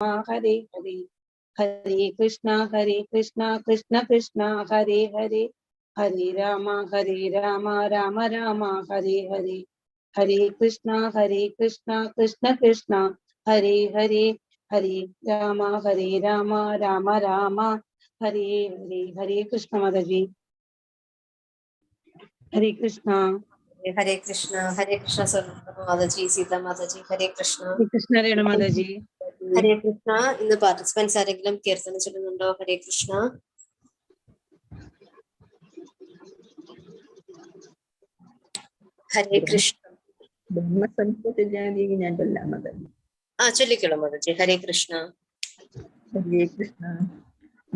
Hare Hare, Hare Krishna Krishna Krishna, Hare Hare, Hare Rama Rama Rama, Hare Hare, Hare Krishna Krishna Krishna, Hare Hare, Hare Rama Rama Rama, Hare Hare. Hare Krishna Mataji. Hare Krishna. Hare Krishna Mataji, Sita Mataji, Hare Krishna. Hare Krishna Renu Mataji. Hare Krishna. In the participants ആരെങ്കിലും കീർത്തനം ചൊല്ലുന്നുണ്ടോ? ഹരേ കൃഷ്ണ. ഹരേ കൃഷ്ണ. ചൊല്ലിക്കോളൂ മതാജി. ഹരേ കൃഷ്ണ. ഹരേ കൃഷ്ണ.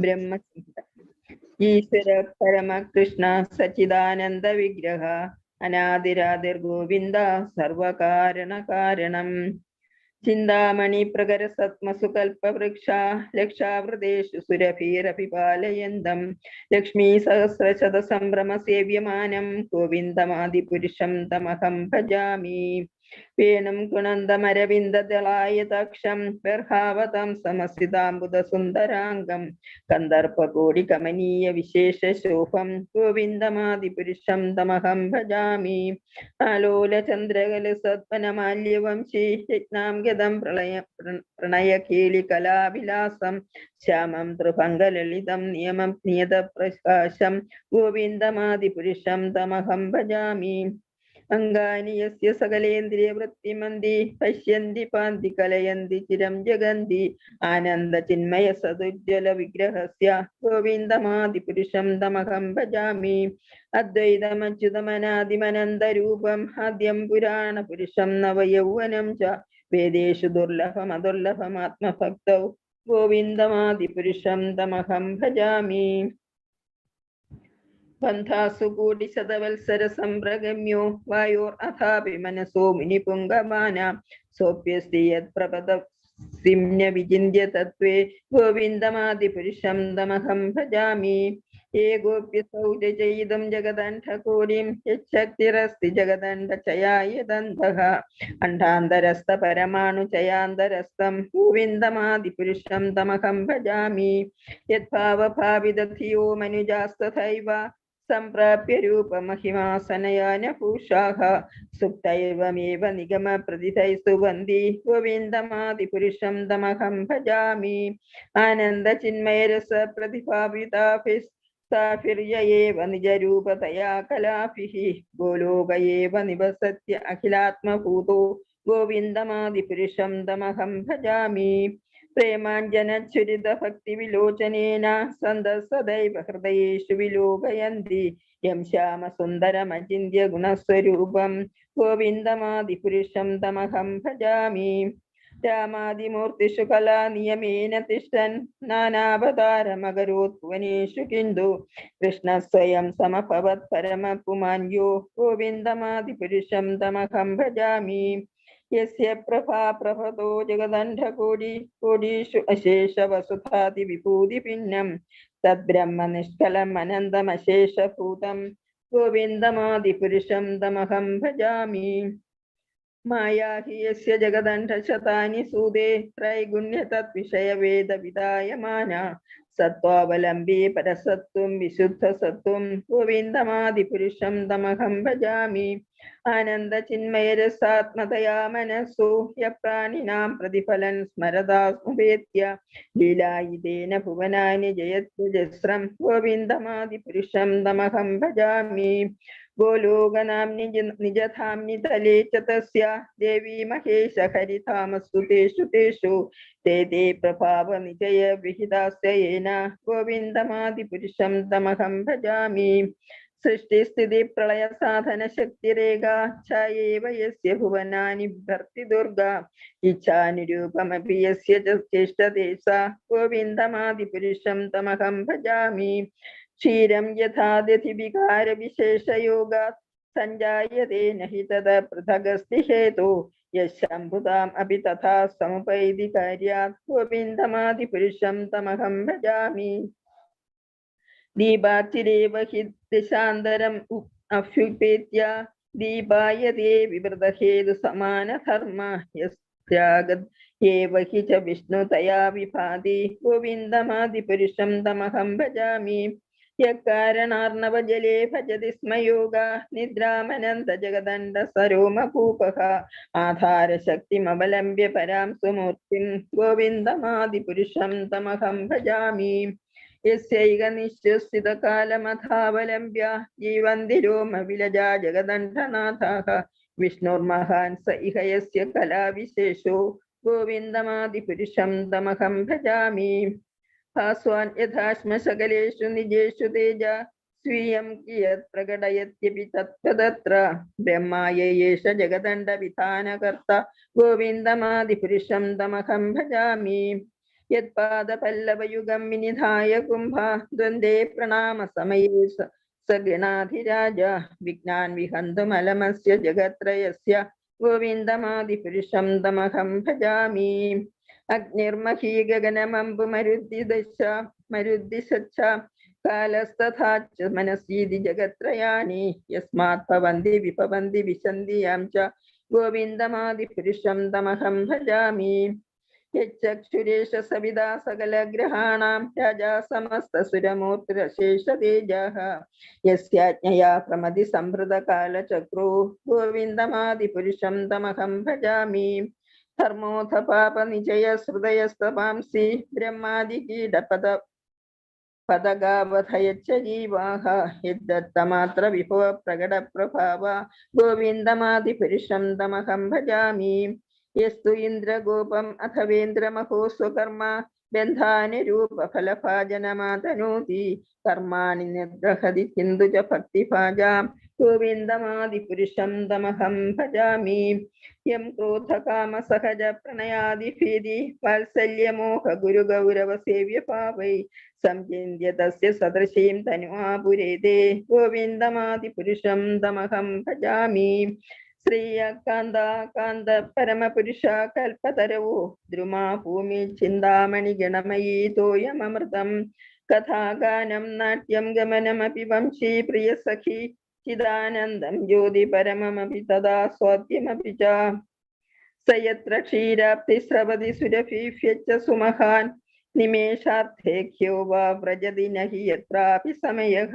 ബ്രഹ്മസംഹിത. ഈശ്വര പരമകൃഷ്ണ സച്ചിദാനന്ദ വിഗ്രഹ അനാദിരാതിർ ഗോവിന്ദ സർവകാരണ കാരണം ചിന്താമണി പ്രകര സത്മസുകൽപവൃക്ഷ ലക്ഷാവൃതേഷു സുരഭീരഭിപാലയന്തം ലക്ഷ്മീ സഹസ്രശത സംഭ്രമ സേവ്യമാനം ഗോവിന്ദമാദിപുരുഷം തമഹം ഭജാമി. വേണം ഗുണന്തമരവിന്ദദളായതാക്ഷം ബർഹാവതം സമസ്ഥിതാംബുദ സുന്ദരാംഗം കന്ദർപ്പകോടി കമനീയ വിശേഷ ശോഭം ഗോവിന്ദമാദിപുരുഷം തമഹം ഭജാമി. ആലോല ചന്ദ്രകല സത്വനമാല്യവംശീ യജ്ഞാം ഗതം പ്രണയകേളി കലാവിലാസം ശ്യാമം ത്രിഭംഗലളിതം നിയമം നിയത പ്രകാശം ഗോവിന്ദമാദിപുരുഷം തമഹം ഭജാമി. അംഗാനി യസ്യ സകലേന്ദ്രിയ വൃത്തിമന്തി പശ്യന്തി പാന്തി കലയന്തി ചിരം ജഗന്തി ആനന്ദ ചിന്മയ സതുജ്വല വിഗ്രഹസ്യ ഗോവിന്ദമാദിപുരുഷം തമഹം ഭജാമി. അദ്വൈതമച്യുതമനാദിമനന്തരൂപം ആദ്യം പുരാണ പുരുഷം നവയൗവനം ച വേദേഷു ദുർലഭമദുർലഭമാത്മഭക്തൗ ഗോവിന്ദമാദിപുരുഷം തമഹം ഭജാമി. ബന്ധാസു കൂടി ശതവത്സര സംപ്രഗമ്യോ വായോർ അഥാപി മനസോ മുനിപുംഗമാന സോപ്യസ്തി യത് പ്രപദ സിമ്യ വിചിന്യ തത്വേ ഗോവിന്ദമാദിപുരുഷം തമഹം ഭജാമി. ഏകോപ്യസൗ രചയിതും ജഗദണ്ഡകോടിം യച്ഛക്തിരസ്തി ജഗദണ്ഡചയായതന്തഃ അണ്ഡാന്തരസ്ഥ പരമാണു ചയാന്തരസ്ഥം ഗോവിന്ദമാദിപുരുഷം തമഹം ഭജാമി. യദ്ഭാവഭാവിതധിയോ മനുജാസ്തഥൈവ സംപ്രാപ്യ രൂപമഹിമാസനയാന പൂഷാഃ സുപ്തൈവമേവ നിഗമ പ്രതിഥൈസ്തു വന്തി ഗോവിന്ദമാദിപുരുഷം തമഹം ഭജാമി. ആനന്ദ ചിന്മയരസ പ്രതിഭാവിതാഭിസ് സാഫിര്യയേവ നിജരൂപതയാ കലാഭിഃ ഗോലോക ഏവ നിവസത്യ അഖിലാത്മഭൂതോ ഗോവിന്ദമാദിപുരുഷം തമഹം ഭജാമി. പ്രേമാഞ്ജനച്ഛുരിത ഭക്തി വിലോചനേന സന്തഃ സദൈവ ഹൃദയേഷു വിലോകയന്തി യം ശ്യാമസുന്ദരമചിന്യ ഗുണസ്വരൂപം ഗോവിന്ദമാദിപുരുഷം തമഹം ഭജാമി. രാമാദിമൂർത്തിഷു കലാനിയമേന തിഷ്ഠൻ നാനാവതാരമകരോത് ഭുവനേഷു കിന്തു കൃഷ്ണ സ്വയം സമഭവത് പരമപുമാന്യോ ഗോവിന്ദമാദിപുരുഷം തമഹം ഭജാമി. യസ്യ പ്രഭാ പ്രഭതോ ജഗദണ്ഡകോടി കോടീഷു അശേഷ വസുധാതി വിഭൂതി ഭിന്നം തദ്ബ്രഹ്മ നിഷ്കലം അനന്തമശേഷഭൂതം ഗോവിന്ദമാദിപുരുഷം തമഹം ഭജാമി. മായാ ഹി യസ്യ ജഗദണ്ഡശതാനി സൂതേ ത്രൈഗുണ്യ തദ്വിഷയ വേദ വിദായമാന സത്വാവലംബി പരസത്വം വിശുദ്ധ സത്വം ഗോവിന്ദമാദിപുരുഷം തമഹം ഭജാമി. ആനന്ദ ചിന്മയരസാത്മതയാ മനസ്സു യപ്രാണിനാം പ്രതിഫലൻ സ്മരദാസ്മുപേത്യ ലീലായിതേന ഭുവനാനി ജയത്വജസ്രം ഗോവിന്ദമാദിപുരുഷം തമഹം ഭജാമി. ഗോലോകനാം നിജധാംനി തലേ ച തസ്യ ദേവീ മഹേശ ഹരിധാമസ്തു തേഷു തേഷു തേ തേ പ്രഭാവ നിജയ വിഹിതാസ്യ യേന ഗോവിന്ദമാദിപുരുഷം തമഹം ഭജാമി. സൃഷ്ടിസ്ഥിതി പ്രളയ സാധന ശക്തിരേഖ ഛായേവ യസ്യ ഭുവനാനി ഭർത്തി ദുർഗ ഇച്ഛാനുരൂപമപി യസ്യ ചേഷ്ടതേ സ ഗോവിന്ദമാദിപുരുഷം തമഹം ഭജാമി. ക്ഷീരം യഥാദധി വികാര വിശേഷയോഗാത് സഞ്ജായതേ നഹി തദ പൃഥഗസ്തി ഹേതു യശംഭുതാം അപി തഥാ സമുപൈതി കാര്യാത് ഗോവിന്ദമാദിപുരുഷം തമഹം ഭജാമി. ദീപാതിരേവ ഹി ദിശാന്തരം അഭ്യുപേത്യ ദീപായതേ വിവൃതഹേതു സമാനധർമ്മ യസ്ത്യാഗത് एव हि च विष्णुतया विभाति गोविन्दमादिपुरुषं तमहं भजामि। यः कारणार्णवजले भजति स्म योगा निद्रामनन्तजगदण्डसरोमकूपः आधारशक्तिमवलम्ब्य परां सुमूर्तिं गोविन्दमादिपुरुषं तमहं भजामि। यस्यैക निश्चस्थितकालमथावलम्ब्य जीवन्ति रोमविलजा जगदण्डनाथाः विष्णुर्महान् स इह यस्य कलाविशेषो गोविन्दमादिपुरुषं तमहं भजामि। भास्वान् यथाश्म सकलेषु निजेषु तेज स्वीयं कियत् प्रकटयत्यपि तत्त्वतत्र ब्रह्माय एष जगदण्डविधानकर्ता गोविन्दमादिपुरुषं तमहं भजामि। यत्पादपल्लवयुगं विनिधाय कुम्भा द्वन्द्वे प्रणामसमये स गणाधिराज विघ्नान् विहन्तुमलमस्य जगत्त्रयस्य गोविन्दमादिपुरुषं तमहं भजामि। अग्निर्मही गगनमम्बुमरुद्दिशच्च कालस्तथा च मनसीदि जगत्त्रयाणि यस्मात् भवन्ति विभवन्ति विशन्ति यां च गोविन्दमादिपुरुषं तमहं भजामि। यच्चक्षुरेश सविदा सकलग्रहाणां राजा समस्तसुरमूर्तिरशेषतेजः यस्याज्ञया प्रमदि संहृतकालचक्रो गोविन्दमादिपुरुषं तमहं भजामि। धर्मोऽथ पापनिचयहृदयस्तपांसि ब्रह्मादिकीटपदगावधयच्च जीवाः यद्दत्तमात्र विभव प्रकटप्रभाव गोविन्दमादिपुरुषं तमहं भजामि। यस्तु इन्द्रगोपम् अथवेन्द्रमहो स्वकर्मा बन्धानुरूपफलभाजनमातनोति कर्माणि निर्दहति किन्तु च भक्तिभाजां गोविन्दमादिपुरुषं तमहं भजामि। यं क्रोधकामसहज प्रणयादिभीति वात्सल्यमोहगुरुगौरवसेव्यभावै संचिन्त्य तस्य सदृशीं तनुआपुरेते गोविन्दमादिपुरुषं तमहं भजामि। श्रीयकान्ता कान्त परमपुरुषा कल्पतरवो द्रुमा भूमि चिन्तामणि गणमयी तोयममृतं कथागानं नाट्यं गमनमपि वंशी प्रियसखी चिदानन्दं ज्योति परममपि तदा स्वाद्यमपि च स यत्र क्षीराप्तिस्रवति सुरभिव्यच्च सुमहान् निमेषार्थेख्यो वा व्रजति न हि यत्रापि समयः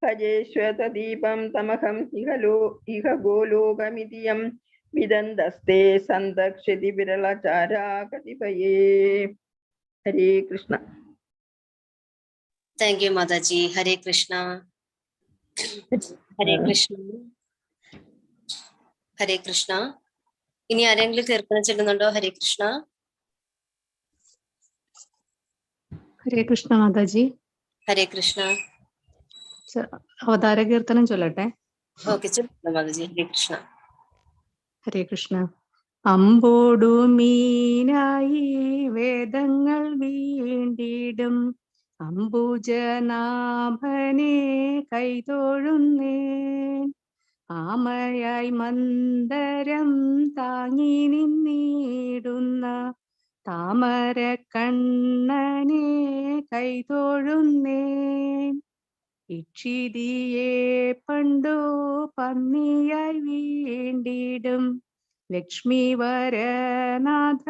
भजेश्वतदीपं तमहं इह गोलोकमिति यं विदन्तस्ते सन्दक्षिति विरलचारा कतिपये। हरे Krishna. Thank you, Mataji. Hare Krishna. Hare Krishna. Hare Krishna. ഇനി ആരെങ്കിലും കീർത്തനം ചെല്ലുന്നുണ്ടോ? ഹരേ കൃഷ്ണ. ഹരേ കൃഷ്ണ മാതാജി. ഹരേ കൃഷ്ണ. അവതാര കീർത്തനം ചൊല്ലട്ടെ. ഓക്കെ, ചൊല്ലു മാതാജി. ഹരേ കൃഷ്ണ. ഹരേ കൃഷ്ണ. അമ്പോടു മീനായി വേദങ്ങൾ വീണ്ടിടും അംബുജനാഭനെ കൈതൊഴുന്നേൻ ആമയായി മന്ദരം താങ്ങി നിന്നിടുന്ന താമര കണ്ണനെ കൈതൊഴുന്നേൻ ഇക്ഷിതിയെ പണ്ടു പന്നിയായി വീണ്ടിടും ലക്ഷ്മി വരനാഥ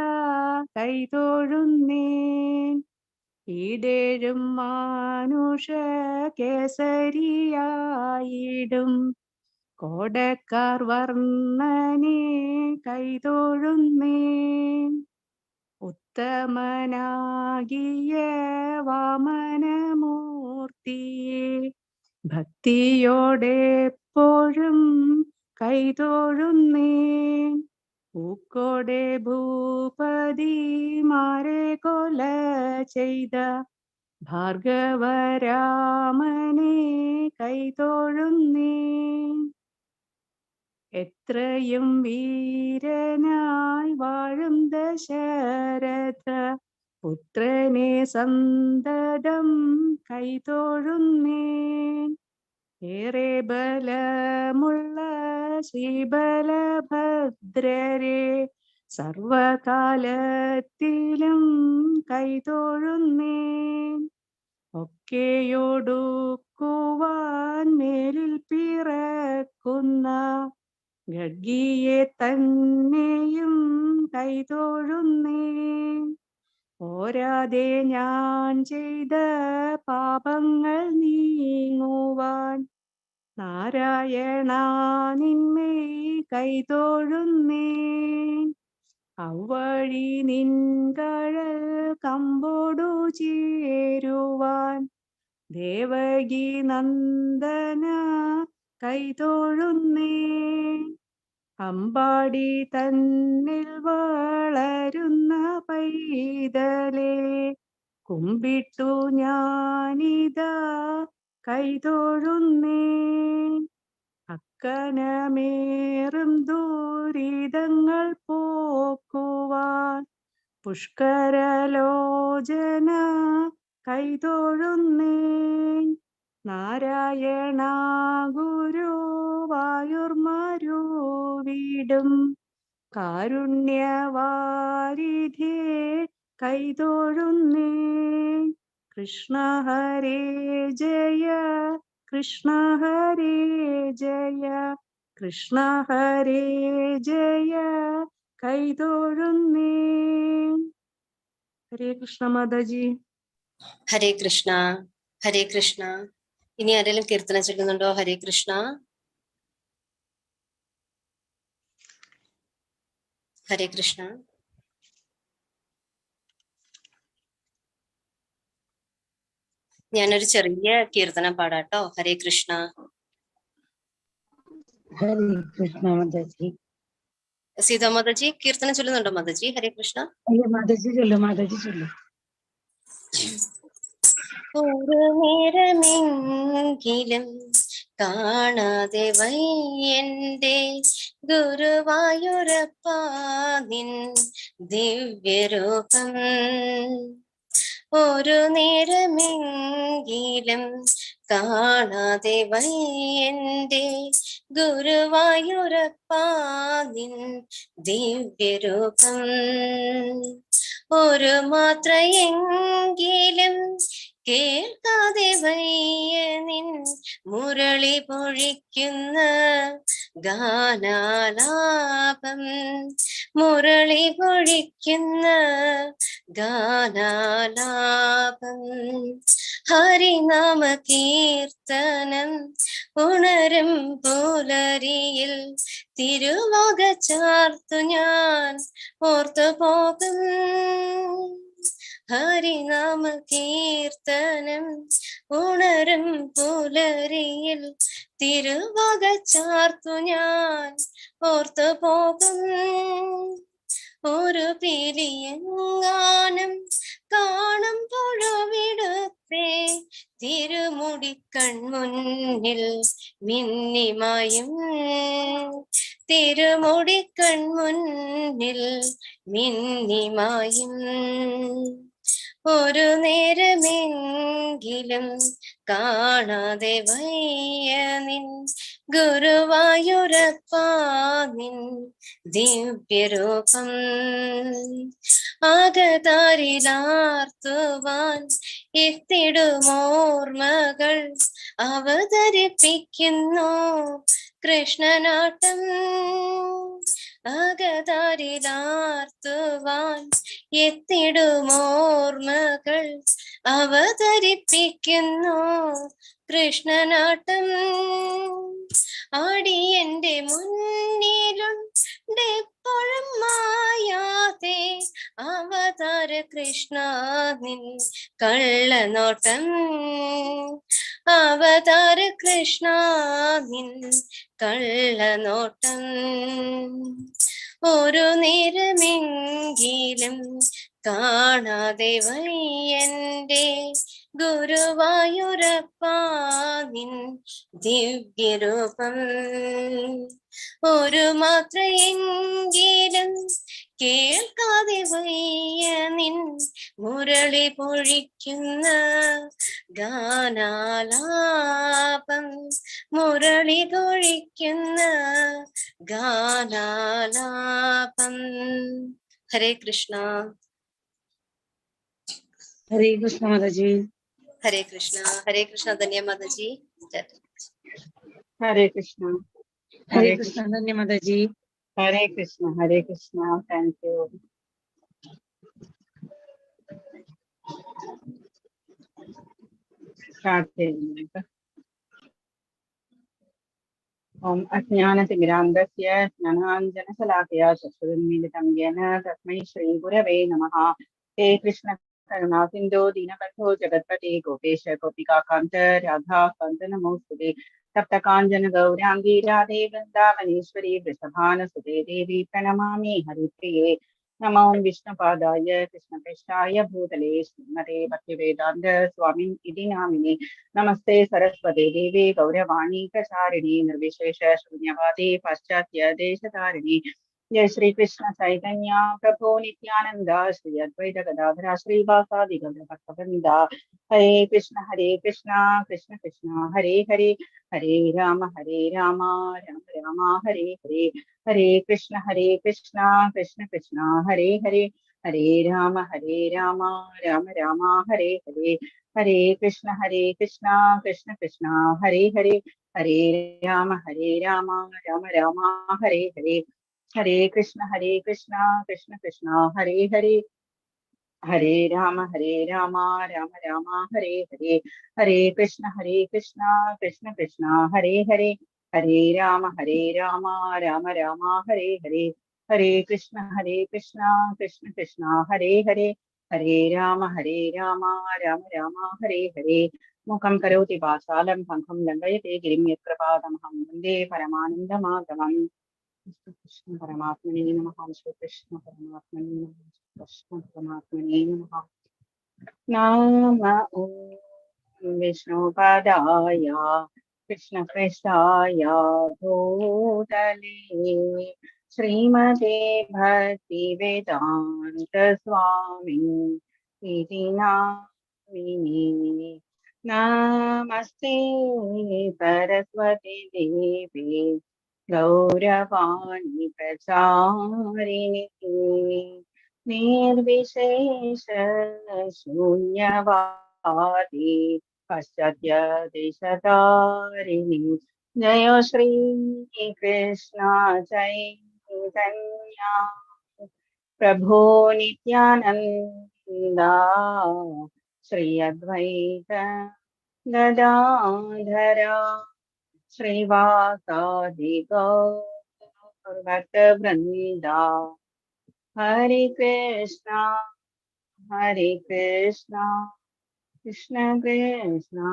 കൈതൊഴുന്നേൻ ഈടേഴും മാനുഷ കേസരിയായിടും കോടക്കാർ വർണ്ണനെ കൈതൊഴുന്നേൻ ഉത്തമനാകിയ വാമനമൂർത്തിയെ ഭക്തിയോടെപ്പോഴും കൈതൊഴുന്നേൻ പൂക്കോടെ ഭൂപതിമാരെ കൊല ചെയ്ത ഭാർഗവരാമനെ കൈതൊഴുന്നേൻ എത്രയും വീരനായി വാഴും ദശരഥ പുത്രനെ സന്തതം കൈതൊഴുന്നേൻ ഏറെ ബലമുള്ള ശ്രീബലഭദ്രരെ സർവകാലത്തിലും കൈതൊഴുന്നേൻ ഒക്കെയൊടുക്കുവാൻ മേലിൽ പിറക്കുന്ന ഗർഗിയെ തന്നെയും കൈതൊഴുന്നേ. പോരാതെ ഞാൻ ചെയ്ത പാപങ്ങൾ നീങ്ങുവാൻ നാരായണ നിന്മേ കൈതൊഴുന്നേ. അവ്വഴി നിൻകഴൽ കമ്പോടു ചേരുവാൻ ദേവകി നന്ദന കൈതൊഴുന്നേ. അമ്പാടി തന്നിൽ വളരുന്ന പൈതലേ കുമ്പിട്ടു ഞാനിതാ കൈതൊഴുന്നേ. അക്കനമേറും ദുരിതങ്ങൾ പോക്കുവാൻ പുഷ്കരലോചന കൈതൊഴുന്നേ. നാരായണ ഗുരുവായൂർമരുവിടും കാരുണ്യവാരിധേ കൈതൊഴുന്നേ. കൃഷ്ണ ഹരേ ജയ കൃഷ്ണ ഹരേ ജയ കൃഷ്ണ ഹരേ ജയ കൈതൊഴുന്നേ. ഹരേ കൃഷ്ണ മാതാജി. ഹരേ കൃഷ്ണ ഹരേ കൃഷ്ണ. ഇനി ആരെങ്കിലും കീർത്തനം ചൊല്ലുന്നുണ്ടോ? ഹരേ കൃഷ്ണ ഹരേ കൃഷ്ണ. ഞാനൊരു ചെറിയ കീർത്തനം പാടാട്ടോ. ഹരേ കൃഷ്ണ. ഹരേ കൃഷ്ണ മാതാജി. സീതാ മാതാജി കീർത്തനം ചൊല്ലുന്നുണ്ടോ മാതാജി? ഹരേ കൃഷ്ണ. മാതാജി ചൊല്ലു, മാതാജി ചൊല്ലു. ഒരു നേരമെങ്കിലും കാണാതെ വയ്യന്റെ ഗുരുവായൂരപ്പാ നിൻ ദിവ്യരൂപം. ഒരു നേരമെങ്കിലും കാണാതെ വയ്യന്റെ ഗുരുവായൂരപ്പാ നിൻ ദിവ്യരൂപം. ഒരു മാത്രയെങ്കിലും കേൾക്കാതെ വയ്യ നിൻ മുരളി പൊഴിക്കുന്ന ഗാനാലാപം. മുരളി പൊഴിക്കുന്ന ഗാനാലാപം. ഹരിനാമ കീർത്തനം ഉണരും പുലരിയിൽ തിരുവക ചാർത്തു ഞാൻ ഓർത്തു പോകും. ഹരിനാമ കീർത്തനം ഉണരും പുലരിയിൽ തിരുവക ചാർത്തു ഞാൻ ഓർത്തു പോകും. ഒരു പിരിയങ്ങാനം കാണുമ്പോഴവിടുത്തെ തിരുമുടി കൺമുന്നിൽ മിന്നിമായും. തിരുമുടി കൺമുന്നിൽ മിന്നിമായും. ഒരു നേരമെങ്കിലും കാണാതെ വയ്യ നിൻ ഗുരുവായൂരപ്പാ നിൻ ദിവ്യരൂപം. ആകതാരിലാർത്തുവാൻ എത്തിടുമോർമ്മകൾ അവതരിപ്പിക്കുന്നു കൃഷ്ണനാട്ടം. ആകതാരിലാർത്തുവാൻ എത്തിടുമോർമ്മകൾ അവതരിപ്പിക്കുന്നു കൃഷ്ണനാട്ടം. അടിയന്റെ മുന്നിലുണ്ടെപ്പോഴും മായാതെ അവതാര കൃഷ്ണ നിൻ കള്ളനോട്ടം. അവതാര കൃഷ്ണ നിൻ കള്ളനോട്ടം. ഒരു നേരമെങ്കിലും കാണാതെ വയ്യന്റെ ഗുരുവായൂരപ്പാ നിൻ ദിവ്യരൂപം. ഒരു മാത്രയെങ്കിലും കേൾക്കാതെ വയ്യ നിൻ മുരളി പൊഴിക്കുന്ന ഗാനാലാപം. മുരളി പൊഴിക്കുന്ന ഗാനാലാപം. ഹരേ കൃഷ്ണ. ഹരേ കൃഷ്ണ മാതാജി. ഹരേ കൃഷ്ണ. ഹരേ കൃഷ്ണ ധന്യ മാതാജി. ഹരേ കൃഷ്ണ. ഹരേ Krishna Dhanya Mataji. Hare Krishna, Hare Krishna. Thank you. Start. Om Ajnanatimirandasya Jnananjanasalakaya Chakshurunmilitam Yena Tasmai Shri Gurave Namaha. He Krishna Karuna Sindhu Dinabandhu Jagatpati Gopesha Gopika Kanta Radha Kanta Namostude Tapta Kanjana Gaurangi Radhe Vrindavaneshwari Vrishabhana Sute Devi Pranamami Haripriye Namo Vishnu Padaya Krishna Prestaya Bhutale Srimate Bhaktivedanta Swamin Idi Namine Namaste Saraswati Devi Gauravani Kacharini Nirvishesha Shunyavadi Paschatya Deshatarini Jai Shri Krishna Chaitanya Prabhu Nityananda Shri Advaita Gadadhara Shri Vasadi Gaura Bhaktavinda Hare Krishna Krishna Krishna Hare Hare Hare Rama Rama Rama Hare Hare Hare Krishna Krishna Krishna Hare Hare Hare Rama Rama Rama Hare Hare Hare Krishna Krishna Krishna Hare Hare Hare Rama Rama Rama Hare Hare Hare Krishna Krishna Krishna Hare Hare Hare Rama Rama Rama Hare Hare Hare Krishna Krishna Hare Hare Hare Rama Rama Rama Hare Hare Hare Krishna Krishna Hare Hare Hare Rama Rama Hare Hare Mukam karoti vasalam pankham dandayate girim yatkrapadamaham vande paramanandamagamam. Krishna Paramatmane Namaha. Shri Krishna Paramatmane Namaha. Krishna Paramatmane Namaha. Nama Om Vishnu Padaya Krishna Prestaya Bhutale Srimate Bhakti Vedanta Swami Iti Namini Namaste Saraswati Devi Gauravani Pracharini Nirvishesha Shunyavadi Paschatya Desatarini Jaya Shri Krishna Chaitanya Prabhu Nityananda Shri Advaita Gadadhara Srivasadi Gaur Bhakta Vrinda Hare Krishna Krishna Krishna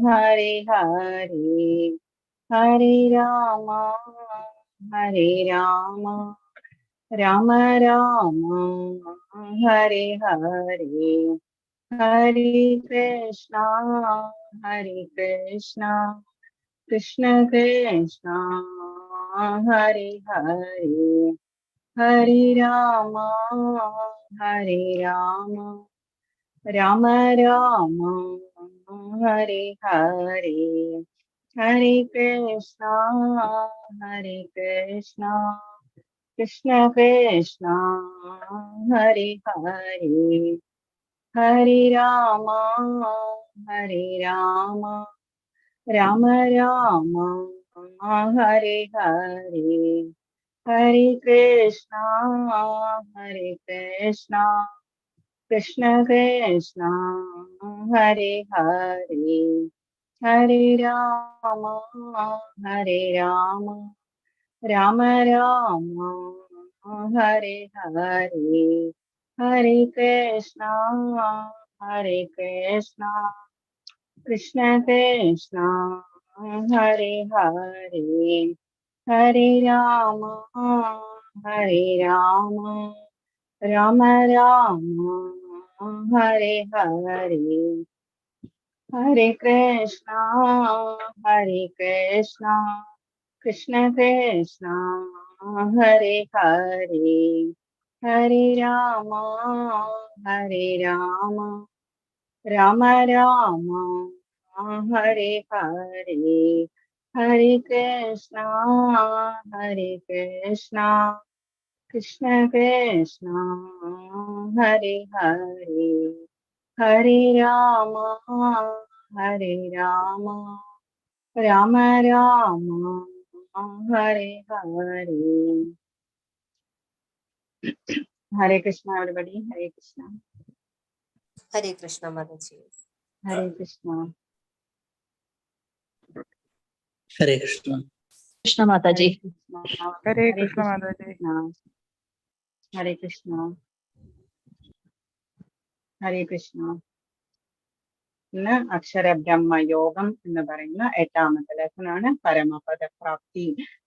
Hare Hare Hare Rama Rama Rama Hare Hare Hare Krishna Krishna Krishna Hare Hare Hare Rama Rama Rama Hare Hare Hare Krishna Krishna Krishna Hare Hare Hare Rama Rama Rama Hare Hare Hare Krishna Krishna Krishna Hare Hare Hare Rama Rama Rama Hare Hare Hare Krishna Krishna Krishna Hare Hare Hare Rama Rama Rama Hare Hare Hare Krishna Krishna Krishna Hare Hare Hare Rama Rama Rama Hare Hare Hare Krishna Krishna Krishna Hare Hare Hare Rama Rama Rama Hare Hare. Hare Krishna, everybody. Hare Krishna. Hare Krishna, Mataji. Hare Krishna. Hare Krishna. Krishna Mataji. Hare Krishna Mataji. Hare Krishna. Hare Krishna. ഇന്ന് അക്ഷരബ്രഹ്മയോഗം എന്ന് പറയുന്ന 8ാമത്തെ ലെസനാണ്. പരമപദ പ്രാപ്തി,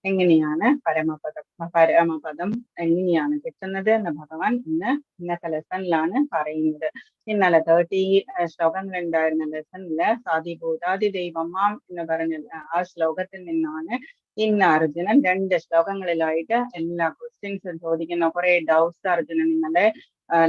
എങ്ങനെയാണ് പരമപദം എങ്ങനെയാണ് കിട്ടുന്നത് എന്ന് ഭഗവാൻ ഇന്നത്തെ ലെസണിലാണ് പറയുന്നത്. ഇന്നലെ 30 ശ്ലോകങ്ങൾ ഉണ്ടായിരുന്ന ലെസണില് സാധിഭൂതാതി ദൈവമാം എന്ന് പറഞ്ഞ ആ ശ്ലോകത്തിൽ നിന്നാണ് ഇന്ന് അർജുനൻ 2 ശ്ലോകങ്ങളിലായിട്ട് എല്ലാ ക്വസ്റ്റ്യൻസും ചോദിക്കുന്ന കുറെ ഡൗട്ട്സ് അർജുനൻ ഇന്നലെ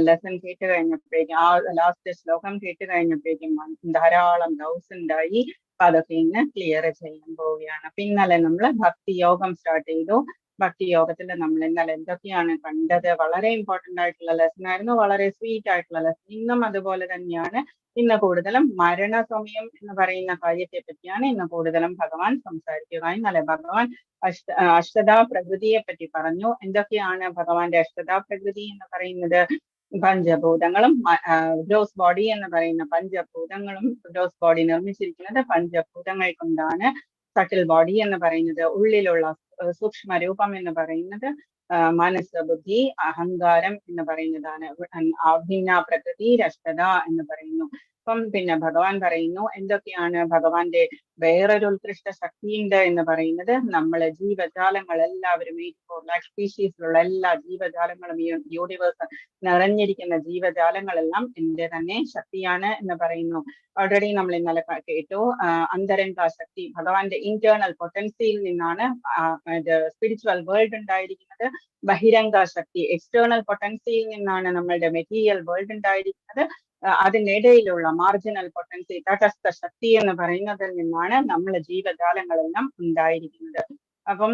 ലെസൺ കേട്ട് കഴിഞ്ഞപ്പോഴേക്കും, ആ ലാസ്റ്റ് ശ്ലോകം കേട്ട് കഴിഞ്ഞപ്പോഴേക്കും ധാരാളം ഡൗട്ട്സ് ഉണ്ടായി. അപ്പൊ അതൊക്കെ ഇന്ന് ക്ലിയർ ചെയ്യാൻ പോവുകയാണ്. അപ്പൊ ഇന്നലെ നമ്മൾ ഭക്തിയോഗം സ്റ്റാർട്ട് ചെയ്തു. ഭക്തിയോഗത്തിൽ നമ്മൾ ഇന്നലെ എന്തൊക്കെയാണ് കണ്ടത്? വളരെ ഇമ്പോർട്ടന്റ് ആയിട്ടുള്ള ലെസൺ ആയിരുന്നു, വളരെ സ്വീറ്റ് ആയിട്ടുള്ള ലെസൺ. ഇന്നും അതുപോലെ തന്നെയാണ്. ഇന്ന് കൂടുതലും മരണസമയം എന്ന് പറയുന്ന കാര്യത്തെ പറ്റിയാണ് ഇന്ന് കൂടുതലും ഭഗവാൻ സംസാരിക്കുക. ഇന്നലെ ഭഗവാൻ അഷ്ടതാ പ്രകൃതിയെ പറ്റി പറഞ്ഞു. എന്തൊക്കെയാണ് ഭഗവാന്റെ അഷ്ടതാ പ്രകൃതി എന്ന് പറയുന്നത്? പഞ്ചഭൂതങ്ങളും ഗ്രോസ് ബോഡി എന്ന് പറയുന്ന പഞ്ചഭൂതങ്ങളും, ഗ്രോസ് ബോഡി നിർമ്മിച്ചിരിക്കുന്നത് പഞ്ചഭൂതങ്ങൾ കൊണ്ടാണ്. സട്ടിൽ ബോഡി എന്ന് പറയുന്നത്, ഉള്ളിലുള്ള സൂക്ഷ്മ രൂപം എന്ന് പറയുന്നത് മനസ്സ്, ബുദ്ധി, അഹങ്കാരം എന്ന് പറയുന്നതാണ്. അഭിന്ന പ്രകൃതി രഷ്ടത എന്ന് പറയുന്നു. അപ്പം പിന്നെ ഭഗവാൻ പറയുന്നു എന്തൊക്കെയാണ് ഭഗവാന്റെ വേറൊരു ഉത്കൃഷ്ട ശക്തിയുണ്ട് എന്ന് പറയുന്നത്. നമ്മളെ ജീവജാലങ്ങൾ എല്ലാവരും 84 lakh സ്പീഷീസിലുള്ള എല്ലാ ജീവജാലങ്ങളും, ഈ യൂണിവേഴ്സ് നിറഞ്ഞിരിക്കുന്ന ജീവജാലങ്ങളെല്ലാം എന്റെ തന്നെ ശക്തിയാണ് എന്ന് പറയുന്നു. ഓൾറെഡി നമ്മൾ ഇന്നലെ കേട്ടു അന്തരംഗ ശക്തി, ഭഗവാന്റെ ഇന്റേണൽ പൊട്ടൻസിയിൽ നിന്നാണ് സ്പിരിച്വൽ വേൾഡ് ഉണ്ടായിരിക്കുന്നത്. ബഹിരംഗ ശക്തി, എക്സ്റ്റേണൽ പൊട്ടൻസിയിൽ നിന്നാണ് നമ്മളുടെ മെറ്റീരിയൽ വേൾഡ് ഉണ്ടായിരിക്കുന്നത്. അതിനിടയിലുള്ള മാർജിനൽ പൊട്ടൻസി, തടസ്ഥ ശക്തി എന്ന് പറയുന്നതിൽ നിന്നാണ് നമ്മളെ ജീവജാലങ്ങളെല്ലാം ഉണ്ടായിരിക്കുന്നത്. അപ്പം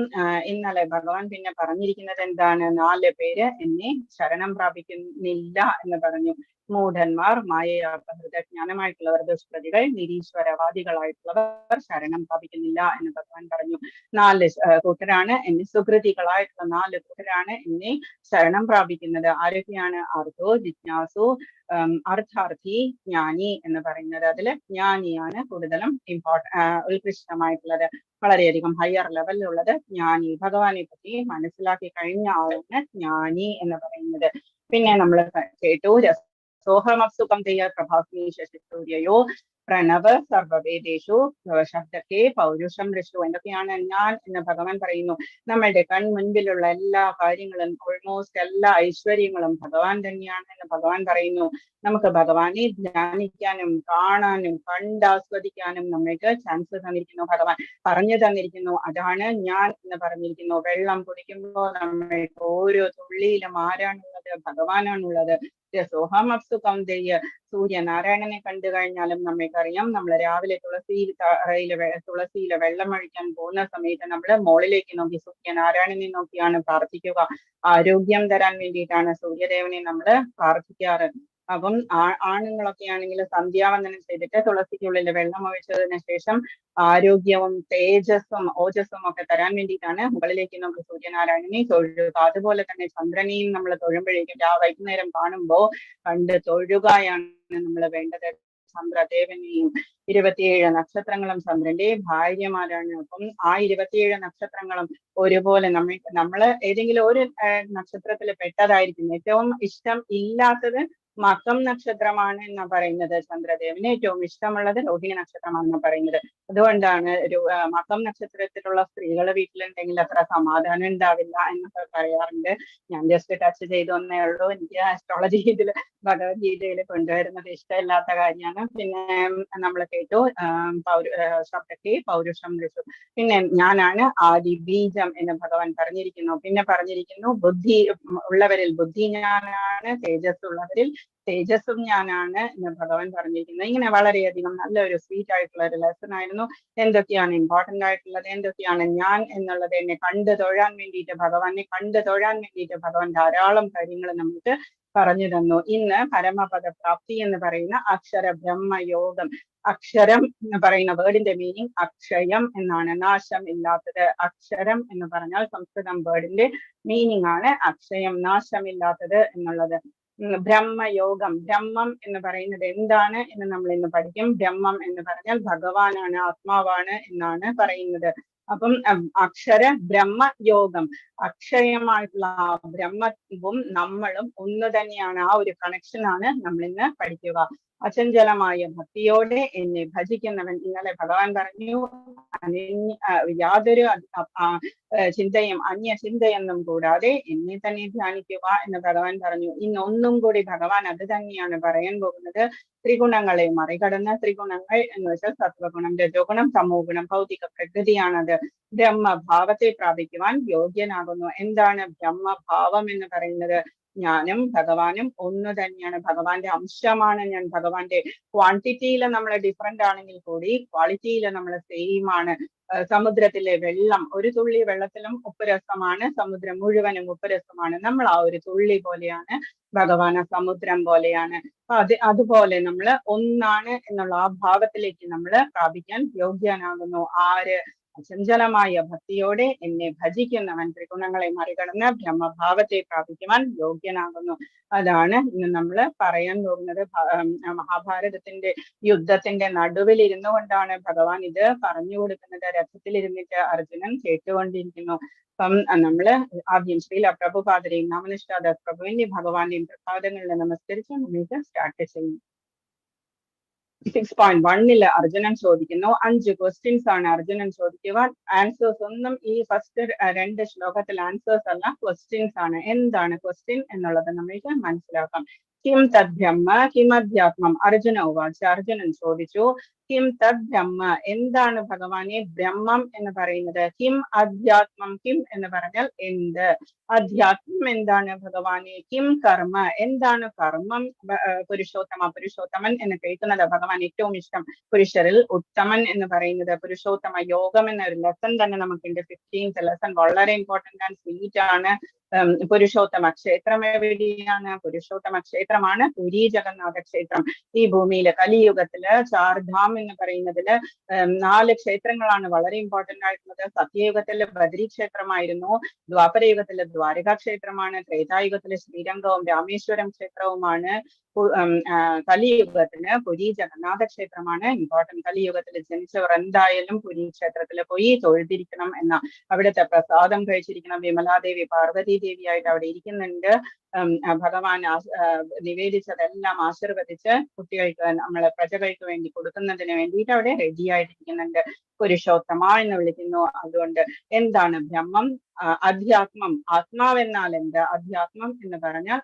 ഇന്നലെ ഭഗവാൻ പിന്നെ പറഞ്ഞിരിക്കുന്നത് എന്താണ്? 4 പേര് എന്നെ ശരണം പ്രാപിക്കുന്നില്ല എന്ന് പറഞ്ഞു. മൂഢന്മാർ, മായയാപഹൃത ജ്ഞാനമായിട്ടുള്ളവർ, ദുഷ്പ്രതികൾ, നിരീശ്വരവാദികളായിട്ടുള്ളവർ ശരണം പ്രാപിക്കുന്നില്ല എന്ന് ഭഗവാൻ പറഞ്ഞു. 4 കൂട്ടരാണ് എന്നെ, സുകൃതികളായിട്ടുള്ള 4 കൂട്ടരാണ് എന്നെ ശരണം പ്രാപിക്കുന്നത്. ആരൊക്കെയാണ്? അർത്ഥോ, ജിജ്ഞാസു, അർത്ഥാർത്ഥി, ജ്ഞാനി എന്ന് പറയുന്നത്. അതില് ജ്ഞാനിയാണ് കൂടുതലും ഉത്കൃഷ്ടമായിട്ടുള്ളത്, വളരെയധികം ഹയർ ലെവലിലുള്ളത് ജ്ഞാനി. ഭഗവാനെ പറ്റി മനസ്സിലാക്കി കഴിഞ്ഞ ആളാണ് ജ്ഞാനി എന്ന് പറയുന്നത്. പിന്നെ നമ്മൾ കേട്ടു സോഹമസുഖം തെയ്യ പ്രഭാസ്മി ശശിസൂര്യയോ പ്രണവ സർവവേദേഷു ശബ്ദക്കെ പൗരുഷം ഋഷു. എന്തൊക്കെയാണ് ഞാൻ എന്ന് ഭഗവാൻ പറയുന്നു. നമ്മളുടെ കൺമുൻപിലുള്ള എല്ലാ കാര്യങ്ങളും, ഓൾമോസ്റ്റ് എല്ലാ ഐശ്വര്യങ്ങളും ഭഗവാൻ തന്നെയാണ് എന്ന് ഭഗവാൻ പറയുന്നു. നമുക്ക് ഭഗവാനെ ധ്യാനിക്കാനും കാണാനും കണ്ടാസ്വദിക്കാനും നമ്മൾക്ക് ചാൻസ് തന്നിരിക്കുന്നു, ഭഗവാൻ പറഞ്ഞു തന്നിരിക്കുന്നു. അതാണ് ഞാൻ എന്ന് പറഞ്ഞിരിക്കുന്നു. വെള്ളം കുടിക്കുമ്പോൾ നമ്മൾക്ക് ഓരോ തുള്ളിയിലും ആരാണുള്ളത്? ഭഗവാനാണുള്ളത്. സോഹമപ്സുഖം തെയ്യ, സൂര്യനാരായണനെ കണ്ടു കഴിഞ്ഞാലും നമ്മൾക്കറിയാം, നമ്മൾ രാവിലെ തുളസിയിലെ വെള്ളം ഒഴിക്കാൻ പോകുന്ന സമയത്ത് നമ്മൾ മുകളിലേക്ക് നോക്കി സൂര്യനാരായണനെ നോക്കിയാണ് പ്രാർത്ഥിക്കുക. ആരോഗ്യം തരാൻ വേണ്ടിയിട്ടാണ് സൂര്യദേവനെ നമ്മൾ പ്രാർത്ഥിക്കാറ്. അപ്പം ആണുങ്ങളൊക്കെ ആണെങ്കിൽ സന്ധ്യാവന്ദനം ചെയ്തിട്ട് തുളസിക്കുള്ളിൽ വെള്ളം ഒഴിച്ചതിന് ശേഷം ആരോഗ്യവും തേജസ്സും ഓജസ്സും ഒക്കെ തരാൻ വേണ്ടിയിട്ടാണ് മുകളിലേക്ക് നമുക്ക് സൂര്യനാരായണനെ തൊഴുക. അതുപോലെ തന്നെ ചന്ദ്രനെയും നമ്മൾ തൊഴുമ്പോഴേക്കും വൈകുന്നേരം കാണുമ്പോൾ കണ്ട് തൊഴുകയാണ് നമ്മൾ വേണ്ടത്. ചന്ദ്രദേവനെയും 27 നക്ഷത്രങ്ങളും ചന്ദ്രന്റെ ഭാര്യമാരാണ്. അപ്പം ആ 27 നക്ഷത്രങ്ങളും ഒരുപോലെ നമ്മള് ഏതെങ്കിലും ഒരു നക്ഷത്രത്തിൽ പെട്ടതായിരിക്കും. ഏറ്റവും ഇഷ്ടം ഇല്ലാത്തത് മകം നക്ഷത്രമാണ് എന്ന് പറയുന്നത്. ചന്ദ്രദേവന് ഏറ്റവും ഇഷ്ടമുള്ളത് രോഹിണി നക്ഷത്രമാണെന്ന് പറയുന്നത്. അതുകൊണ്ടാണ് മകം നക്ഷത്രത്തിലുള്ള സ്ത്രീകൾ വീട്ടിലുണ്ടെങ്കിൽ അത്ര സമാധാനം ഉണ്ടാവില്ല എന്നൊക്കെ പറയാറുണ്ട്. ഞാൻ ജസ്റ്റ് ടച്ച് ചെയ്തു വന്നേ ഉള്ളൂ. എനിക്ക് അസ്ട്രോളജി ഇതിൽ ഭഗവത്ഗീതയിൽ കൊണ്ടുവരുന്നത് ഇഷ്ടമില്ലാത്ത കാര്യമാണ്. പിന്നെ നമ്മൾ കേട്ടു ശബ്ദത്തെ പൗരുഷം ഋഷു. പിന്നെ ഞാനാണ് ആദി ബീജം എന്ന് ഭഗവാൻ പറഞ്ഞിരിക്കുന്നു. പിന്നെ പറഞ്ഞിരിക്കുന്നു ബുദ്ധി ഉള്ളവരിൽ ബുദ്ധി ഞാനാണ്, തേജസ് ഉള്ളവരിൽ തേജസ്സും ഞാനാണ് എന്ന് ഭഗവാൻ പറഞ്ഞിരിക്കുന്നത്. ഇങ്ങനെ വളരെയധികം നല്ലൊരു സ്വീറ്റ് ആയിട്ടുള്ള ഒരു ലെസൺ ആയിരുന്നു. എന്തൊക്കെയാണ് ഇമ്പോർട്ടന്റ് ആയിട്ടുള്ളത്, എന്തൊക്കെയാണ് ഞാൻ എന്നുള്ളത്, എന്നെ കണ്ടു തൊഴാൻ വേണ്ടിയിട്ട് ഭഗവാൻ ധാരാളം കാര്യങ്ങൾ നമുക്ക് പറഞ്ഞു തന്നു. ഇന്ന് പരമപദപ്രാപ്തി എന്ന് പറയുന്ന അക്ഷര ബ്രഹ്മയോഗം. അക്ഷരം എന്ന് പറയുന്ന വേർഡിന്റെ മീനിങ് അക്ഷയം എന്നാണ്, നാശം ഇല്ലാത്തത്. അക്ഷരം എന്ന് പറഞ്ഞാൽ സംസ്കൃതം വേർഡിന്റെ മീനിങ് ആണ് അക്ഷയം, നാശമില്ലാത്തത് എന്നുള്ളത്. ബ്രഹ്മയോഗം, ബ്രഹ്മം എന്ന് പറയുന്നത് എന്താണ് എന്ന് നമ്മൾ ഇന്ന് പഠിക്കും. ബ്രഹ്മം എന്ന് പറഞ്ഞാൽ ഭഗവാനാണ്, ആത്മാവാണ് എന്നാണ് പറയുന്നത്. അപ്പം അക്ഷര ബ്രഹ്മ യോഗം, അക്ഷയമായിട്ടുള്ള ആ ബ്രഹ്മവും നമ്മളും ഒന്ന് തന്നെയാണ്. ആ ഒരു കണക്ഷൻ ആണ് നമ്മൾ ഇന്ന് പഠിക്കുക. അചഞ്ചലമായ ഭക്തിയോടെ എന്നെ ഭജിക്കുന്നവൻ, ഇന്നലെ ഭഗവാൻ പറഞ്ഞു യാതൊരു ചിന്തയും അന്യ ചിന്തയൊന്നും കൂടാതെ എന്നെ തന്നെ ധ്യാനിക്കുക എന്ന് ഭഗവാൻ പറഞ്ഞു. ഇന്നൊന്നും കൂടി ഭഗവാൻ അത് തന്നെയാണ് പറയാൻ പോകുന്നത്. ത്രിഗുണങ്ങളെ മറികടന്ന, ത്രിഗുണങ്ങൾ എന്ന് വെച്ചാൽ സത്വഗുണം, രജോഗുണം, തമോ ഗുണം, ഭൗതിക പ്രകൃതിയാണത്. ബ്രഹ്മഭാവത്തെ പ്രാപിക്കുവാൻ യോഗ്യനാകുന്നു. എന്താണ് ബ്രഹ്മഭാവം എന്ന് പറയുന്നത്? ഞാനും ഭഗവാനും ഒന്ന് തന്നെയാണ്. ഭഗവാന്റെ അംശമാണ് ഞാൻ. ഭഗവാന്റെ ക്വാണ്ടിറ്റിയിൽ നമ്മൾ ഡിഫറെന്റ് ആണെങ്കിൽ കൂടി ക്വാളിറ്റിയിൽ നമ്മൾ സെയിം ആണ്. സമുദ്രത്തിലെ വെള്ളം, ഒരു തുള്ളി വെള്ളത്തിലും ഉപ്പുരസമാണ്, സമുദ്രം മുഴുവനും ഉപ്പുരസമാണ്. നമ്മൾ ആ ഒരു തുള്ളി പോലെയാണ്, ഭഗവാൻ സമുദ്രം പോലെയാണ്. അതുപോലെ നമ്മൾ ഒന്നാണ് എന്നുള്ള ആ ഭാവത്തിലേക്ക് നമ്മൾ പ്രാപിക്കാൻ യോഗ്യനാകുന്നു. ആര്? അചഞ്ചലമായ ഭക്തിയോടെ എന്നെ ഭജിക്കുന്നവൻ ത്രിഗുണങ്ങളെ മറികടന്ന് ബ്രഹ്മഭാവത്തെ പ്രാപിക്കുവാൻ യോഗ്യനാകുന്നു. അതാണ് ഇന്ന് നമ്മൾ പറയാൻ പോകുന്നത്. മഹാഭാരതത്തിന്റെ യുദ്ധത്തിന്റെ നടുവിൽ ഇരുന്നു കൊണ്ടാണ് ഭഗവാൻ ഇത് പറഞ്ഞു കൊടുക്കുന്നത്. രഥത്തിലിരുന്നിട്ട് അർജുനൻ കേട്ടുകൊണ്ടിരിക്കുന്നു. അപ്പം നമ്മള് ആദ്യം ശ്രീല പ്രഭുപാദരെയും നാമനിഷ്ഠാദാസ് പ്രഭുവിന്റെയും ഭഗവാന്റെയും പ്രഭാതങ്ങളിൽ നമസ്കരിച്ച് നമുക്ക് സ്റ്റാർട്ട് ചെയ്യും. 6.1 അർജുനൻ ചോദിക്കുന്നു. 5 ക്വസ്റ്റ്യൻസ് ആണ് അർജുനൻ ചോദിക്കുക. ആൻസേഴ്സ് ഒന്നും ഈ ഫസ്റ്റ് 2 ശ്ലോകത്തിൽ ആൻസേഴ്സ് അല്ല, ക്വസ്റ്റ്യൻസ് ആണ്. എന്താണ് ക്വസ്റ്റ്യൻ എന്നുള്ളത് നമുക്ക് മനസ്സിലാക്കാം. കിം തദ് ബ്രഹ്മ കിമധ്യാത്മം അർജുന ഉവാച. അർജുനൻ ചോദിച്ചു, കിം തദ് ബ്രഹ്മ, എന്താണ് ഭഗവാനെ ബ്രഹ്മം എന്ന് പറയുന്നത്? കിം അധ്യാത്മം, കിം എന്ന് പറഞ്ഞാൽ എന്ത്, അധ്യാത്മം എന്താണ് ഭഗവാനെ? കിം കർമ്മ, എന്താണ് കർമ്മം? പുരുഷോത്തമ, പുരുഷോത്തമൻ എന്ന് കേൾക്കുന്നത് ഭഗവാൻ ഏറ്റവും ഇഷ്ടം. പുരുഷരിൽ ഉത്തമൻ എന്ന് പറയുന്നത് പുരുഷോത്തമ യോഗം എന്നൊരു ലെസൺ തന്നെ നമുക്കുണ്ട്. 15th ലെസൺ വളരെ ഇമ്പോർട്ടന്റ് ആൻഡ് സ്വീറ്റ് ആണ്. പുരുഷോത്തമ ക്ഷേത്രം എവിടെയാണ്? പുരുഷോത്തമ ക്ഷേത്രമാണ് പുരി ജഗന്നാഥ ക്ഷേത്രം. ഈ ഭൂമിയിലെ കലിയുഗത്തില് ചാർധാം എന്ന് പറയുന്നതില് 4 ക്ഷേത്രങ്ങളാണ് വളരെ ഇമ്പോർട്ടന്റ് ആയിട്ടുള്ളത്. സത്യയുഗത്തില് ബദരി ക്ഷേത്രമായിരുന്നു, ദ്വാപരയുഗത്തില് ദ്വാരകാ ക്ഷേത്രമാണ്, ത്രേതായുഗത്തില് ശ്രീരംഗവും രാമേശ്വരം ക്ഷേത്രവുമാണ്, കലിയുഗത്തിന് പുരി ജഗന്നാഥ ക്ഷേത്രമാണ് ഇമ്പോർട്ടന്റ്. കലിയുഗത്തിൽ ജനിച്ചവർ എന്തായാലും പുരി ക്ഷേത്രത്തിൽ പോയി തൊഴുതിരിക്കണം എന്ന, അവിടുത്തെ പ്രസാദം കഴിച്ചിരിക്കണം. വിമലാദേവി പാർവതി ദേവിയായിട്ട് അവിടെ ഇരിക്കുന്നുണ്ട്. ഭഗവാൻ നിവേദിച്ചതെല്ലാം ആശീർവദിച്ച് കുട്ടികൾക്ക്, നമ്മളെ പ്രജകൾക്ക് വേണ്ടി കൊടുക്കുന്നതിന് വേണ്ടിയിട്ട് അവിടെ റെഡി ആയിട്ടിരിക്കുന്നുണ്ട്. പുരുഷോത്തമ എന്ന് വിളിക്കുന്നു. അതുകൊണ്ട് എന്താണ് ബ്രഹ്മം? അധ്യാത്മം, ആത്മാവ് എന്നാൽ എന്ത്? അധ്യാത്മം എന്ന് പറഞ്ഞാൽ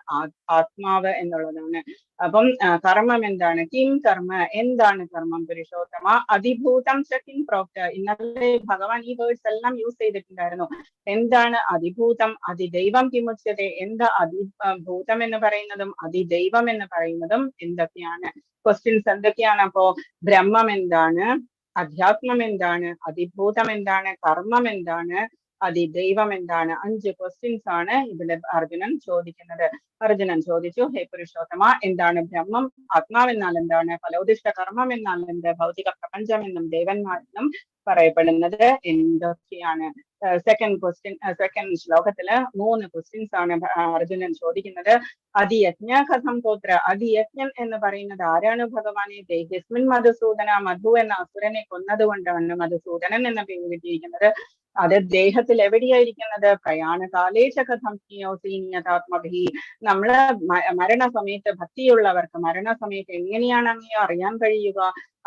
ആത്മാവ് എന്നുള്ളതാണ്. അപ്പം കർമ്മം എന്താണ്? കിം കർമ്മ, എന്താണ് കർമ്മം? പുരുഷോത്തമ അതിഭൂതം ച കിം പ്രോക്ത. ഇന്നലെ ഭഗവാൻ ഈ വേർഡ്സ് എല്ലാം യൂസ് ചെയ്തിട്ടുണ്ടായിരുന്നു. എന്താണ് അതിഭൂതം? അതിദൈവം കിമുച്യത, എന്താ അതിഭൂതം എന്ന് പറയുന്നതും അതിദൈവം എന്ന് പറയുന്നതും എന്തൊക്കെയാണ്? ക്വസ്റ്റ്യൻസ് എന്തൊക്കെയാണ്? അപ്പോ ബ്രഹ്മം എന്താണ്, അധ്യാത്മം എന്താണ്, അതിഭൂതം എന്താണ്, കർമ്മം എന്താണ്, അതിദൈവം എന്താണ്? 5 ക്വസ്റ്റ്യൻസ് ആണ് ഇതില് അർജുനൻ ചോദിക്കുന്നത്. അർജുനൻ ചോദിച്ചു, ഹേ പുരുഷോത്തമ, എന്താണ് ബ്രഹ്മം? ആത്മാവെന്നാൽ എന്താണ്? ഫലോദിഷ്ട കർമ്മം എന്നാൽ എന്ത്? ഭൗതിക പ്രപഞ്ചം എന്നും ദേവന്മാരെന്നും പറയപ്പെടുന്നത് എന്തൊക്കെയാണ്? സെക്കൻഡ് ശ്ലോകത്തില് 3 ക്വസ്റ്റ്യൻസ് ആണ് അർജുനൻ ചോദിക്കുന്നത്. അതിയജ്ഞ കഥം പോത്ര, അതിയജ്ഞൻ എന്ന് പറയുന്നത് ആരാണ് ഭഗവാനെ? ദേഹിസ്മിൻ മധുസൂദന, മധു എന്ന അസുരനെ കൊന്നതുകൊണ്ടാണ് മധുസൂദനൻ എന്ന പേര് കിട്ടിയിരിക്കുന്നത്. അത് ദേഹത്തിൽ എവിടെയായിരിക്കുന്നത്? പ്രയാണകാലേശ കഥം സീനിയതാത്മഭി, നമ്മള് മരണസമയത്ത് ഭക്തിയുള്ളവർക്ക് മരണസമയത്ത് എങ്ങനെയാണ് അങ്ങയെ അറിയാൻ കഴിയുക?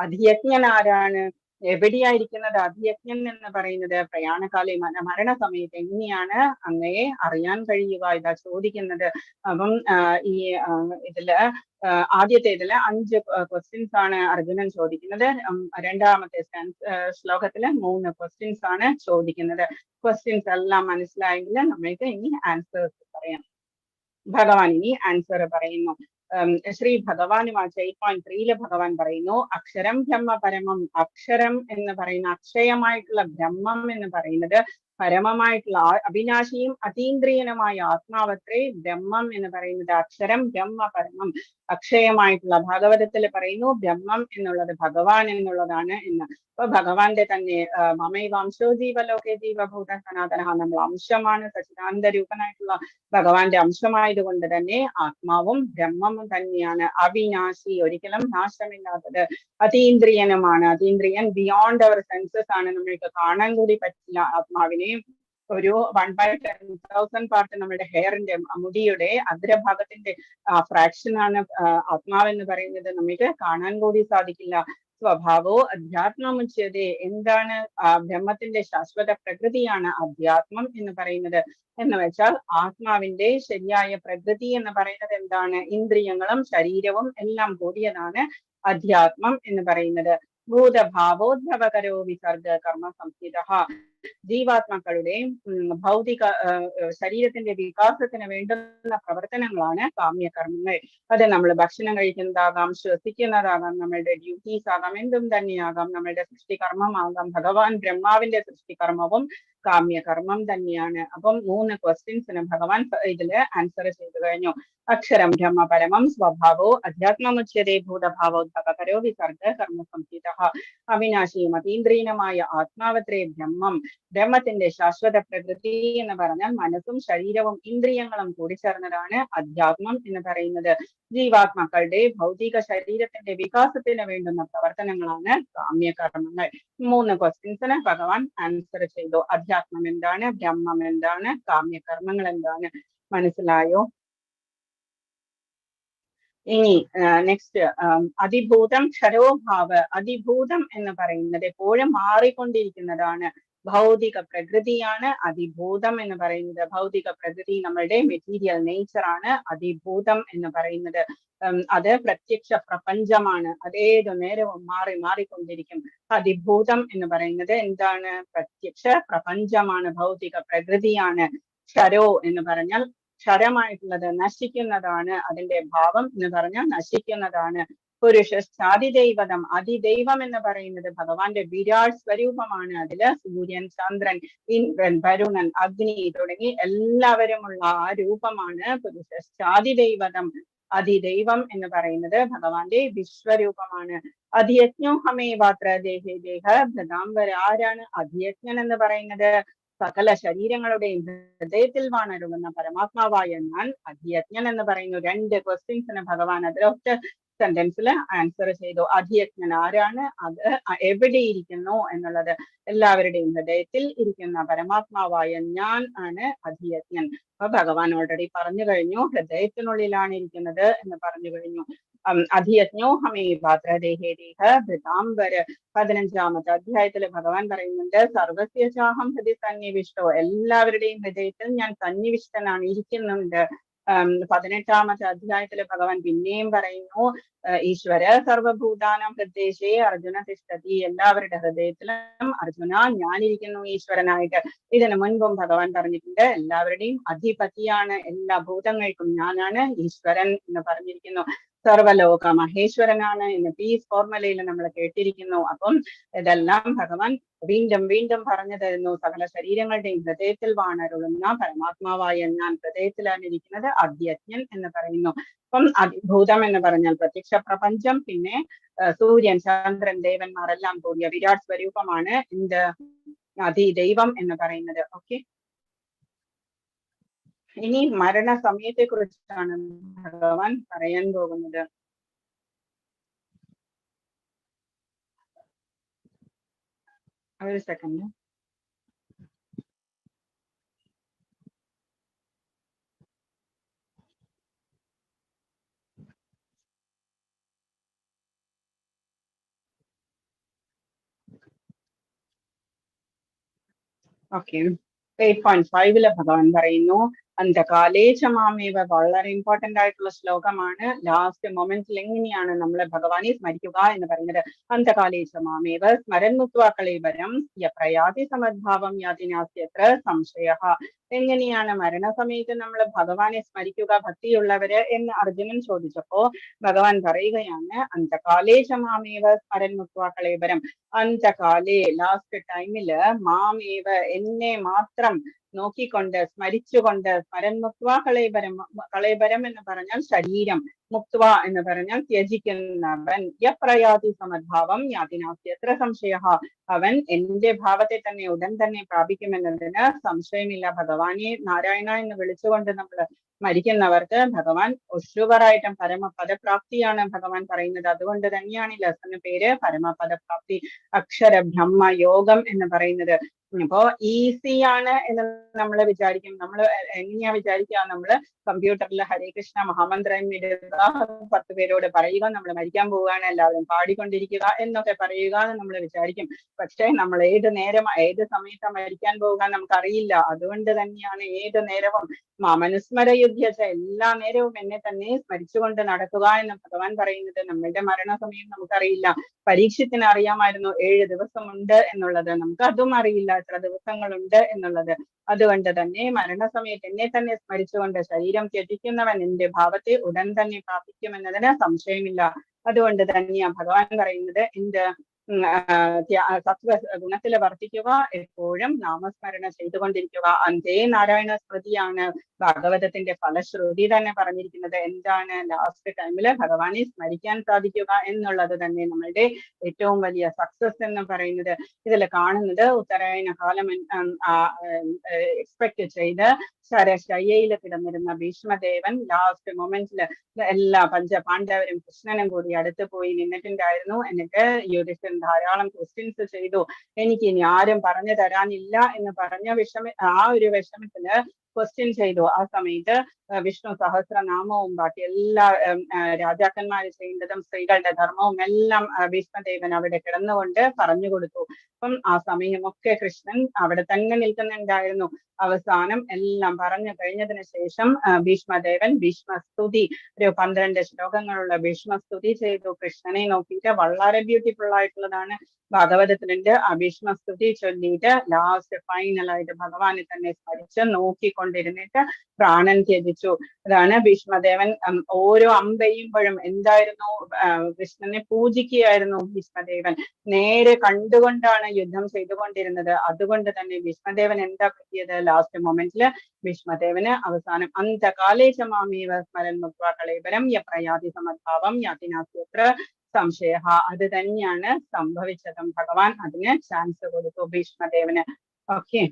അധിയജ്ഞൻ ആരാണ്? എവിടെയായിരിക്കുന്നത് അധിയജ്ഞൻ എന്ന് പറയുന്നത്? പ്രയാണകാലി, മരണസമയത്ത് എങ്ങനെയാണ് അങ്ങയെ അറിയാൻ കഴിയുക? ഇതാ ചോദിക്കുന്നത്. അപ്പം ഈ ഇതില് ആദ്യത്തേതില് 5 ക്വസ്റ്റ്യൻസ് ആണ് അർജുനൻ ചോദിക്കുന്നത്. രണ്ടാമത്തെ ശ്ലോകത്തില് 3 ക്വസ്റ്റ്യൻസ് ആണ് ചോദിക്കുന്നത്. ക്വസ്റ്റ്യൻസ് എല്ലാം മനസ്സിലായെങ്കിൽ നമ്മൾക്ക് ഇനി ആൻസേഴ്സ് പറയാം. ഭഗവാൻ ഇനി ആൻസർ പറയുന്നു. ശ്രീ ഭഗവാനുമാച്ച 8.3 ഭഗവാൻ പറയുന്നു, അക്ഷരം ബ്രഹ്മ പരമം. അക്ഷരം എന്ന് പറയുന്ന അക്ഷയമായിട്ടുള്ള ബ്രഹ്മം എന്ന് പറയുന്നത് പരമമായിട്ടുള്ള അവിനാശിയും അതീന്ദ്രിയനുമായ ആത്മാവത്രേ ബ്രഹ്മം എന്ന് പറയുന്നത്. അക്ഷരം ബ്രഹ്മ പരമം, അക്ഷയമായിട്ടുള്ള. ഭാഗവതത്തിൽ പറയുന്നു ബ്രഹ്മം എന്നുള്ളത് ഭഗവാൻ എന്നുള്ളതാണ് എന്ന്. അപ്പൊ ഭഗവാന്റെ തന്നെ മമൈവാംശോ ജീവലോകെ ജീവഭൂത സനാതന, നമ്മൾ അംശമാണ്, സച്ചിദാനന്ദ രൂപനായിട്ടുള്ള ഭഗവാന്റെ അംശമായതുകൊണ്ട് തന്നെ ആത്മാവും ബ്രഹ്മവും തന്നെയാണ്. അവിനാശി, ഒരിക്കലും നാശമില്ലാത്തത്. അതീന്ദ്രിയനുമാണ്. അതീന്ദ്രിയൻ ബിയോണ്ട് അവർ സെൻസസ് ആണ്, നമ്മൾക്ക് കാണാൻ കൂടി പറ്റില്ല ആത്മാവിനെ. ഒരു 1/10,000 പാർട്ട് നമ്മുടെ ഹെയറിന്റെ, മുടിയുടെ അഗ്രഭാഗത്തിന്റെ ഫ്രാക്ഷൻ ആണ് ആത്മാവെന്ന് പറയുന്നത്. നമുക്ക് കാണാൻ കൂടി സാധിക്കില്ല. സ്വഭാവോ അധ്യാത്മമുച്യതേ, എന്താണ് ബ്രഹ്മത്തിന്റെ ശാശ്വത പ്രകൃതിയാണ് അധ്യാത്മം എന്ന് പറയുന്നത്. എന്ന് വെച്ചാൽ ആത്മാവിന്റെ ശരിയായ പ്രകൃതി എന്ന് പറയുന്നത് എന്താണ്? ഇന്ദ്രിയങ്ങളും ശരീരവും എല്ലാം കൂടിയതാണ് അധ്യാത്മം എന്ന് പറയുന്നത്. ഭൂതഭാവോദ്ഭവകരോ വിസർഗ കർമ്മ സംഹിത, ജീവാത്മാക്കളുടെ ഭൗതിക ശരീരത്തിന്റെ വികാസത്തിന് വേണ്ടുന്ന പ്രവർത്തനങ്ങളാണ് കാമ്യകർമ്മങ്ങൾ. അത് നമ്മൾ ഭക്ഷണം കഴിക്കുന്നതാകാം, ശ്വസിക്കുന്നതാകാം, നമ്മളുടെ ഡ്യൂട്ടീസ് ആകാം, എന്തും തന്നെയാകാം, നമ്മളുടെ സൃഷ്ടികർമ്മമാകാം. ഭഗവാൻ ബ്രഹ്മാവിന്റെ സൃഷ്ടികർമ്മവും കാമ്യകർമ്മം തന്നെയാണ്. അപ്പം 3 ക്വസ്റ്റ്യൻസിന് ഭഗവാൻ ഇതില് ആൻസർ ചെയ്തു കഴിഞ്ഞു. അക്ഷരം ബ്രഹ്മ പരമം, സ്വഭാവോ അധ്യാത്മമുച്യതേ, ഭൂതഭാവോദ്ഭവകരോ വിസർഗ കർമ്മ സംഹിത, അവിനാശിയും അതീന്ദ്രിയനുമായ ആത്മാവത്രേ ബ്രഹ്മം. ബ്രഹ്മത്തിന്റെ ശാശ്വത പ്രകൃതി എന്ന് പറഞ്ഞാൽ മനസ്സും ശരീരവും ഇന്ദ്രിയങ്ങളും കൂടി ചേർന്നതാണ് അധ്യാത്മം എന്ന് പറയുന്നത്. ജീവാത്മാക്കളുടെ ഭൗതിക ശരീരത്തിന്റെ വികാസത്തിന് വേണ്ടുന്ന പ്രവർത്തനങ്ങളാണ് കാമ്യകർമ്മങ്ങൾ. 3 ക്വസ്റ്റ്യൻസിന് ഭഗവാൻ ആൻസർ ചെയ്തു. അധ്യാത്മം എന്താണ്, ബ്രഹ്മം എന്താണ്, കാമ്യകർമ്മങ്ങൾ എന്താണ്, മനസ്സിലായോ? ഇനി നെക്സ്റ്റ്, അതിഭൂതം ക്ഷരോഭാവ. അതിഭൂതം എന്ന് പറയുന്നത് എപ്പോഴും മാറിക്കൊണ്ടിരിക്കുന്നതാണ്, ഭൗതിക പ്രകൃതിയാണ് അതിഭൂതം എന്ന് പറയുന്നത്. ഭൗതിക പ്രകൃതി നമ്മളുടെ മെറ്റീരിയൽ നേച്ചർ ആണ് അതിഭൂതം എന്ന് പറയുന്നത്. അത് പ്രത്യക്ഷ പ്രപഞ്ചമാണ്, അതേതു നേരവും മാറിക്കൊണ്ടിരിക്കും. അതിഭൂതം എന്ന് പറയുന്നത് എന്താണ്? പ്രത്യക്ഷ പ്രപഞ്ചമാണ്, ഭൗതിക പ്രകൃതിയാണ്. ക്ഷരോ എന്ന് പറഞ്ഞാൽ ക്ഷരമായിട്ടുള്ളത്, നശിക്കുന്നതാണ്. അതിന്റെ ഭാവം എന്ന് പറഞ്ഞാൽ നശിക്കുന്നതാണ്. പുരുഷ അതിദൈവതം, അതിദൈവം എന്ന് പറയുന്നത് ഭഗവാന്റെ വിരാട് സ്വരൂപമാണ്. അതില് സൂര്യൻ, ചന്ദ്രൻ, ഇന്ദ്രൻ, വരുണൻ, അഗ്നി തുടങ്ങി എല്ലാവരുമുള്ള ആ രൂപമാണ് പുരുഷ അതിദൈവതം. അതിദൈവം എന്ന് പറയുന്നത് ഭഗവാന്റെ വിശ്വരൂപമാണ്. അധിയജ്ഞോഹമേവാത്ര ദേഹേ ദേഹ ഭ്രതാംബര. ആരാണ് അധിയജ്ഞൻ എന്ന് പറയുന്നത്? സകല ശരീരങ്ങളുടെയും ഹൃദയത്തിൽ വാണരുളുന്ന പരമാത്മാവായ ഞാൻ അധിയജ്ഞൻ എന്ന് പറയുന്നു. 2 ക്വസ്റ്റ്യൻസിന് ഭഗവാൻ അതിലൊറ്റ സെന്റൻസിൽ ആൻസർ ചെയ്തു. അധിയജ്ഞൻ ആരാണ്? അത് എവിടെ ഇരിക്കുന്നു എന്നുള്ളത്. എല്ലാവരുടെയും ഹൃദയത്തിൽ ഇരിക്കുന്ന പരമാത്മാവായ ഞാൻ ആണ് അധിയജ്ഞൻ. അപ്പൊ ഭഗവാൻ ഓൾറെഡി പറഞ്ഞു കഴിഞ്ഞു, ഹൃദയത്തിനുള്ളിലാണ് ഇരിക്കുന്നത് എന്ന് പറഞ്ഞു കഴിഞ്ഞു. അധിയജ്ഞോഹമേവാത്ര ദേഹേ ദേഹ ഭൃതാംബര. 15ാമത്തെ അധ്യായത്തില് ഭഗവാൻ പറയുന്നുണ്ട്, സർവസ്യ ചാഹം ഹൃദയ സന്നിവിഷ്ടോ, എല്ലാവരുടെയും ഹൃദയത്തിൽ ഞാൻ സന്നിവിഷ്ടനാണ്, ഇരിക്കുന്നുണ്ട്. 18ാമത്തെ അധ്യായത്തില് ഭഗവാൻ പിന്നെയും പറയുന്നു, ഈശ്വര സർവഭൂതാനം ഹൃദയശേ അർജുന തിഷ്ഠതി. എല്ലാവരുടെ ഹൃദയത്തിലും അർജുന ഞാനിരിക്കുന്നു ഈശ്വരനായിട്ട്. ഇതിനു മുൻപും ഭഗവാൻ പറഞ്ഞിട്ടുണ്ട്, എല്ലാവരുടെയും അധിപതിയാണ്, എല്ലാ ഭൂതങ്ങൾക്കും ഞാനാണ് ഈശ്വരൻ എന്ന് പറഞ്ഞിരിക്കുന്നു. സർവലോക മഹേശ്വരനാണ് എന്ന് പീസ് ഫോർമുലയിൽ നമ്മൾ കേട്ടിരിക്കുന്നു. അപ്പം ഇതെല്ലാം ഭഗവാൻ വീണ്ടും വീണ്ടും പറഞ്ഞു തരുന്നു. സകല ശരീരങ്ങളുടെയും ഹൃദയത്തിൽ വാണരുളുന്ന പരമാത്മാവായ ഞാൻ ഹൃദയത്തിലാണ് ഇരിക്കുന്നത്, അധ്യജ്ഞൻ എന്ന് പറയുന്നു. അപ്പം അതിഭൂതം എന്ന് പറഞ്ഞാൽ പ്രത്യക്ഷ പ്രപഞ്ചം, പിന്നെ സൂര്യൻ, ചന്ദ്രൻ, ദേവന്മാരെല്ലാം കൂടിയ വിരാട് സ്വരൂപമാണ് എന്ത്? അതിദൈവം എന്ന് പറയുന്നത്. ഓക്കെ, ഇനി മരണസമയത്തെ കുറിച്ചാണ് ഭഗവാൻ പറയാൻ പോകുന്നത്. ഒരു സെക്കൻഡ്. ഓക്കെ, 8.5 ഭഗവാൻ പറയുന്നു, അന്തകാലേ ചമാമേവ വളരെ ഇമ്പോർട്ടന്റ് ആയിട്ടുള്ള ശ്ലോകമാണ്. ലാസ്റ്റ് മൊമെന്റിൽ എങ്ങനെയാണ് നമ്മളെ ഭഗവാനെ സ്മരിക്കുക എന്ന് പറയുന്നത്. അന്തകാലേ ചമാമേവ സ്മരൻ മുക്വാ കളേബരം യപ്രയാതി സമദ്ഭാവം യാതിനാസ്യത്ര സംശയ. എങ്ങനെയാണ് മരണസമയത്ത് നമ്മൾ ഭഗവാനെ സ്മരിക്കുക ഭക്തിയുള്ളവര് എന്ന് അർജുനൻ ചോദിച്ചപ്പോ ഭഗവാൻ പറയുകയാണ്, അന്തകാലേ ചമാമേവ സ്മരൻ മുക്വാ കളേബരം. അന്തകാലേ ലാസ്റ്റ് ടൈമില് മാമേവ എന്നെ മാത്രം നോക്കിക്കൊണ്ട് സ്മരിച്ചുകൊണ്ട്, സ്മരൻ മുക്വ കളേബരം, കളേബരം എന്ന് പറഞ്ഞാൽ ശരീരം, മുക്വ എന്ന് പറഞ്ഞാൽ ത്യജിക്കുന്നവൻ, യപ്രയാതി സമദ്ഭാവം യാതിനാസ്യത്ര സംശയ. അവൻ എന്റെ ഭാവത്തെ തന്നെ ഉടൻ തന്നെ പ്രാപിക്കുമെന്നതിന് സംശയമില്ല. ഭഗവാനെ നാരായണ എന്ന് വിളിച്ചുകൊണ്ട് നമ്മൾ മരിക്കുന്നവർക്ക് ഭഗവാൻ ഒഷുവറായിട്ടും പരമപദപ്രാപ്തിയാണ് ഭഗവാൻ പറയുന്നത്. അതുകൊണ്ട് തന്നെയാണ് ഈ ലെസന് പേര് പരമപദപ്രാപ്തി, അക്ഷര ബ്രഹ്മ യോഗം എന്ന് പറയുന്നത്. അപ്പോ ഈസിയാണ് എന്ന് നമ്മൾ വിചാരിക്കും. നമ്മൾ എങ്ങനെയാ വിചാരിക്കുക, നമ്മള് കമ്പ്യൂട്ടറിൽ ഹരേ കൃഷ്ണ മഹാമന്ത്രം ഇടുക, 10 പേരോട് പറയുക, നമ്മൾ മരിക്കാൻ പോവുകയാണ്, എല്ലാവരും പാടിക്കൊണ്ടിരിക്കുക എന്നൊക്കെ പറയുക എന്ന് നമ്മൾ വിചാരിക്കും. പക്ഷെ നമ്മൾ ഏത് സമയത്താണ് മരിക്കാൻ പോവുക നമുക്കറിയില്ല. അതുകൊണ്ട് തന്നെയാണ് ഏത് നേരവും മനുസ്മര യുദ്ധ്യച്ച, എല്ലാ നേരവും എന്നെ തന്നെ സ്മരിച്ചുകൊണ്ട് നടക്കുക എന്ന് ഭഗവാൻ പറയുന്നത്. നമ്മളുടെ മരണസമയം നമുക്കറിയില്ല. പരീക്ഷത്തിന് അറിയാമായിരുന്നു 7 ദിവസമുണ്ട് എന്നുള്ളത്, നമുക്ക് അതും അറിയില്ല എത്ര ദിവസങ്ങളുണ്ട് എന്നുള്ളത്. അതുകൊണ്ട് തന്നെ മരണസമയത്ത് എന്നെ തന്നെ സ്മരിച്ചുകൊണ്ട് ശരീരം ത്യജിക്കുന്നവൻ എന്റെ ഭാവത്തെ ഉടൻ തന്നെ പ്രാപിക്കുമെന്നതിന് സംശയമില്ല. അതുകൊണ്ട് തന്നെയാ ഭഗവാൻ പറയുന്നത് എന്റെ സത്വ ഗുണത്തില് വർദ്ധിക്കുക, എപ്പോഴും നാമസ്മരണ ചെയ്തുകൊണ്ടിരിക്കുക. അന്തേ നാരായണ സ്മൃതിയാണ് ഭാഗവതത്തിന്റെ ഫലശ്രുതി തന്നെ പറഞ്ഞിരിക്കുന്നത്. എന്താണ് ലാസ്റ്റ് ടൈമില് ഭഗവാനെ സ്മരിക്കാൻ സാധിക്കുക എന്നുള്ളത് തന്നെ നമ്മളുടെ ഏറ്റവും വലിയ സക്സസ് എന്ന് പറയുന്നത്. ഇതിൽ കാണുന്നത് ഉത്തരായണ കാലം എക്സ്പെക്ട് ചെയ്ത് ശരശയ്യയിൽ കിടന്നിരുന്ന ഭീഷ്മദേവൻ ലാസ്റ്റ് മൊമെന്റില് എല്ലാ പഞ്ചപാണ്ഡവരും കൃഷ്ണനും കൂടി അടുത്ത് പോയി നിന്നിട്ടുണ്ടായിരുന്നു. എന്നിട്ട് യുധിഷ്ഠിരൻ ധാരാളം ക്വസ്റ്റ്യൻസ് ചെയ്തു. എനിക്ക് ഇനി ആരും പറഞ്ഞു തരാനില്ല എന്ന് പറഞ്ഞ ആ ഒരു വിഷമത്തില് ക്വസ്റ്റ്യൻ ചെയ്തു. ആ സമയത്ത് വിഷ്ണു സഹസ്രനാമവും ബാക്കി എല്ലാ രാജാക്കന്മാര് ചെയ്യേണ്ടതും സ്ത്രീകളുടെ ധർമ്മവും എല്ലാം ഭീഷ്മദേവൻ അവിടെ കിടന്നുകൊണ്ട് പറഞ്ഞു കൊടുത്തു. അപ്പം ആ സമയമൊക്കെ കൃഷ്ണൻ അവിടെ തന്നെ നിൽക്കുന്നുണ്ടായിരുന്നു. അവസാനം എല്ലാം പറഞ്ഞു കഴിഞ്ഞതിന് ശേഷം ഭീഷ്മദേവൻ ഭീഷ്മസ്തുതി, ഒരു 12 ശ്ലോകങ്ങളുള്ള ഭീഷ്മസ്തുതി ചെയ്തു. കൃഷ്ണനെ നോക്കിയിട്ട് വളരെ ബ്യൂട്ടിഫുൾ ആയിട്ടുള്ളതാണ്. ഭാഗവതത്തിലുണ്ട്. ആ ഭീഷ്മസ്തുതി ചൊല്ലിയിട്ട് ലാസ്റ്റ് ഫൈനലായിട്ട് ഭഗവാനെ തന്നെ സ്മരിച്ച് നോക്കിക്കൊണ്ടിരുന്നിട്ട് പ്രാണൻ ത്യജിച്ചു. അതാണ് ഭീഷ്മദേവൻ ഓരോ അമ്പെയ്യുമ്പോഴും എന്തായിരുന്നു, കൃഷ്ണനെ പൂജിക്കുകയായിരുന്നു ഭീഷ്മദേവൻ. നേരെ കണ്ടുകൊണ്ടാണ് യുദ്ധം ചെയ്തുകൊണ്ടിരുന്നത്. അതുകൊണ്ട് തന്നെ ഭീഷ്മദേവൻ എന്താ പറ്റിയത്, ലാസ്റ്റ് മൊമെന്റില് ഭീഷ്മദേവന് അവസാനം അന്തകാലേ ചമാമീവ സ്മരൻ മുക്വാ കളേബരം യപ്രയാതി സമദ്ഭാവം യാതിനാസ്യത്ര സംശയ. അത് തന്നെയാണ് സംഭവിച്ചതും. ഭഗവാൻ അതിന് ചാൻസ് കൊടുത്തു ഭീഷ്മദേവന്. ഓക്കെ,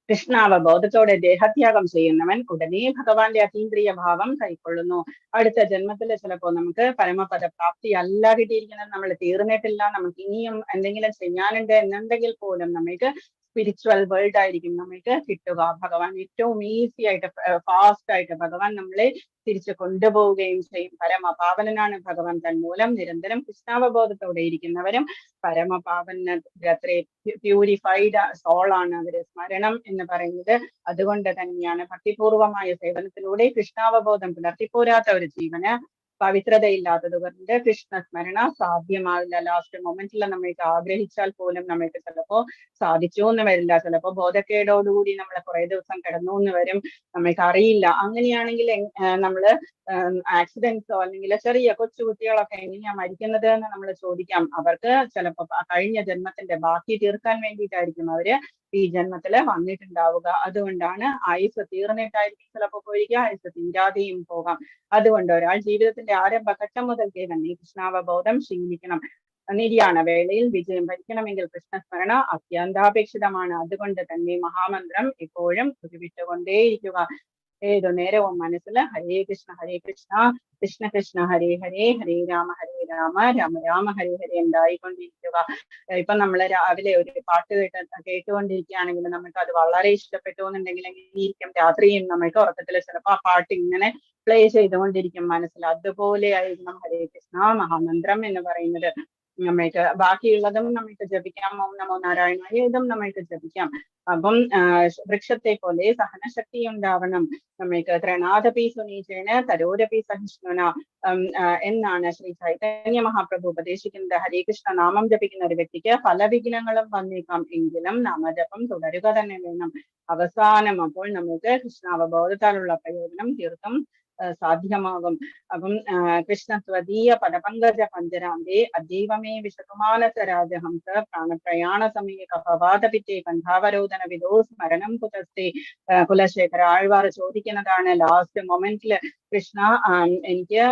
കൃഷ്ണാവബോധത്തോടെ ദേഹത്യാഗം ചെയ്യുന്നവൻ ഉടനെ ഭഗവാന്റെ അതീന്ദ്രിയ ഭാവം കൈക്കൊള്ളുന്നു. അടുത്ത ജന്മത്തിൽ ചിലപ്പോ നമുക്ക് പരമപദ പ്രാപ്തി അല്ല കിട്ടിയിരിക്കുന്നത്, നമ്മൾ തീർന്നിട്ടില്ല, നമുക്ക് ഇനിയും എന്തെങ്കിലും ചെയ്യാനുണ്ട് എന്നുണ്ടെങ്കിൽ പോലും നമ്മൾക്ക് സ്പിരിച്വൽ വേൾഡ് ആയിരിക്കും നമ്മൾക്ക് കിട്ടുക. ഭഗവാൻ ഏറ്റവും ഈസി ആയിട്ട് ഫാസ്റ്റ് ആയിട്ട് ഭഗവാൻ നമ്മളെ തിരിച്ചു കൊണ്ടുപോവുകയും ചെയ്യും. പരമപാവനാണ് ഭഗവാൻ. തന്മൂലം നിരന്തരം കൃഷ്ണാവബോധത്തോടെ ഇരിക്കുന്നവരും പരമപാവന പ്യൂരിഫൈഡ് സോളാണ് അവര്. സ്മരണം എന്ന് പറയുന്നത് അതുകൊണ്ട് തന്നെയാണ് ഭക്തിപൂർവമായ സേവനത്തിലൂടെ കൃഷ്ണാവബോധം പുലർത്തിപ്പോരാത്ത ഒരു ജീവന് പവിത്രതയില്ലാത്തത് കൊണ്ട് കൃഷ്ണസ്മരണ സാധ്യമാവില്ല. ലാസ്റ്റ് മൊമെന്റിൽ നമ്മൾക്ക് ആഗ്രഹിച്ചാൽ പോലും നമ്മൾക്ക് ചിലപ്പോ സാധിച്ചു എന്ന് വരില്ല. ചിലപ്പോ ബോധക്കേടോടുകൂടി നമ്മൾ കുറെ ദിവസം കിടന്നു എന്ന് വരും, നമ്മൾക്ക് അറിയില്ല. അങ്ങനെയാണെങ്കിൽ നമ്മള് ആക്സിഡൻസോ അല്ലെങ്കിൽ ചെറിയ കൊച്ചു കുട്ടികളൊക്കെ എങ്ങനെയാ മരിക്കുന്നത് എന്ന് നമ്മൾ ചോദിക്കാം. അവർക്ക് ചിലപ്പോ കഴിഞ്ഞ ജന്മത്തിന്റെ ബാക്കി തീർക്കാൻ വേണ്ടിയിട്ടായിരിക്കും അവര് ഈ ജന്മത്തില് വന്നിട്ടുണ്ടാവുക. അതുകൊണ്ടാണ് ആയുസ് തീർന്നിട്ടായിരിക്കും ചിലപ്പോ പോയിരിക്കുക, ആയുസ് തീരാതെയും പോകാം. അതുകൊണ്ട് ഒരാൾ ജീവിതത്തിന്റെ ആരംഭഘട്ടം മുതൽക്കേ തന്നെ കൃഷ്ണാവബോധം ശീലിക്കണം. നിര്യാണ വേളയിൽ വിജയം ഭരിക്കണമെങ്കിൽ കൃഷ്ണസ്മരണ അത്യന്താപേക്ഷിതമാണ്. അതുകൊണ്ട് തന്നെ മഹാമന്ത്രം എപ്പോഴും ഉരുവിട്ടുകൊണ്ടേയിരിക്കുക. ഏതു നേരവും മനസ്സിൽ ഹരേ കൃഷ്ണ കൃഷ്ണ കൃഷ്ണ ഹരേ ഹരേ, ഹരേ രാമ രാമ രാമ ഹരേ ഹരേ ഉണ്ടായിക്കൊണ്ടിരിക്കുക. ഇപ്പൊ നമ്മൾ രാവിലെ ഒരു പാട്ട് കേട്ടുകൊണ്ടിരിക്കുകയാണെങ്കിൽ നമുക്ക് അത് വളരെ ഇഷ്ടപ്പെട്ടു എന്നുണ്ടെങ്കിൽ എങ്ങനെയിരിക്കും, രാത്രിയും നമ്മൾക്ക് ഉറക്കത്തിൽ ചിലപ്പോൾ ആ പാട്ട് ഇങ്ങനെ പ്ലേ ചെയ്തുകൊണ്ടിരിക്കും മനസ്സിൽ. അതുപോലെ ആയിരിക്കണം ഹരേ കൃഷ്ണ മഹാമന്ത്രം എന്ന് പറയുന്നത്. നമ്മൾക്ക് ബാക്കിയുള്ളതും നമ്മൾക്ക് ജപിക്കാം. ഓം നമോ നാരായണായ ഇതും നമ്മൾക്ക് ജപിക്കാം. അപ്പം വൃക്ഷത്തെ പോലെ സഹനശക്തി ഉണ്ടാവണം. നമ്മൾക്ക് ത്രണാദപി സുനീചേന തരോരപി സഹിഷ്ണുന എന്നാണ് ശ്രീ ചൈതന്യ മഹാപ്രഭു ഉപദേശിക്കുന്നത്. ഹരേ കൃഷ്ണ നാമം ജപിക്കുന്ന ഒരു വ്യക്തിക്ക് പല വിഘ്നങ്ങളും വന്നേക്കാം, എങ്കിലും നാമജപം തുടരുക തന്നെ വേണം. അവസാനം അപ്പോൾ നമുക്ക് കൃഷ്ണാവബോധത്താലുള്ള പ്രയോജനം തീർത്തും സാധ്യമാകും. അപ്പം കൃഷ്ണ സ്വദീയ പദപങ്കജ പഞ്ചരാന്തേ അജീവമേ വിശകുമാനസരാജഹംസ പ്രാണപ്രയാണ സമയ കപവാദപിറ്റേ കണ്ഠാവരോധന വിദോ സ്മരണം കുതസ്തേ. കുലശേഖര ആഴ്വാർ ചോദിക്കുന്നതാണ് ലാസ്റ്റ് മൊമെന്റില്, കൃഷ്ണ എനിക്ക്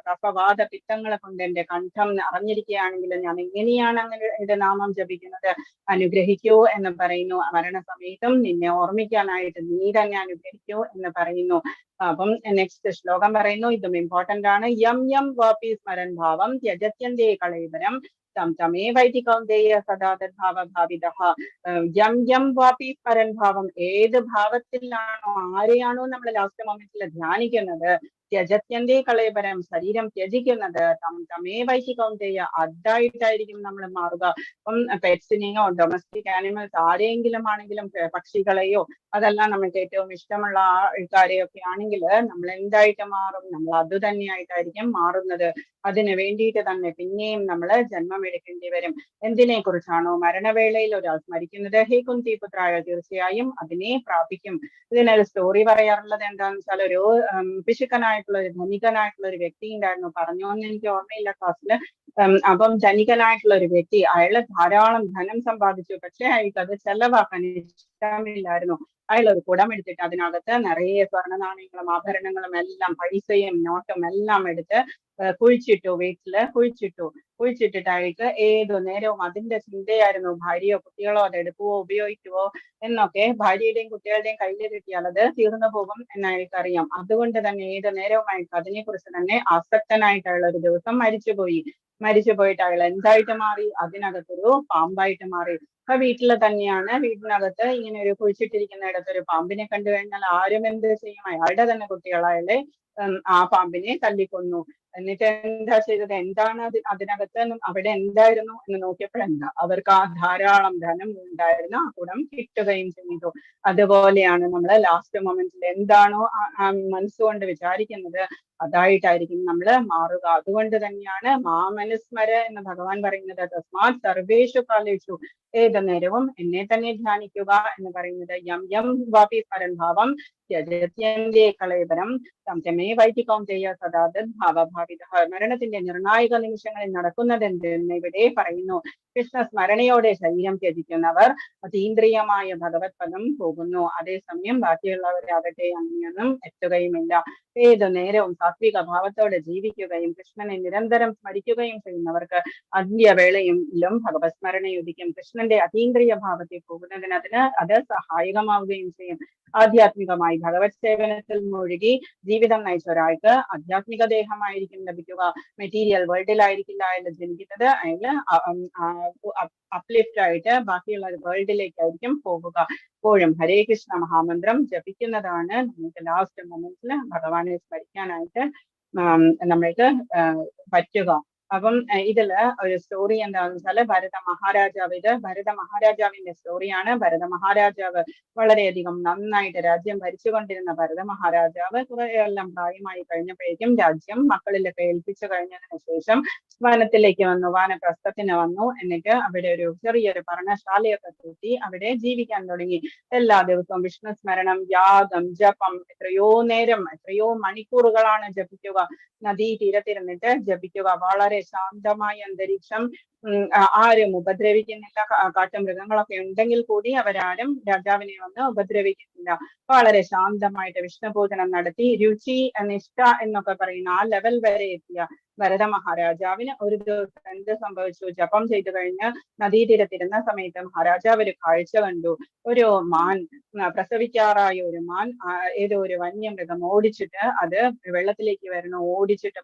കഫവാദ പിത്തങ്ങളെ കൊണ്ട് എന്റെ കണ്ഠം അറിഞ്ഞിരിക്കുകയാണെങ്കിൽ ഞാൻ എങ്ങനെയാണ് അങ്ങനെ ഇത് നാമം ജപിക്കുന്നത്, അനുഗ്രഹിക്കൂ എന്ന് പറയുന്നു. മരണസമയത്തും നിന്നെ ഓർമ്മിക്കാനായിട്ട് നീ തന്നെ അനുഗ്രഹിക്കൂ എന്ന് പറയുന്നു. അപ്പം നെക്സ്റ്റ് ശ്ലോകം പറയുന്നു, ഇതും ഇമ്പോർട്ടന്റ് ആണ്. യം യം വാപി സ്മരൻ ഭാവം ത്യജത്യന്തേ കളൈവരം തം തമേവൈതി കൗന്ദേയ സദാ തദ്ഭാവഭാവിതഃ. യം യം വാപി സ്മരൻ ഭാവം, ഏത് ഭാവത്തിലാണോ ആരെയാണോ നമ്മൾ ലാസ്റ്റ് മൊമെന്റിൽ ധ്യാനിക്കുന്നത്, ത്യജത്യന്തേ കളൈവരം ശരീരം ത്യജിക്കുന്നത്, തം തമേവൈതി കൗന്ദേയ അതായിട്ടായിരിക്കും നമ്മൾ മാറുക. അപ്പം പെറ്റ്സിനെയോ ഡൊമസ്റ്റിക് ആനിമൽസ് ആരെങ്കിലും ആണെങ്കിലും, പക്ഷികളെയോ അതല്ല നമുക്ക് ഏറ്റവും ഇഷ്ടമുള്ള ആൾക്കാരെയൊക്കെ ആണെങ്കിൽ നമ്മൾ എന്തായിട്ട് മാറും, നമ്മൾ അത് തന്നെയായിട്ടായിരിക്കും മാറുന്നത്. അതിന് വേണ്ടിയിട്ട് തന്നെ പിന്നെയും നമ്മൾ ജന്മം എടുക്കേണ്ടി വരും. എന്തിനെ കുറിച്ചാണോ മരണവേളയിൽ ഒരാൾ സ്മരിക്കുന്നത്, ഹേ കുന്തി പുത്രായ, തീർച്ചയായും അതിനെ പ്രാപിക്കും. ഇതിനൊരു സ്റ്റോറി പറയാറുള്ളത് എന്താണെന്ന് വെച്ചാൽ, ഒരു പിശുക്കനായിട്ടുള്ള ഒരു ധനികനായിട്ടുള്ള ഒരു വ്യക്തി ഉണ്ടായിരുന്നു. പറഞ്ഞോന്ന് എനിക്ക് ഓർമ്മയില്ല ക്ലാസ്സില്. അപ്പം ധനികനായിട്ടുള്ള ഒരു വ്യക്തി, അയാള് ധാരാളം ധനം സമ്പാദിച്ചു, പക്ഷെ അയാൾക്ക് അത് ചെലവാക്കാൻ ഇഷ്ടമില്ലായിരുന്നു. അയാൾ ഒരു കുടം എടുത്തിട്ട് അതിനകത്ത് നിറയെ സ്വർണ്ണ നാണയങ്ങളും ആഭരണങ്ങളും എല്ലാം പൈസയും നോട്ടും എല്ലാം എടുത്ത് കുഴിച്ചിട്ടു, വീട്ടില് കുഴിച്ചിട്ടിട്ട് അയാൾക്ക് ഏതു നേരവും അതിന്റെ ചിന്തയായിരുന്നു, ഭാര്യയോ കുട്ടികളോ അത് എടുക്കുവോ ഉപയോഗിക്കുവോ എന്നൊക്കെ. ഭാര്യയുടെയും കുട്ടികളുടെയും കയ്യിൽ കിട്ടിയാൽ അത് തീർന്നു പോകും എന്ന് അയാൾക്കറിയാം. അതുകൊണ്ട് തന്നെ ഏതു നേരവും അയാൾക്ക് അതിനെ കുറിച്ച് തന്നെ ആസക്തനായിട്ടുള്ള ഒരു ദിവസം മരിച്ചുപോയിട്ട് അയാൾ എന്തായിട്ട് മാറി, അതിനകത്തൊരു പാമ്പായിട്ട് മാറി. അപ്പൊ വീട്ടില് തന്നെയാണ്, വീടിനകത്ത് ഇങ്ങനെ ഒരു കുഴിച്ചിട്ടിരിക്കുന്നിടത്ത് ഒരു പാമ്പിനെ കണ്ടു കഴിഞ്ഞാൽ ആരും എന്ത് ചെയ്യും, അയാളുടെ തന്നെ കുട്ടികൾ അയാളെ ആ പാമ്പിനെ തല്ലിക്കൊന്നു. എന്നിട്ട് എന്താ ചെയ്തത്, എന്താണ് അതിനകത്ത് അവിടെ എന്തായിരുന്നു എന്ന് നോക്കിയപ്പോഴെന്താ, അവർക്ക് ആ ധാരാളം ധനം ഉണ്ടായിരുന്നു, ആ കുടം കിട്ടുകയും ചെയ്തു. അതുപോലെയാണ് നമ്മൾ ലാസ്റ്റ് മൊമെന്റിൽ എന്താണോ മനസ്സുകൊണ്ട് വിചാരിക്കുന്നത് അതായിട്ടായിരിക്കും നമ്മൾ മാറുക. അതുകൊണ്ട് തന്നെയാണ് മാമനുസ്മര എന്ന് ഭഗവാൻ പറയുന്നത്. തസ്മാത് സർവേഷു കാലേഷു, ഏത് നേരവും എന്നെ തന്നെ ധ്യാനിക്കുക എന്ന് പറയുന്നത്. യം യം വാപി സ്മരൻ ഭാവം ത്യജത്യന്തേ കളൈവരം തം തമേവൈതി കൗന്ദേയ സദാ തദ്ഭാവഭാവിതഃ. മരണത്തിന്റെ നിർണായക നിമിഷങ്ങളിൽ നടക്കുന്നത് എന്തെന്ന് ഇവിടെ പറയുന്നു. കൃഷ്ണ സ്മരണയോടെ ശരീരം ത്യജിക്കുന്നവർ അതീന്ദ്രിയമായ ഭഗവത് പദം പോകുന്നു. അതേസമയം ബാക്കിയുള്ളവരാകട്ടെ അങ്ങനെയൊന്നും എത്തുകയുമില്ല. ഏത് നേരവും സാത്വിക ഭാവത്തോടെ ജീവിക്കുകയും കൃഷ്ണനെ നിരന്തരം സ്മരിക്കുകയും ചെയ്യുന്നവർക്ക് അന്ത്യവേളയിലും ഭഗവത് സ്മരണയുദിക്കും. കൃഷ്ണന്റെ അതീന്ദ്രിയ ഭാവത്തിൽ പോകുന്നതിന് അത് സഹായകമാവുകയും ചെയ്യും. ആധ്യാത്മികമായി ഭഗവത് സേവനത്തിൽ മുഴുകി ജീവിതം നയിച്ച ഒരാൾക്ക് ആധ്യാത്മിക ദേഹമായിരിക്കും ലഭിക്കുക. മെറ്റീരിയൽ വേൾഡിലായിരിക്കില്ല അയാൾ ജനിക്കുന്നത്. അയാള് അപ്ലിഫ്റ്റ് ആയിട്ട് ബാക്കിയുള്ള വേൾഡിലേക്കായിരിക്കും പോവുക. എപ്പോഴും ഹരേ കൃഷ്ണ മഹാമന്ത്രം ജപിക്കുന്നതാണ് നമുക്ക് ലാസ്റ്റ് മൊമെന്റിൽ ഭഗവാനെ സ്മരിക്കാനായിട്ട് നമ്മൾക്ക് പറ്റുക. അപ്പം ഇതില് ഒരു സ്റ്റോറി എന്താണെന്ന് വെച്ചാല്, ഭരത മഹാരാജാവിന്റെ സ്റ്റോറിയാണ്. ഭരത മഹാരാജാവ് വളരെയധികം നന്നായിട്ട് രാജ്യം ഭരിച്ചുകൊണ്ടിരുന്ന ഭരത മഹാരാജാവ് കുറെയെല്ലാം പ്രായമായി കഴിഞ്ഞപ്പോഴേക്കും രാജ്യം മക്കളിലൊക്കെ ഏൽപ്പിച്ചു കഴിഞ്ഞതിന് ശേഷം വനത്തിലേക്ക് വന്നു, വാനപ്രസ്ഥത്തിന് വന്നു. എന്നിട്ട് അവിടെ ഒരു ചെറിയൊരു പർണശാലയൊക്കെ കൂട്ടി അവിടെ ജീവിക്കാൻ തുടങ്ങി. എല്ലാ ദിവസവും വിഷ്ണു സ്മരണം, യാഗം, ജപം, എത്രയോ മണിക്കൂറുകളാണ് ജപിക്കുക. നദീ തീരത്തിരുന്നിട്ട് ജപിക്കുക. വളരെ ശാന്തമായ അന്തരീക്ഷം, ആരും ഉപദ്രവിക്കുന്നില്ല. കാട്ടുമൃഗങ്ങളൊക്കെ ഉണ്ടെങ്കിൽ കൂടി അവരാരും രാജാവിനെ വന്ന് ഉപദ്രവിക്കുന്നില്ല. വളരെ ശാന്തമായിട്ട് വിഷ്ണു പൂജനം നടത്തി രുചി നിഷ്ഠ എന്നൊക്കെ പറയുന്ന ആ ലെവൽ വരെ എത്തിയ ഭരത മഹാരാജാവിന് ഒരു ദിവസം എന്ത് സംഭവിച്ചു, ജപം ചെയ്തു കഴിഞ്ഞ് നദീതീരത്തിരുന്ന സമയത്ത് മഹാരാജാവ് ഒരു കാഴ്ച കണ്ടു. ഒരു മാൻ, പ്രസവിക്കാറായ ഒരു മാൻ ഏതോ ഒരു വന്യമൃഗം ഓടിച്ചിട്ട് അത് വെള്ളത്തിലേക്ക് വരണം, ഓടിച്ചിട്ട്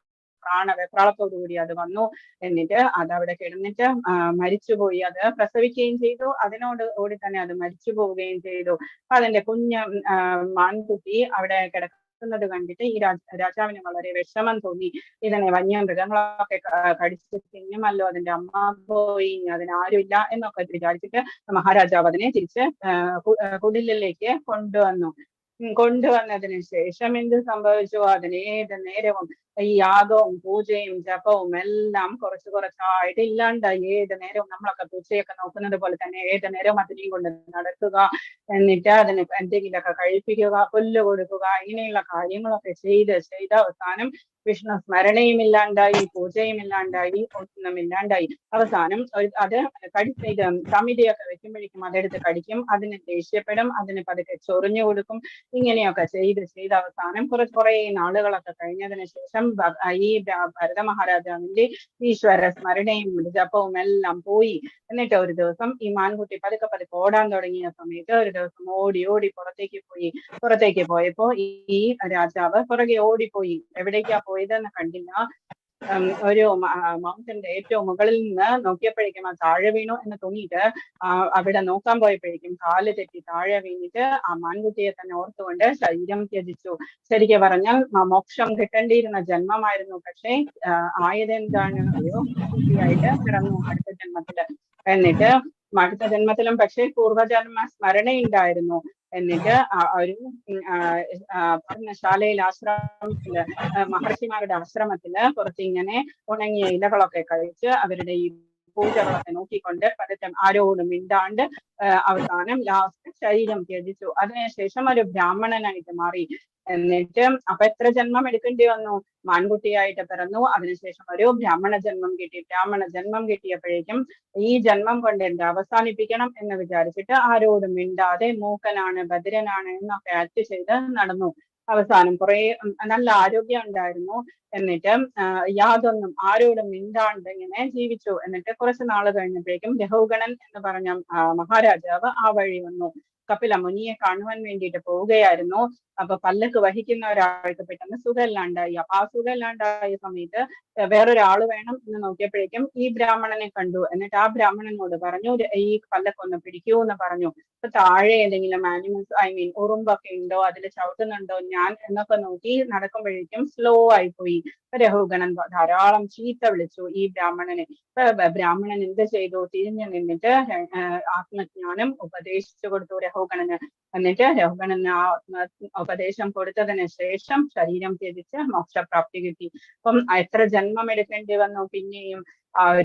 വെപ്രാളത്തോടുകൂടി അത് വന്നു. എന്നിട്ട് അത് അവിടെ കിടന്നിട്ട് മരിച്ചുപോയി. അത് പ്രസവിക്കുകയും ചെയ്തു, ഓടി തന്നെ അത് മരിച്ചു പോവുകയും ചെയ്തു. അതിന്റെ കുഞ്ഞ് മാൻകുട്ടി അവിടെ നടക്കുന്നത് കണ്ടിട്ട് ഈ രാജാവിന് വളരെ വിഷമം തോന്നി. ഇതിനെ വന്യമൃഗങ്ങളൊക്കെ കടിച്ചു തിന്നുമല്ലോ, അതിന്റെ അമ്മ പോയി, അതിനാരുമില്ല എന്നൊക്കെ വിചാരിച്ചിട്ട് മഹാരാജാവ് അതിനെ തിരിച്ച് കുടിലിലേക്ക് കൊണ്ടുവന്നതിന് ശേഷം എന്ത് സംഭവിച്ചു? അതിനേത് നേരവും ഈ യാഗവും പൂജയും ജപവും എല്ലാം കുറച്ചായിട്ട് ഇല്ലാണ്ടായി. ഏത് നേരവും നമ്മളൊക്കെ പൂച്ചയൊക്കെ നോക്കുന്നത് പോലെ തന്നെ ഏത് നേരവും അതിനെയും കൊണ്ട് നടക്കുക, എന്നിട്ട് അതിന് എന്തെങ്കിലുമൊക്കെ കഴിപ്പിക്കുക, പുല്ല് കൊടുക്കുക, ഇങ്ങനെയുള്ള കാര്യങ്ങളൊക്കെ ചെയ്ത് അവസാനം വിഷ്ണു സ്മരണയും ഇല്ലാണ്ടായി, പൂജയും ഇല്ലാണ്ടായി, ഒന്നുമില്ലാണ്ടായി. അവസാനം അത് സമിതിയൊക്കെ വെക്കുമ്പോഴേക്കും അതെടുത്ത് കടിക്കും, അതിന് ദേഷ്യപ്പെടും, അതിന് പതുക്കെ ചൊറിഞ്ഞു കൊടുക്കും. ഇങ്ങനെയൊക്കെ ചെയ്ത് അവസാനം കുറെ നാളുകളൊക്കെ കഴിഞ്ഞതിന് ശേഷം ഈ ഭരത മഹാരാജാവിന്റെ ഈശ്വര സ്മരണയും ജപവും എല്ലാം പോയി. എന്നിട്ട് ഒരു ദിവസം ഈ മാൻകുട്ടി പതുക്കെ ഓടാൻ തുടങ്ങിയ സമയത്ത് ഒരു ദിവസം ഓടി പുറത്തേക്ക് പോയപ്പോ ഈ രാജാവ് പുറകെ ഓടിപ്പോയി. എവിടേക്കാ പോയതെന്ന് കണ്ടില്ല. ഒരു മൗണ്ടന്റെ ഏറ്റവും മുകളിൽ നിന്ന് നോക്കിയപ്പോഴേക്കും ആ താഴെ വീണു എന്ന് തോന്നിയിട്ട് അവിടെ നോക്കാൻ പോയപ്പോഴേക്കും കാല് തെറ്റി താഴെ വീണിട്ട് ആ മാൻകുട്ടിയെ തന്നെ ഓർത്തുകൊണ്ട് ശരീരം ത്യജിച്ചു. ശരിക്കും പറഞ്ഞാൽ മോക്ഷം കിട്ടേണ്ടിയിരുന്ന ജന്മമായിരുന്നു, പക്ഷേ ആയതെന്താണ്? ഒരു കുട്ടിയായിട്ട് പിറന്നു അടുത്ത ജന്മത്തില്. എന്നിട്ട് അടുത്ത ജന്മത്തിലും പക്ഷേ പൂർവജന്മ സ്മരണയുണ്ടായിരുന്നു. എന്നിട്ട് ഒരു പർണശാലയിൽ ആശ്രമത്തില് മഹർഷിമാരുടെ ആശ്രമത്തില് കുറച്ചിങ്ങനെ ഉണങ്ങിയ ഇലകളൊക്കെ കഴിച്ച് അവരുടെ ഈ പൂജകളൊക്കെ നോക്കിക്കൊണ്ട് പതുക്കെ ആരോടും മിണ്ടാണ്ട് അവസാനം ലാസ്റ്റ് ശരീരം ത്യജിച്ചു. അതിനുശേഷം ഒരു ബ്രാഹ്മണനായിട്ട് മാറി. എന്നിട്ട് അപ്പൊ എത്ര ജന്മം എടുക്കേണ്ടി വന്നു? മാൻകുട്ടിയായിട്ട് പിറന്നു, അതിനുശേഷം ഒരു ബ്രാഹ്മണ ജന്മം കിട്ടിയപ്പോഴേക്കും ഈ ജന്മം കൊണ്ട് എന്റെ അവസാനിപ്പിക്കണം എന്ന് വിചാരിച്ചിട്ട് ആരോടും മിണ്ടാതെ മൂക്കനാണ്, ബധിരനാണ് എന്നൊക്കെ ആക്ട് ചെയ്ത് നടന്നു. അവസാനം കുറെ നല്ല ആരോഗ്യം ഉണ്ടായിരുന്നു. എന്നിട്ട് ആരോടും മിണ്ടാണ്ട് ഇങ്ങനെ ജീവിച്ചു. എന്നിട്ട് കുറച്ച് നാൾ കഴിഞ്ഞപ്പോഴേക്കും രഘുഗണൻ എന്ന് പറഞ്ഞ മഹാരാജാവ് ആ വഴി വന്നു. കപില മുനിയെ കാണുവാൻ വേണ്ടിയിട്ട് പോവുകയായിരുന്നു. അപ്പൊ പല്ലക്ക് വഹിക്കുന്ന ഒരാൾക്ക് പെട്ടെന്ന് സുഖമില്ലാണ്ടായി. അപ്പൊ ആ സുഖമില്ലാണ്ടായ സമയത്ത് വേറൊരാള് വേണം എന്ന് നോക്കിയപ്പോഴേക്കും ഈ ബ്രാഹ്മണനെ കണ്ടു. എന്നിട്ട് ആ ബ്രാഹ്മണനോട് പറഞ്ഞു, ഈ പല്ലക്കൊന്ന് പിടിക്കൂ എന്ന് പറഞ്ഞു. അപ്പൊ താഴെ ഏതെങ്കിലും ആനിമൽസ് ഉറുമ്പൊക്കെ ഉണ്ടോ, അതിൽ ചവിട്ടുന്നുണ്ടോ ഞാൻ എന്നൊക്കെ നോക്കി നടക്കുമ്പോഴേക്കും സ്ലോ ആയിപ്പോയി. രഘുഗണൻ ധാരാളം ചീത്ത വിളിച്ചു ഈ ബ്രാഹ്മണനെ. ബ്രാഹ്മണൻ എന്ത് ചെയ്തു? തിരിഞ്ഞു നിന്നിട്ട് ആത്മജ്ഞാനം ഉപദേശിച്ചു കൊടുത്തു രഘുഗണന്. എന്നിട്ട് രഘുഗണന് ഉപദേശം കൊടുത്തതിന് ശേഷം ശരീരം ത്യജിച്ച് മോക്ഷപ്രാപ്തി കിട്ടി. അപ്പം എത്ര ജന്മം എടുക്കേണ്ടി വന്നു? പിന്നെയും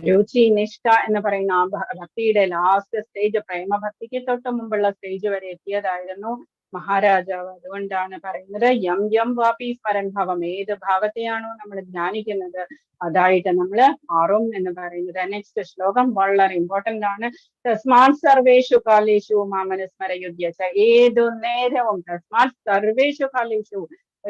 രുചി നിഷ്ഠ എന്ന് പറയുന്ന ആ ഭക്തിയുടെ ലാസ്റ്റ് സ്റ്റേജ്, പ്രേമഭക്തിക്ക് തൊട്ട് മുമ്പുള്ള സ്റ്റേജ് വരെ എത്തിയതായിരുന്നു മഹാരാജാവ്. അതുകൊണ്ടാണ് പറയുന്നത് യം വാപി സ്മരൺ ഭാവം. ഏത് ഭാവത്തെയാണോ നമ്മൾ ധ്യാനിക്കുന്നത് അതായിട്ട് നമ്മൾ മാറും എന്ന് പറയുന്നത്. നെക്സ്റ്റ് ശ്ലോകം വളരെ ഇമ്പോർട്ടന്റ് ആണ്. തസ്മാത് സർവേഷു കാലേഷു മാമനുസ്മരയുധ്യ. ഏതു നേരവും തസ്മാത് സർവേഷു കാലേഷു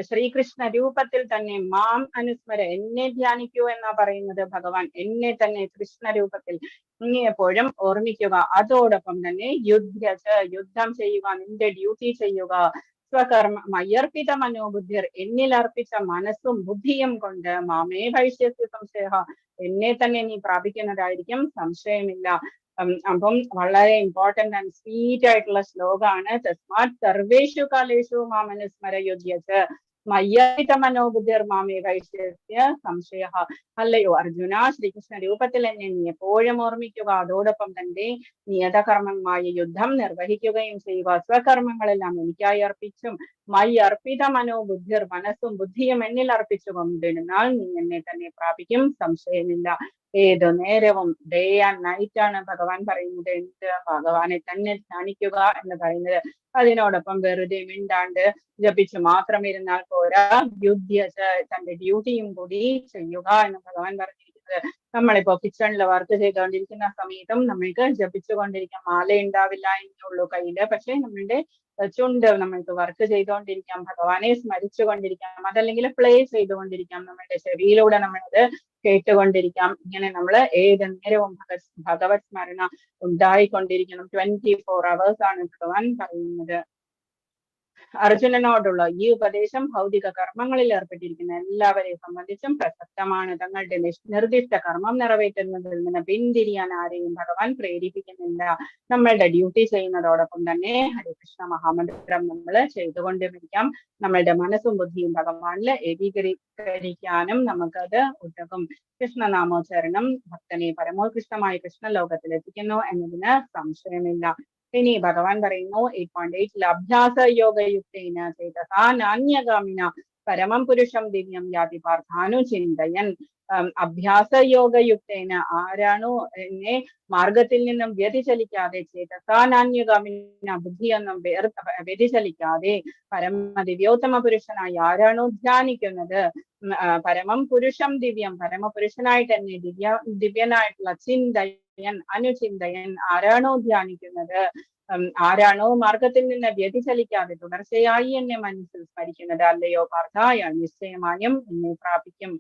ശ്രീകൃഷ്ണ രൂപത്തിൽ തന്നെ മാം അനുസ്മര, എന്നെ ധ്യാനിക്കൂ എന്നാ പറയുന്നത് ഭഗവാൻ. എന്നെ തന്നെ കൃഷ്ണ രൂപത്തിൽ നീ എപ്പോഴും ഓർമ്മിക്കുക. അതോടൊപ്പം തന്നെ യുദ്ധം ചെയ്യുക, നിന്റെ ഡ്യൂട്ടി ചെയ്യുക. സ്വകർമ്മ മയ്യർപ്പിത മനോബുദ്ധിർ, എന്നിൽ അർപ്പിച്ച മനസ്സും ബുദ്ധിയും കൊണ്ട് മാമേ ഭവിഷ്യസ്യ സംശയ, എന്നെ തന്നെ നീ പ്രാപിക്കുന്നതായിരിക്കും, സംശയമില്ല. അപ്പം വളരെ ഇമ്പോർട്ടന്റ് ആൻഡ് സ്വീറ്റ് ആയിട്ടുള്ള ശ്ലോകമാണ്. തസ്മാത് സർവേഷു കാലേഷു മാമനുസ്മരയുധ്യച്ച് മയ്യർപ്പിത മനോബുദ്ധിർ മാമേ ഭവിഷ്യസ്യ സംശയ. അല്ലയോ അർജുന, ശ്രീകൃഷ്ണ രൂപത്തിൽ എന്നെ നീ എപ്പോഴും ഓർമ്മിക്കുക. അതോടൊപ്പം തന്നെ നിയതകർമ്മമായ യുദ്ധം നിർവഹിക്കുകയും ചെയ്യുക. സ്വകർമ്മങ്ങളെല്ലാം എനിക്കായി അർപ്പിച്ചും അർപ്പിത മനോബുദ്ധിർ, മനസ്സും ബുദ്ധിയും എന്നിൽ അർപ്പിച്ചുകൊണ്ടിരുന്നാൽ നീ എന്നെ തന്നെ പ്രാപിക്കും, സംശയമില്ല. ഏതു നേരവും ഡേ ആൻഡ് നൈറ്റ് ആണ് ഭഗവാൻ പറയുന്നത്. ഭഗവാനെ തന്നെ ധ്യാനിക്കുക എന്ന് പറയുന്നത്. അതിനോടൊപ്പം വെറുതെ മിണ്ടാണ്ട് ജപിച്ച് മാത്രം ഇരുന്നാൽ പോരാ, തന്റെ ഡ്യൂട്ടിയും കൂടി ചെയ്യുക എന്ന് ഭഗവാൻ പറഞ്ഞിരിക്കുന്നത്. നമ്മളിപ്പോ കിച്ചണിൽ വർക്ക് ചെയ്തുകൊണ്ടിരിക്കുന്ന സമയത്തും നമ്മൾക്ക് ജപിച്ചുകൊണ്ടിരിക്കാം. മാല ഉണ്ടാവില്ല എന്നുള്ളൂ കയ്യില്, പക്ഷെ നമ്മളുടെ ചുണ്ട് നമ്മൾക്ക് വർക്ക് ചെയ്തുകൊണ്ടിരിക്കാം, ഭഗവാനെ സ്മരിച്ചുകൊണ്ടിരിക്കാം. അതല്ലെങ്കിൽ പ്ലേ ചെയ്തുകൊണ്ടിരിക്കാം, നമ്മളുടെ ചെവിയിലൂടെ നമ്മളത് കേട്ടുകൊണ്ടിരിക്കാം. ഇങ്ങനെ നമ്മൾ ഏത് നേരവും ഭഗവത് സ്മരണ ഉണ്ടായിക്കൊണ്ടിരിക്കണം. 24 hours ആണ് ഭഗവാൻ പറയുന്നത്. അർജുനനോടുള്ള ഈ ഉപദേശം ഭൗതിക കർമ്മങ്ങളിൽ ഏർപ്പെട്ടിരിക്കുന്ന എല്ലാവരെയും സംബന്ധിച്ചും പ്രസക്തമാണ്. തങ്ങളുടെ നിർദ്ദിഷ്ട കർമ്മം നിറവേറ്റുന്നതിൽ നിന്ന് പിന്തിരിയാൻ ആരെയും ഭഗവാൻ പ്രേരിപ്പിക്കുന്നില്ല. നമ്മളുടെ ഡ്യൂട്ടി ചെയ്യുന്നതോടൊപ്പം തന്നെ ഹരികൃഷ്ണ മഹാമന്ത്രം നമ്മൾ ചെയ്തുകൊണ്ടിരിക്കാം. നമ്മളുടെ മനസ്സും ബുദ്ധിയും ഭഗവാനിൽ ഏകീകരിക്കാനും നമുക്കത് ഉതകും. കൃഷ്ണനാമോച്ചാരണം ഭക്തനെ പരമോത്കൃഷ്ടമായ കൃഷ്ണലോകത്തിൽ എത്തിക്കുന്നു എന്നതിന് സംശയമില്ല. ഇനി ഭഗവാൻ പറയുന്നു 8.8 അഭ്യാസ യോഗയുക്തേന ചേതസാ നാന്യഗാമിന പരമം പുരുഷം ദിവ്യം യാതി പാർത്ഥാനു ചിന്തയൻ. അഭ്യാസ യോഗയുക്തേന ആരാണോ എന്നെ മാർഗത്തിൽ നിന്നും വ്യതിചലിക്കാതെ, ചേതസാ നാന്യഗാമിന ബുദ്ധിയൊന്നും വ്യതിചലിക്കാതെ പരമ ദിവ്യോത്തമ പുരുഷനായി ആരാണോ ധ്യാനിക്കുന്നത്, പരമം പുരുഷം ദിവ്യം പരമപുരുഷനായിട്ട് തന്നെ ദിവ്യനായിട്ടുള്ള ചിന്തയൻ അനുചിന്തയൻ ആരാണോ ധ്യാനിക്കുന്നത്, ആരാണോ മാർഗത്തിൽ നിന്ന് വ്യതിചലിക്കാതെ തുടർച്ചയായി എന്നെ മനസ്സിൽ സ്മരിക്കുന്നത്, അല്ലയോ പാർത്ഥ അയാൾ നിശ്ചയമായും എന്നെ പ്രാപിക്കും.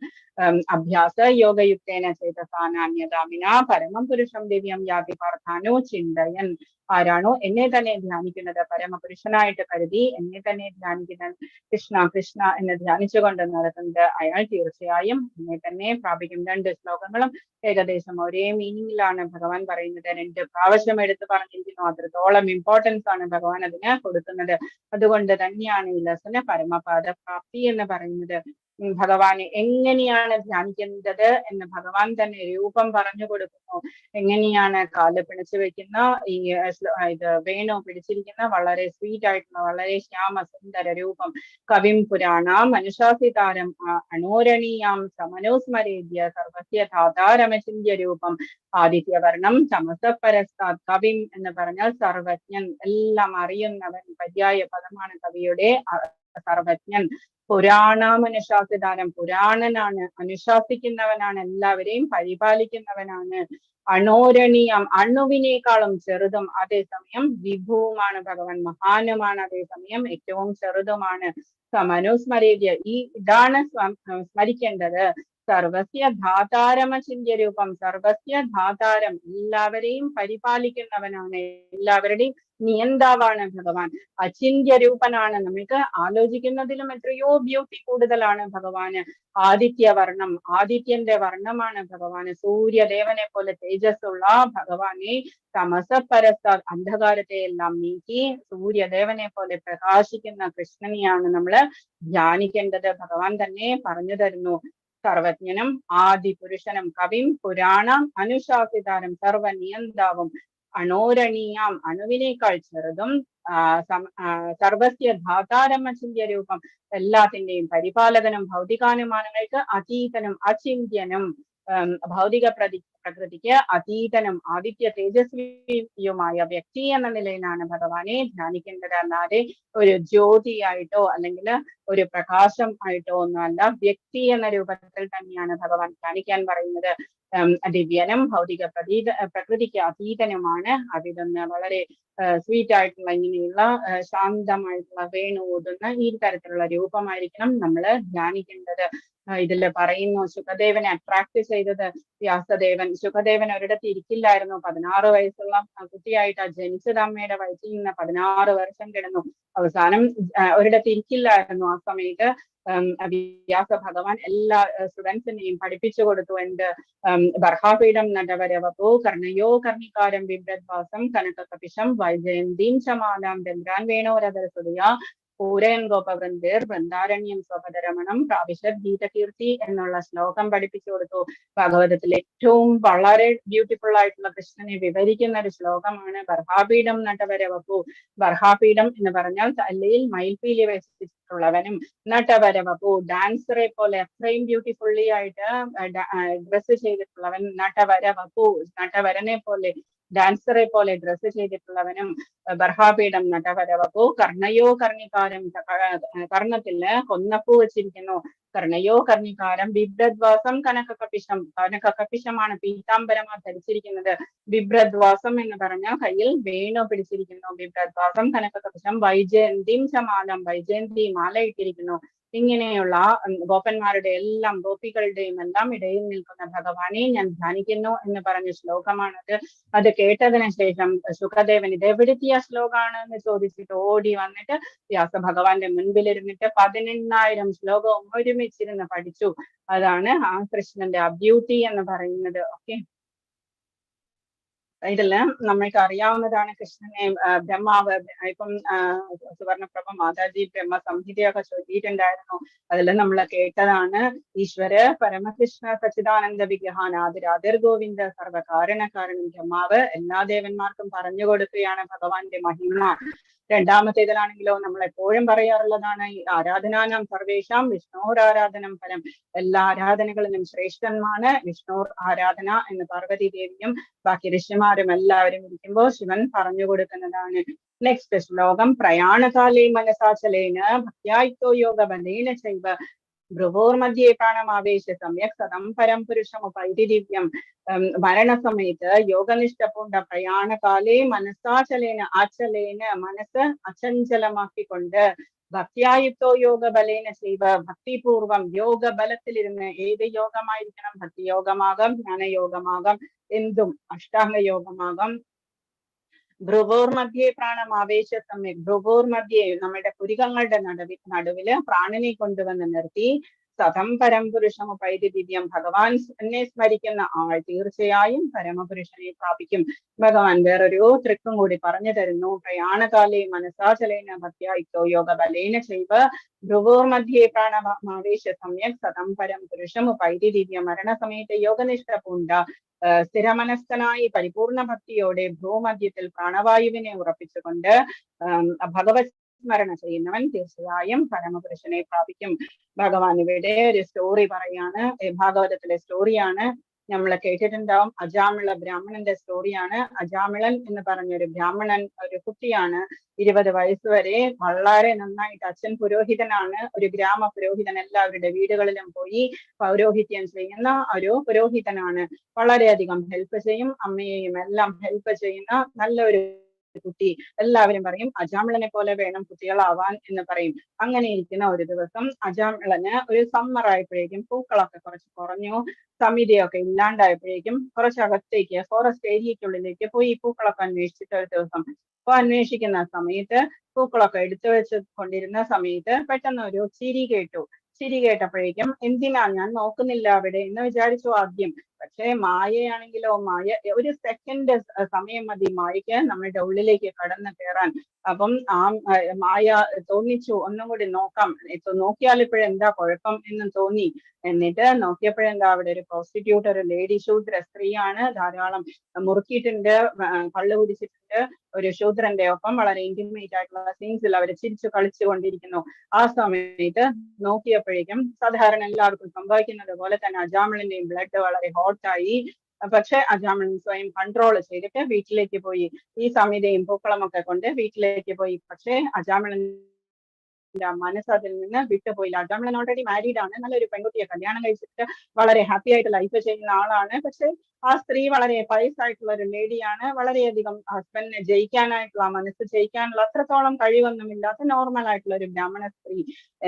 അഭ്യാസ യോഗയുക്തേന ചേതസാ നാന്യഗാമിന പരമം പുരുഷം ദിവ്യം യാതി പാർത്ഥാനോ ചിന്തയൻ. ആരാണോ എന്നെ തന്നെ ധ്യാനിക്കുന്നത്, പരമപുരുഷനായിട്ട് കരുതി എന്നെ തന്നെ ധ്യാനിക്കുന്നത്, കൃഷ്ണ കൃഷ്ണ എന്ന് ധ്യാനിച്ചുകൊണ്ട് നടക്കുന്നത്, അയാൾ തീർച്ചയായും എന്നെ തന്നെ പ്രാപിക്കും. 2 ശ്ലോകങ്ങളും ഏകദേശം ഒരേ മീനിങ്ങിലാണ് ഭഗവാൻ പറയുന്നത്. 2 പ്രാവശ്യം എടുത്ത് പറഞ്ഞിരിക്കുന്നു. അത്രത്തോളം ഇമ്പോർട്ടൻസ് ആണ് ഭഗവാൻ അതിന് കൊടുക്കുന്നത്. അതുകൊണ്ട് തന്നെയാണ് ഈ ലെസന് പരമപാദ പ്രാപ്തി എന്ന് പറയുന്നത്. ഭഗവാനെ എങ്ങനെയാണ് ധ്യാനിക്കേണ്ടത് എന്ന് ഭഗവാൻ തന്നെ രൂപം പറഞ്ഞു കൊടുക്കുന്നു. എങ്ങനെയാണ് കാല് പിടിച്ചു വെക്കുന്ന ഇത് വേണു പിടിച്ചിരിക്കുന്ന വളരെ സ്വീറ്റ് ആയിട്ടുള്ള വളരെ ശ്യാമ സുന്ദര രൂപം. കവിം പുരാണാം അനുശാസിതാരം അണോരണീയാം സമനോസ്മരേദ്യ സർവസ്യ ധാതാരമചിന്യ രൂപം. ആദിത്യവർണം തമസപരസ്താത്. കവിം എന്ന് പറഞ്ഞാൽ സർവജ്ഞൻ, എല്ലാം അറിയുന്നവൻ. പര്യായ പദമാണ് കവിയുടെ. സർവജ്ഞൻ. പുരാണാം അനുശാസിതാരം, പുരാണനാണ്, അനുശാസിക്കുന്നവനാണ്, എല്ലാവരെയും പരിപാലിക്കുന്നവനാണ്. അണോരണീയം, അണുവിനേക്കാളും ചെറുതും അതേസമയം വിഭുവുമാണ് ഭഗവാൻ. മഹാനുമാണ്, അതേസമയം ഏറ്റവും ചെറുതുമാണ്. സമനുസ്മരേദ്യ, ഇതാണ് സ്മരിക്കേണ്ടത്. സർവസ്യ ധാതാരമചിന്യ രൂപം. സർവസ്യ ധാതാരം, എല്ലാവരെയും പരിപാലിക്കുന്നവനാണ്, എല്ലാവരുടെയും നിയന്താവാണ് ഭഗവാൻ. അചിന്യ രൂപനാണ്. നമുക്ക് ആലോചിക്കുന്നതിലും എത്രയോ ബ്യൂട്ടി കൂടുതലാണ് ഭഗവാന്. ആദിത്യവർണം, ആദിത്യന്റെ വർണ്ണമാണ് ഭഗവാന്. സൂര്യദേവനെ പോലെ തേജസ്സുള്ള ഭഗവാനെ തമസപരസ്താത്, അന്ധകാരത്തെ എല്ലാം നീക്കി സൂര്യദേവനെ പോലെ പ്രകാശിക്കുന്ന കൃഷ്ണനെയാണ് നമ്മൾ ധ്യാനിക്കേണ്ടത്. ഭഗവാൻ തന്നെ പറഞ്ഞു തരുന്നു. സർവജ്ഞനും ആദിപുരുഷനും കവിം പുരാണം അനുശാസിതാരം സർവനിയന്താവും അണോരണീയാം, അണുവിനേക്കാൾ ചെറുതും സർവസ്യ ധാതാരമചിന്യ രൂപം, എല്ലാത്തിന്റെയും പരിപാലകനും ഭൗതികാനുമാനങ്ങൾക്ക് അതീതനും അചിന്യനും, ഭൗതിക പ്രകൃതിക്ക് അതീതനും ആദിത്യ തേജസ്വിയുമായ വ്യക്തി എന്ന നിലയിലാണ് ഭഗവാനെ ധ്യാനിക്കേണ്ടത്. അല്ലാതെ ഒരു ജ്യോതിയായിട്ടോ അല്ലെങ്കിൽ ഒരു പ്രകാശം ആയിട്ടോ ഒന്നുമല്ല, വ്യക്തി എന്ന രൂപത്തിൽ തന്നെയാണ് ഭഗവാൻ ധ്യാനിക്കാൻ പറയുന്നത്. ദിവ്യനും ഭൗതിക പ്രകൃതിക്ക് അതീതനുമാണ്. അതിലൊന്ന് വളരെ സ്വീറ്റ് ആയിട്ടുള്ള ഇങ്ങനെയുള്ള ശാന്തമായിട്ടുള്ള വേണു ഊതുന്ന ഈ തരത്തിലുള്ള രൂപമായിരിക്കണം നമ്മൾ ധ്യാനിക്കേണ്ടത്. ഇതിൽ പറയുന്നു ശുഖദേവനെ അട്രാക്ട് ചെയ്തത് വ്യാസദേവൻ. ശുഖദേവൻ ഒരിടത്ത് ഇരിക്കില്ലായിരുന്നു. 16 വയസ്സുള്ള കുട്ടിയായിട്ടാ ജനിച്ചത്. അമ്മയുടെ വയറ്റിൽ നിന്ന് 16 വർഷം കിടന്നു. അവസാനം ഒരിടത്ത് ഇരിക്കില്ലായിരുന്നു. ആ സമയത്ത് വ്യാസ ഭഗവാൻ എല്ലാ സ്റ്റുഡൻസിനെയും പഠിപ്പിച്ചു കൊടുത്തു. എന്ത് ബർഹാപീഠം നടവരവപോ കർണയോ കർണികാരം ബിഭ്രദ്വാസം കനകകപിശം വൈജയന്തീം ചമാലാം ചന്ദ്രാൻ വേണോരധരസുതയ പൂരയൻ ഗോപവൃന്ദേർ വൃന്ദാരണ്യം സ്വപദരമണം പ്രാവിശത് ഗീതകീർത്തി എന്നുള്ള ശ്ലോകം പഠിപ്പിച്ചു കൊടുത്തു. ഭാഗവതത്തിൽ ഏറ്റവും വളരെ ബ്യൂട്ടിഫുൾ ആയിട്ടുള്ള കൃഷ്ണനെ വിവരിക്കുന്ന ഒരു ശ്ലോകമാണ് ബർഹാപീഠം നടവരവപു. ബർഹാപീഠം എന്ന് പറഞ്ഞാൽ തലയിൽ മയിൽപീലി വെച്ചിട്ടുള്ളവനും, നടവരവപു ഡാൻസറെ പോലെ അത്രയും ബ്യൂട്ടിഫുള്ളി ആയിട്ട് ഡ്രസ് ചെയ്തിട്ടുള്ളവൻ. നടവരവപു നടവരനെ പോലെ ഡാൻസറെ പോലെ ഡ്രസ് ചെയ്തിട്ടുള്ളവനും. ബർഹാപീഠം നടവരവപു കർണയോ കർണികാരം, കർണത്തില് കൊന്നപ്പൂ വെച്ചിരിക്കുന്നു. കർണയോ കർണികാരം ബിഭ്രദ്വാസം കനകകപിശം, കനകകപിശമാണ് പീതാംബരമാ ധരിച്ചിരിക്കുന്നത്. ബിഭ്രദ്വാസം എന്ന് പറഞ്ഞാൽ കയ്യിൽ വേണു പിടിച്ചിരിക്കുന്നു. ബിഭ്രദ്വാസം കനകകപിശം വൈജയന്തിം ചമാലം, വൈജയന്തി മാല ഇട്ടിരിക്കുന്നു. ഇങ്ങനെയുള്ള ഗോപന്മാരുടെ എല്ലാം ഗോപികളുടെയും എല്ലാം ഇടയിൽ നിൽക്കുന്ന ഭഗവാനെ ഞാൻ ധ്യാനിക്കുന്നു എന്ന് പറഞ്ഞ ശ്ലോകമാണത്. അത് കേട്ടതിന് ശേഷം സുഖദേവൻ ഇത് എവിടുത്തെ ശ്ലോകമാണ് എന്ന് ചോദിച്ചിട്ട് ഓടി വന്നിട്ട് വ്യാസ ഭഗവാന്റെ മുൻപിലിരുന്നിട്ട് 18,000 ശ്ലോകവും ഒരുമിച്ചിരുന്ന് പഠിച്ചു. അതാണ് ആ കൃഷ്ണന്റെ ആ ബ്യൂട്ടി എന്ന് പറയുന്നത്. ഓക്കെ, ഇതില് നമ്മൾക്ക് അറിയാവുന്നതാണ് കൃഷ്ണനെ ബ്രഹ്മാവ് ഇപ്പം സുവർണപ്രഭ മാതാജി ബ്രഹ്മ സംഹിതയൊക്കെ ചൊല്ലിയിട്ടുണ്ടായിരുന്നു. അതിൽ നമ്മൾ കേട്ടതാണ് ഈശ്വര പരമകൃഷ്ണ സച്ചിദാനന്ദ വിഗ്രഹാനാദിരാതിർ ഗോവിന്ദ സർവകാരണകാരണം ബ്രഹ്മാവ് എല്ലാ ദേവന്മാർക്കും പറഞ്ഞു കൊടുക്കുകയാണ് ഭഗവാന്റെ മഹിമ. രണ്ടാമത്തേതിലാണെങ്കിലോ നമ്മൾ എപ്പോഴും പറയാറുള്ളതാണ് ഈ ആരാധനാനം സർവേഷാം വിഷ്ണോരാരാധനം ഫലം. എല്ലാ ആരാധനകളിലും ശ്രേഷ്ഠമാണ് വിഷ്ണു ആരാധന എന്ന് പാർവതി ദേവിയും ബാക്കി ഋഷിമാരും എല്ലാവരും ഇരിക്കുമ്പോൾ ശിവൻ പറഞ്ഞു കൊടുക്കുന്നതാണ്. നെക്സ്റ്റ് ശ്ലോകം പ്രയാണകാലേ മനസാചലേന ഭക്യായിത്തോ യോഗ ബലേന ചൈവ ഭ്രുവോർമധ്യേ പ്രാണമാവേശ സമ്യക് സദം പരം പുരുഷമുപൈതി ദിവ്യം. മരണസമയത്ത് യോഗനിഷ്ഠ പൂണ്ട പ്രയാണകാലേ മനസാചലേന ആചലേന മനസ്സ് അചഞ്ചലമാക്കിക്കൊണ്ട് ഭക്തിയായുക്തോ യോഗ ബലേന ചെയ്വ ഭക്തിപൂർവം യോഗ ബലത്തിലിരുന്ന് ഏത് യോഗമായിരിക്കണം? ഭക്തിയോഗമാകാം, ജ്ഞാനയോഗമാകാം, എന്തും അഷ്ടാംഗ യോഗമാകാം. ഭ്രുവോർ മധ്യേ പ്രാണം ആവേശ സമ്യക്. ഭ്രുവോർ മധ്യേ നമ്മുടെ പുരികങ്ങളുടെ നടുവില് പ്രാണനെ കൊണ്ടുവന്ന് നിർത്തി സതം പരംപുരുഷമുപൈതി ദിവ്യം. ഭഗവാൻ എന്നെ സ്മരിക്കുന്ന ആൾ തീർച്ചയായും പരമപുരുഷനെ പ്രാപിക്കും. ഭഗവാൻ വേറൊരു ട്രിക്കും കൂടി പറഞ്ഞു തരുന്നു. പ്രയാണകാലേ മനസാചലേന ഭക്യായിത്തോ യോഗ ബലേന ചെയ്വ ഭ്രുവോർ മധ്യേ പ്രാണമാവേശ സമ്യക് സതം പരം പുരുഷമുപൈതി ദിവ്യം. മരണസമയത്ത് യോഗനിഷ്ഠ പൂണ്ട സ്ഥിരമനസ്കനായി പരിപൂർണ ഭക്തിയോടെ ഭ്രൂമധ്യത്തിൽ പ്രാണവായുവിനെ ഉറപ്പിച്ചുകൊണ്ട് ഭഗവത് സ്മരണ ചെയ്യുന്നവൻ തീർച്ചയായും പരമപുരുഷനെ പ്രാപിക്കും. ഭഗവാൻ ഇവിടെ ഒരു സ്റ്റോറി പറയാണ്. ഭാഗവതത്തിലെ സ്റ്റോറിയാണ്. നമ്മൾ കേട്ടിട്ടുണ്ടാവും. അജാമിള ബ്രാഹ്മണന്റെ സ്റ്റോറിയാണ്. അജാമിളൻ എന്ന് പറഞ്ഞൊരു ബ്രാഹ്മണൻ ഒരു കുട്ടിയാണ്. 20 വയസ്സ് വരെ വളരെ നന്നായിട്ട് അച്ഛൻ പുരോഹിതനാണ്. ഒരു ഗ്രാമ പുരോഹിതൻ, എല്ലാവരുടെ വീടുകളിലും പോയി പൗരോഹിത്യം ചെയ്യുന്ന ഒരു പുരോഹിതനാണ്. വളരെയധികം ഹെൽപ്പ് ചെയ്യും, അമ്മയെയും എല്ലാം ഹെൽപ്പ് ചെയ്യുന്ന നല്ലൊരു കുട്ടി. എല്ലാവരും പറയും അജാമിളനെ പോലെ വേണം കുട്ടികളാവാൻ എന്ന് പറയും. അങ്ങനെ ഇരിക്കുന്ന ഒരു ദിവസം അജാമിളന് ഒരു സമ്മർ ആയപ്പോഴേക്കും പൂക്കളൊക്കെ കുറച്ച് കുറഞ്ഞു, സമിതിയൊക്കെ ഇല്ലാണ്ടായപ്പോഴേക്കും കുറച്ചകത്തേക്ക് ഫോറസ്റ്റ് ഏരിയക്കുള്ളിലേക്ക് പോയി പൂക്കളൊക്കെ അന്വേഷിച്ചിട്ട് ഒരു ദിവസം അന്വേഷിക്കുന്ന സമയത്ത് പൂക്കളൊക്കെ എടുത്തു വെച്ച് കൊണ്ടിരുന്ന സമയത്ത് പെട്ടെന്ന് ഒരു ചിരി കേട്ടു. ചിരി കേട്ടപ്പോഴേക്കും എന്തിനാ, ഞാൻ നോക്കുന്നില്ല അവിടെ എന്ന് വിചാരിച്ചു ആദ്യം. പക്ഷേ മായയാണെങ്കിലോ, മായ ഒരു സെക്കൻഡ് സമയം മതി മായയ്ക്ക് നമ്മളുടെ ഉള്ളിലേക്ക് കടന്നു കയറാൻ. അപ്പം ആ മായ തോന്നിച്ചു ഒന്നും കൂടി നോക്കാം, നോക്കിയാൽ ഇപ്പോഴെന്താ കുഴപ്പം എന്ന് തോന്നി. എന്നിട്ട് നോക്കിയപ്പോഴെന്താ അവിടെ ഒരു പ്രോസ്റ്റിറ്റ്യൂട്ട്, ഒരു ലേഡി ശൂദ്ര സ്ത്രീയാണ്, ധാരാളം മുറുക്കിയിട്ടുണ്ട്, കള്ളു കുടിച്ചിട്ടുണ്ട്. ഒരു ശൂദ്രന്റെ ഒപ്പം വളരെ ഇന്റിമേറ്റ് ആയിട്ടുള്ള സീൻസിൽ അവർ ചിരിച്ചു കളിച്ചു കൊണ്ടിരിക്കുന്നു. ആ സമയത്ത് നോക്കിയപ്പോഴേക്കും സാധാരണ എല്ലാവർക്കും സംഭവിക്കുന്നത് പോലെ തന്നെ അജാമിളന്റെയും ബ്ലഡ് വളരെ ഹോട്ടായി. പക്ഷെ അജാമിളൻ സ്വയം കൺട്രോൾ ചെയ്തിട്ട് വീട്ടിലേക്ക് പോയി. ഈ സമിതിയും പൂക്കളമൊക്കെ കൊണ്ട് വീട്ടിലേക്ക് പോയി. പക്ഷെ അജാമിളൻ മനസ്സ് അതിൽ നിന്ന് വിട്ടുപോയില്ല. അജാമിളൻ ഓൾറെഡി മാരീഡ് ആണ്, നല്ലൊരു പെൺകുട്ടിയെ കല്യാണം കഴിച്ചിട്ട് വളരെ ഹാപ്പി ആയിട്ട് ലൈഫ് ചെയ്യുന്ന ആളാണ്. പക്ഷെ ആ സ്ത്രീ വളരെ വയസ്സായിട്ടുള്ള ഒരു ലേഡിയാണ്. വളരെയധികം ഹസ്ബൻഡിനെ ജയിക്കാനായിട്ടുള്ള, മനസ്സ് ജയിക്കാനുള്ള അത്രത്തോളം കഴിവൊന്നുമില്ലാത്ത നോർമൽ ആയിട്ടുള്ള ഒരു ബ്രാഹ്മണ സ്ത്രീ.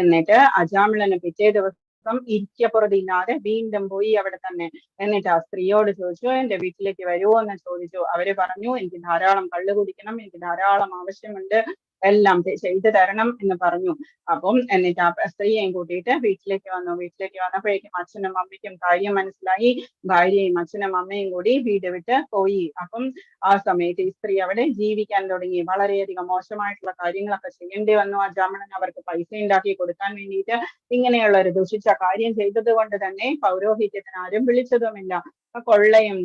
എന്നിട്ട് അജാമിളന് പിറ്റേ ദിവസം ഇരിക്കപ്പുറതില്ലാതെ വീണ്ടും പോയി അവിടെ തന്നെ. എന്നിട്ട് ആ സ്ത്രീയോട് ചോദിച്ചു, എന്റെ വീട്ടിലേക്ക് വരുമോ എന്ന് ചോദിച്ചു. അവര് പറഞ്ഞു, എനിക്ക് ധാരാളം കള്ളു കുടിക്കണം, എനിക്ക് ധാരാളം ആവശ്യമുണ്ട്, എല്ലാം ചെയ്തു തരണം എന്ന് പറഞ്ഞു. അപ്പം എന്നിട്ട് ആ സ്ത്രീയെയും കൂട്ടിയിട്ട് വീട്ടിലേക്ക് വന്നു. വീട്ടിലേക്ക് വന്നപ്പോഴേക്കും അച്ഛനും അമ്മയ്ക്കും കാര്യം മനസ്സിലായി. ഭാര്യയും അച്ഛനും അമ്മയും കൂടി വീട് വിട്ട് പോയി. അപ്പം ആ സമയത്ത് ഈ സ്ത്രീ അവിടെ ജീവിക്കാൻ തുടങ്ങി. വളരെയധികം മോശമായിട്ടുള്ള കാര്യങ്ങളൊക്കെ ചെയ്യേണ്ടി വന്നു. അജാമിളൻ അവർക്ക് പൈസ ഉണ്ടാക്കി കൊടുക്കാൻ വേണ്ടിയിട്ട് ഇങ്ങനെയുള്ള ഒരു ദുഷിച്ച കാര്യം ചെയ്തത് കൊണ്ട് തന്നെ പൗരോഹിത്യത്തിന് ആരും വിളിച്ചതുമില്ല. കൊള്ളയും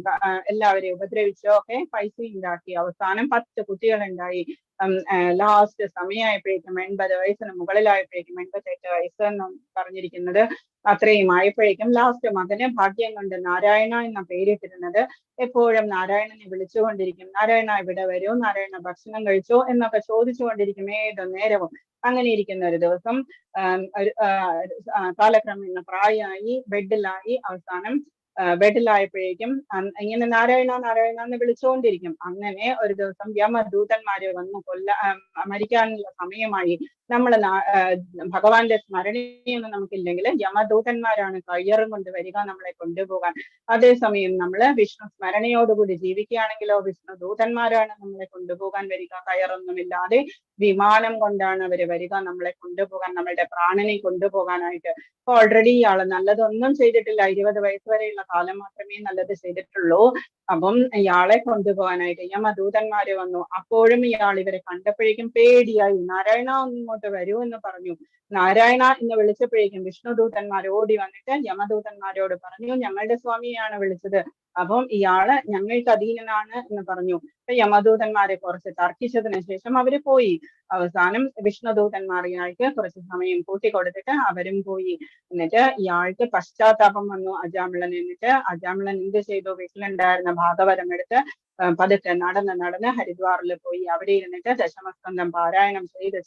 എല്ലാവരെയും ഉപദ്രവിച്ചോ ഒക്കെ പൈസ ഉണ്ടാക്കി. അവസാനം 10 കുട്ടികളുണ്ടായി. ലാസ്റ്റ് സമയമായപ്പോഴേക്കും 80 വയസ്സിന് മുകളിലായപ്പോഴേക്കും, 88 വയസ്സെന്ന് പറഞ്ഞിരിക്കുന്നത് അത്രയും ആയപ്പോഴേക്കും ലാസ്റ്റ് മകന് ഭാഗ്യം കൊണ്ട് നാരായണ എന്ന പേരിട്ടിരുന്നത്. എപ്പോഴും നാരായണനെ വിളിച്ചുകൊണ്ടിരിക്കും. നാരായണ ഇവിടെ വരൂ, നാരായണ ഭക്ഷണം കഴിച്ചോ എന്നൊക്കെ ചോദിച്ചുകൊണ്ടിരിക്കും ഏത് നേരവും. അങ്ങനെ ഇരിക്കുന്ന ഒരു ദിവസം കാലക്രമേണ പ്രായമായി, ബെഡിലായി. അവസാനം ബെഡിലായപ്പോഴേക്കും ഇങ്ങനെ നാരായണ നാരായണ എന്ന് വിളിച്ചുകൊണ്ടിരിക്കും. അങ്ങനെ ഒരു ദിവസം യമദൂതന്മാര് വന്നു മരിക്കാനുള്ള സമയമായി. നമ്മള് ഭഗവാന്റെ സ്മരണയൊന്നും നമുക്കില്ലെങ്കിൽ യമദൂതന്മാരാണ് കയ്യറും കൊണ്ട് വരിക നമ്മളെ കൊണ്ടുപോകാൻ. അതേസമയം നമ്മള് വിഷ്ണു സ്മരണയോടുകൂടി ജീവിക്കുകയാണെങ്കിലോ വിഷ്ണു ദൂതന്മാരാണ് നമ്മളെ കൊണ്ടുപോകാൻ വരിക. കയറൊന്നുമില്ലാതെ വിമാനം കൊണ്ടാണ് അവര് വരിക നമ്മളെ കൊണ്ടുപോകാൻ, നമ്മളുടെ പ്രാണനെ കൊണ്ടുപോകാനായിട്ട്. അപ്പൊ ഓൾറെഡി ഇയാള് നല്ലതൊന്നും ചെയ്തിട്ടില്ല, 20 വയസ്സ് വരെയുള്ള കാലം മാത്രമേ നല്ലത് ചെയ്തിട്ടുള്ളൂ. അപ്പം ഇയാളെ കൊണ്ടുപോകാനായിട്ട് യമദൂതന്മാര് വന്നു. അപ്പോഴും ഇയാൾ ഇവരെ കണ്ടപ്പോഴേക്കും പേടിയായി. നാരായണ ഇങ്ങോട്ട് വരൂ എന്ന് പറഞ്ഞു. നാരായണ എന്ന് വിളിച്ചപ്പോഴേക്കും വിഷ്ണുദൂതന്മാർ ഓടി വന്നിട്ട് യമദൂതന്മാരോട് പറഞ്ഞു, ഞങ്ങളുടെ സ്വാമിയാണ് വിളിച്ചത്, അപ്പം ഇയാള് ഞങ്ങൾക്ക് അധീനനാണ് എന്ന് പറഞ്ഞു. അപ്പൊ യമദൂതന്മാരെ കുറച്ച് തർക്കിച്ചതിന് ശേഷം അവര് പോയി. അവസാനം വിഷ്ണുദൂതന്മാർ ഇയാൾക്ക് കുറച്ച് സമയം കൂട്ടിക്കൊടുത്തിട്ട് അവരും പോയി. എന്നിട്ട് ഇയാൾക്ക് പശ്ചാത്താപം വന്നു അജാമിളൻ. എന്നിട്ട് അജാമിളൻ എന്ത് ചെയ്തു? വീട്ടിലുണ്ടായിരുന്ന ഭാഗവതം എടുത്ത് പതുക്കെ നടന്ന് ഹരിദ്വാറിൽ പോയി. അവിടെ ഇരുന്നിട്ട് ദശമസ്കന്ധം പാരായണം ചെയ്ത്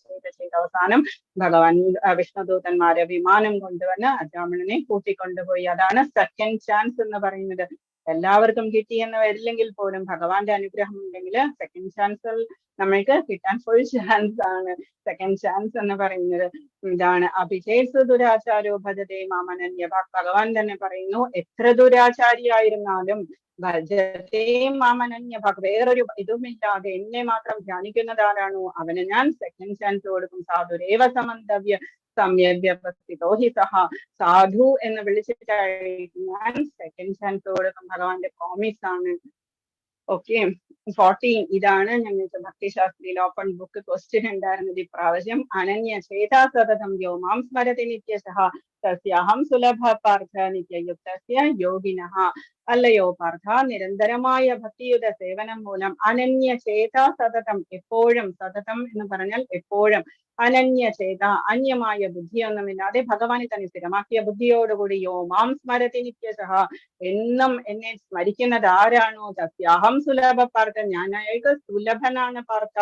അവസാനം ഭഗവാൻ വിഷ്ണുദൂതന്മാരെ വിമാനം കൊണ്ടുവന്ന് അജാമിളനെ കൂട്ടിക്കൊണ്ടുപോയി. അതാണ് സെക്കൻഡ് ചാൻസ് എന്ന് പറയുന്നത്. എല്ലാവർക്കും കിട്ടിയെന്ന് വരില്ലെങ്കിൽ പോലും ഭഗവാന്റെ അനുഗ്രഹം ഉണ്ടെങ്കിൽ സെക്കൻഡ് ചാൻസ് നമ്മൾക്ക് കിട്ടാൻ ഫുൾ ചാൻസ് ആണ്. സെക്കൻഡ് ചാൻസ് എന്ന് പറയുന്നത് ഇതാണ്. അഭിചേത്സു ദുരാചാരോ ഭജതേ മാമനന്യ. ഭഗവാൻ തന്നെ പറയുന്നു, എത്ര ദുരാചാരിയായിരുന്നാലും ഭജതേ മാമനന്യ, വേറൊരു ഇതുമില്ലാതെ എന്നെ മാത്രം ധ്യാനിക്കുന്നതാരാണോ അവന് ഞാൻ സെക്കൻഡ് ചാൻസ് കൊടുക്കും. സാധുരേവ സമന്തവ്യ സമ്യവ്യവസ്ഥിതോ ഹി സഹ. സാധു എന്ന് വിളിച്ചിട്ടായിരിക്കും ഞാൻ സെക്കൻഡ് ചാൻസ് കൊടുക്കും. ഭഗവാന്റെ പ്രോമിസ് ആണ്. ഓക്കെ, 14 ഇതാണ് ഞങ്ങൾക്ക് ഭക്തിശാസ്ത്രിയിൽ ഓപ്പൺ ബുക്ക് ക്വസ്റ്റ്യൻ ഉണ്ടായിരുന്നത് ഇപ്രാവശ്യം. അനന്യ ചേതാ സതതം യോ മാം സ്മരതി നിത്യശഃ തസ്യാഹം സുലഭ പാർത്ഥ നിത്യയുക്തസ്യ യോഗിനഃ. അല്ലയോ പാർത്ഥ, നിരന്തരമായ ഭക്തിയുത സേവനം മൂലം അനന്യ ചേതാ സതതം, എപ്പോഴും, സതതം എന്ന് പറഞ്ഞാൽ എപ്പോഴും, അനന്യ ചേത അന്യമായ ബുദ്ധിയൊന്നുമില്ലാതെ ഭഗവാനെ തന്നെ സ്ഥിരമാക്കിയ ബുദ്ധിയോടുകൂടി യോ മാം സ്മരതി നിത്യശഃ, എന്നും എന്നെ സ്മരിക്കുന്നത് ആരാണോ തസ്യാഹം സുലഭ പാർത്ഥ, ഞാൻ അയാൾക്ക് സുലഭനാണ് പാർത്ഥ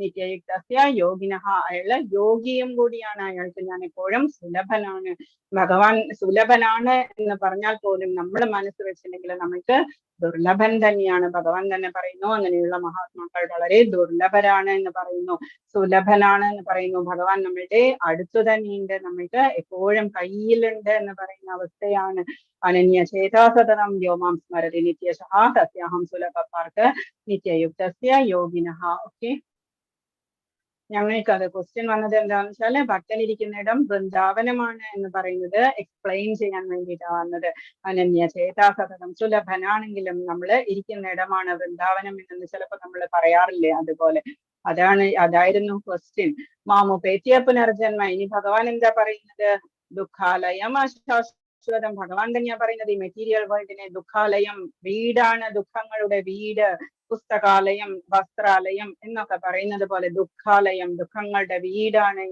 നിത്യയുക്തസ്യ യോഗിനഃ, അയാള് യോഗിയും കൂടിയാണ്, അയാൾക്ക് ഞാൻ എപ്പോഴും സുലഭനാണ്. ഭഗവാൻ സുലഭനാണ് എന്ന് പറഞ്ഞാൽ പോലും നമ്മൾ മനസ്സ് വെച്ചിട്ടുണ്ടെങ്കിൽ നമുക്ക് ദുർലഭൻ തന്നെയാണ്. ഭഗവാൻ തന്നെ പറയുന്നു അങ്ങനെയുള്ള മഹാത്മാക്കൾ വളരെ ദുർലഭരാണ് എന്ന് പറയുന്നു. സുലഭനാണ് എന്ന് പറയുന്നു. ഭഗവാൻ നമ്മളുടെ അടുത്തു തന്നെയുണ്ട്, നമ്മൾക്ക് എപ്പോഴും കയ്യിലുണ്ട് എന്ന് പറയുന്ന അവസ്ഥയാണ്. അനന്യ ചേതാ സതതം വ്യോമാം സ്മരതി നിത്യശഃ തസ്യാഹം സുലഭ പാർത്ഥ നിത്യയുക്തസ്യ യോഗിനഃ. ഓക്കെ, ഞങ്ങൾക്ക് അത് ക്വസ്റ്റ്യൻ വന്നത് എന്താണെന്ന് വെച്ചാല് ഭക്തനിരിക്കുന്നിടം വൃന്ദാവനമാണ് എന്ന് പറയുന്നത് എക്സ്പ്ലെയിൻ ചെയ്യാൻ വേണ്ടിയിട്ടാണ് വന്നത്. അനന്യ ചേതാ സതതം, സുലഭനാണെങ്കിലും നമ്മൾ ഇരിക്കുന്ന ഇടമാണ് വൃന്ദാവനം എന്ന് ചിലപ്പോൾ നമ്മൾ പറയാറില്ലേ, അതുപോലെ അതായിരുന്നു ക്വസ്റ്റ്യൻ. മാമുപേത്യ പുനർജന്മ. ഇനി ഭഗവാൻ എന്താ പറയുന്നത്? ദുഃഖാലയം അശാശ്വതം. ഭഗവാൻ തന്നെയാ പറയുന്നത് ഈ മെറ്റീരിയൽ വേൾഡിനെ ദുഃഖാലയം, വീടാണ്, ദുഃഖങ്ങളുടെ വീട്. പുസ്തകാലയം, വസ്ത്രാലയം എന്നൊക്കെ പറയുന്നത് പോലെ ദുഃഖാലയം, ദുഃഖങ്ങളുടെ വീടാണ്.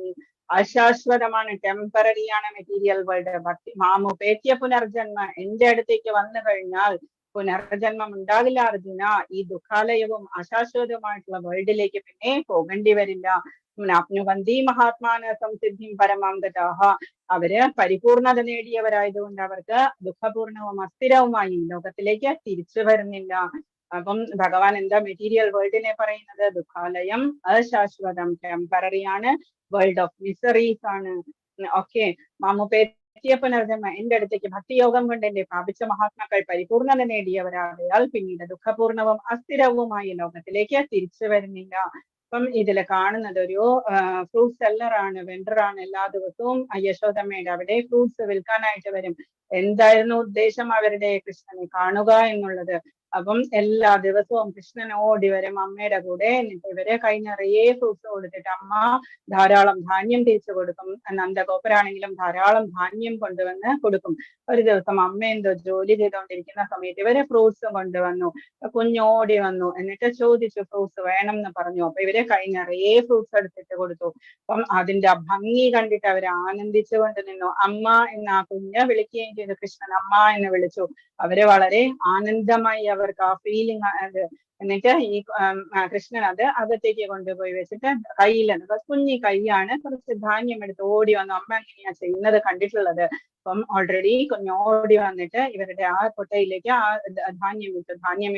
അശാശ്വതമാണ്, ടെമ്പററിയാണ് മെറ്റീരിയൽ വേൾഡ്. ഭക്തി മാമുപേത്യ പുനർജന്മ, എന്റെ അടുത്തേക്ക് വന്നു കഴിഞ്ഞാൽ പുനർജന്മം ഉണ്ടാകില്ല അർജുന. ഈ ദുഃഖാലയവും അശാശ്വതമായിട്ടുള്ള വേൾഡിലേക്ക് പിന്നെ പോകേണ്ടി വരില്ല. നാപ്നുവന്തി മഹാത്മാന സംസിദ്ധിം പരമാംഗതാഹ. അവര് പരിപൂർണത നേടിയവരായതുകൊണ്ട് അവർക്ക് ദുഃഖപൂർണവും അസ്ഥിരവുമായി ലോകത്തിലേക്ക് തിരിച്ചു വരുന്നില്ല. അപ്പം ഭഗവാൻ എന്താ മെറ്റീരിയൽ വേൾഡിനെ പറയുന്നത്? ദുഃഖാലയം അശാശ്വതം, ടെമ്പററി ആണ്, വേൾഡ് ഓഫ് മിസറീസ് ആണ്. ഓക്കെ, മാമുപേത്യ പുനർജന്മ, എന്റെ അടുത്തേക്ക് ഭക്തിയോഗം കൊണ്ട് എന്റെ പ്രാപിച്ച മഹാത്മാക്കൾ പരിപൂർണത നേടിയവരാകയാൽ പിന്നീട് ദുഃഖപൂർണവും അസ്ഥിരവുമായി ലോകത്തിലേക്ക് തിരിച്ചു വരുന്നില്ല. അപ്പം ഇതിൽ കാണുന്നത് ഒരു ഫ്രൂട്ട് സെല്ലറാണ്, വെണ്ടറാണ്. എല്ലാ ദിവസവും യശോദമ്മയുടെ അവിടെ ഫ്രൂട്ട്സ് വിൽക്കാനായിട്ട് വരും. എന്തായിരുന്നു ഉദ്ദേശം അവരുടെ? കൃഷ്ണനെ കാണുക എന്നുള്ളത്. അപ്പം എല്ലാ ദിവസവും കൃഷ്ണൻ ഓടി വരും അമ്മയുടെ കൂടെ. എന്നിട്ട് ഇവരെ കൈ നിറയെ ഫ്രൂട്ട്സ് കൊടുത്തിട്ട് അമ്മ ധാരാളം ധാന്യം തേച്ച് കൊടുക്കും. നന്ദഗോപരാണെങ്കിലും ധാരാളം ധാന്യം കൊണ്ടുവന്ന് കൊടുക്കും. ഒരു ദിവസം അമ്മ എന്തോ ജോലി ചെയ്തുകൊണ്ടിരിക്കുന്ന സമയത്ത് ഇവരെ ഫ്രൂട്ട്സ് കൊണ്ടുവന്നു. കുഞ്ഞോടി വന്നു, എന്നിട്ട് ചോദിച്ചു ഫ്രൂട്ട്സ് വേണം എന്ന് പറഞ്ഞു. അപ്പൊ ഇവരെ കൈ നിറയെ ഫ്രൂട്ട്സ് എടുത്തിട്ട് കൊടുത്തു. അപ്പം അതിന്റെ ഭംഗി കണ്ടിട്ട് അവർ ആനന്ദിച്ചുകൊണ്ട് നിന്നു. അമ്മ എന്ന് ആ കുഞ്ഞ് വിളിക്കുകയും ചെയ്തു. കൃഷ്ണൻ അമ്മ എന്ന് വിളിച്ചു. അവര് വളരെ ആനന്ദമായി, അവർക്ക് ആ ഫീലിംഗ് എന്നിട്ട് ഈ കൃഷ്ണൻ അത് അകത്തേക്ക് കൊണ്ടുപോയി വെച്ചിട്ട് കയ്യിൽ കുഞ്ഞി കൈയാണ്, കുറച്ച് ധാന്യം എടുത്ത് ഓടി വന്നു. അമ്മ എങ്ങനെയാ ചെയ്യുന്നത് കണ്ടിട്ടുള്ളത്. അപ്പം ഓൾറെഡി ഓടി വന്നിട്ട് ഇവരുടെ ആ കൊട്ടയിലേക്ക് ആ ധാന്യം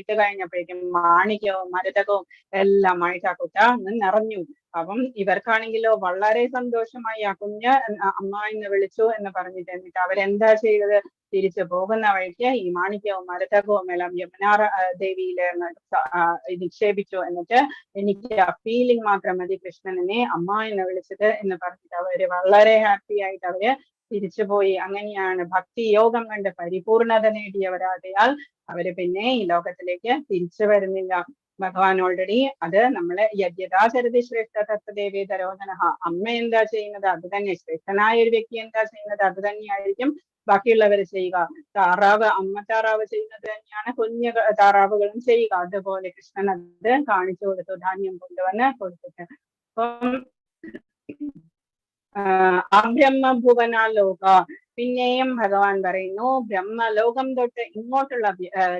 ഇട്ട് കഴിഞ്ഞപ്പോഴേക്കും മാണിക്യവും മരതകവും എല്ലാമായിട്ട് ആ കൊട്ട നിറഞ്ഞു. അപ്പം ഇവർക്കാണെങ്കിലോ വളരെ സന്തോഷമായി. ആ കുഞ്ഞ് അമ്മ എന്ന് വിളിച്ചു എന്ന് പറഞ്ഞിട്ട് എന്നിട്ട് അവരെന്താ ചെയ്തത്, തിരിച്ചു പോകുന്ന വഴിക്ക് ഈ മാണിക്യവും മരതകവും എല്ലാം യമുനാ ദേവിയിലെ നിക്ഷേപിച്ചു. എന്നിട്ട് എനിക്ക് ആ ഫീലിംഗ് മാത്രം മതി, കൃഷ്ണനെ അമ്മ എന്ന് വിളിച്ചത് എന്ന് പറഞ്ഞിട്ട് അവര് വളരെ ഹാപ്പി ആയിട്ട് അവര് തിരിച്ചുപോയി. അങ്ങനെയാണ് ഭക്തി യോഗം കണ്ട് പരിപൂർണത നേടിയവരാകയാൽ അവര് പിന്നെ ഈ ലോകത്തിലേക്ക് തിരിച്ചു വരുന്നില്ല. ഭഗവാൻ ഓൾറെഡി അത് നമ്മളെ യദ്യഥാചരതി ശ്രേഷ്ഠ തത്വദേവേ തരോധനഃ, അമ്മ എന്താ ചെയ്യുന്നത് അത് തന്നെ, ശ്രേഷ്ഠനായ ഒരു വ്യക്തി എന്താ ചെയ്യുന്നത് അത് തന്നെയായിരിക്കും ബാക്കിയുള്ളവർ ചെയ്യുക. അമ്മ താറാവ് ചെയ്യുന്നത് തന്നെയാണ് കുഞ്ഞു താറാവുകളും ചെയ്യുക. അതുപോലെ കൃഷ്ണൻ അത് കാണിച്ചു കൊടുത്തു, ധാന്യം കൊണ്ടുവന്ന് കൊടുത്തിട്ട്. അപ്പം അബ്രഹ്മഭുവനാലോക, പിന്നെയും ഭഗവാൻ പറയുന്നു ബ്രഹ്മലോകം തൊട്ട് ഇങ്ങോട്ടുള്ള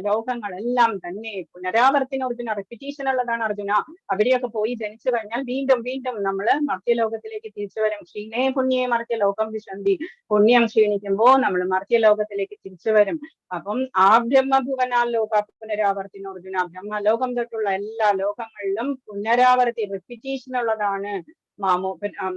ലോകങ്ങളെല്ലാം തന്നെ പുനരാവർത്തന അർജുന, റിപ്പിറ്റീഷൻ ഉള്ളതാണ് അർജുന. അവിടെയൊക്കെ പോയി ജനിച്ചു കഴിഞ്ഞാൽ വീണ്ടും വീണ്ടും നമ്മള് മർത്യലോകത്തിലേക്ക് തിരിച്ചു വരും. ക്ഷീണേ പുണ്യേ മർത്യലോകം വിശന്തി, പുണ്യം ക്ഷീണിക്കുമ്പോൾ നമ്മൾ മർത്യലോകത്തിലേക്ക് തിരിച്ചു വരും. അപ്പം ആ ബ്രഹ്മഭുവനാലോക പുനരാവർത്തന അർജുന, ബ്രഹ്മലോകം തൊട്ടുള്ള എല്ലാ ലോകങ്ങളിലും പുനരാവർത്തി റിപ്പിറ്റീഷൻ ഉള്ളതാണ്.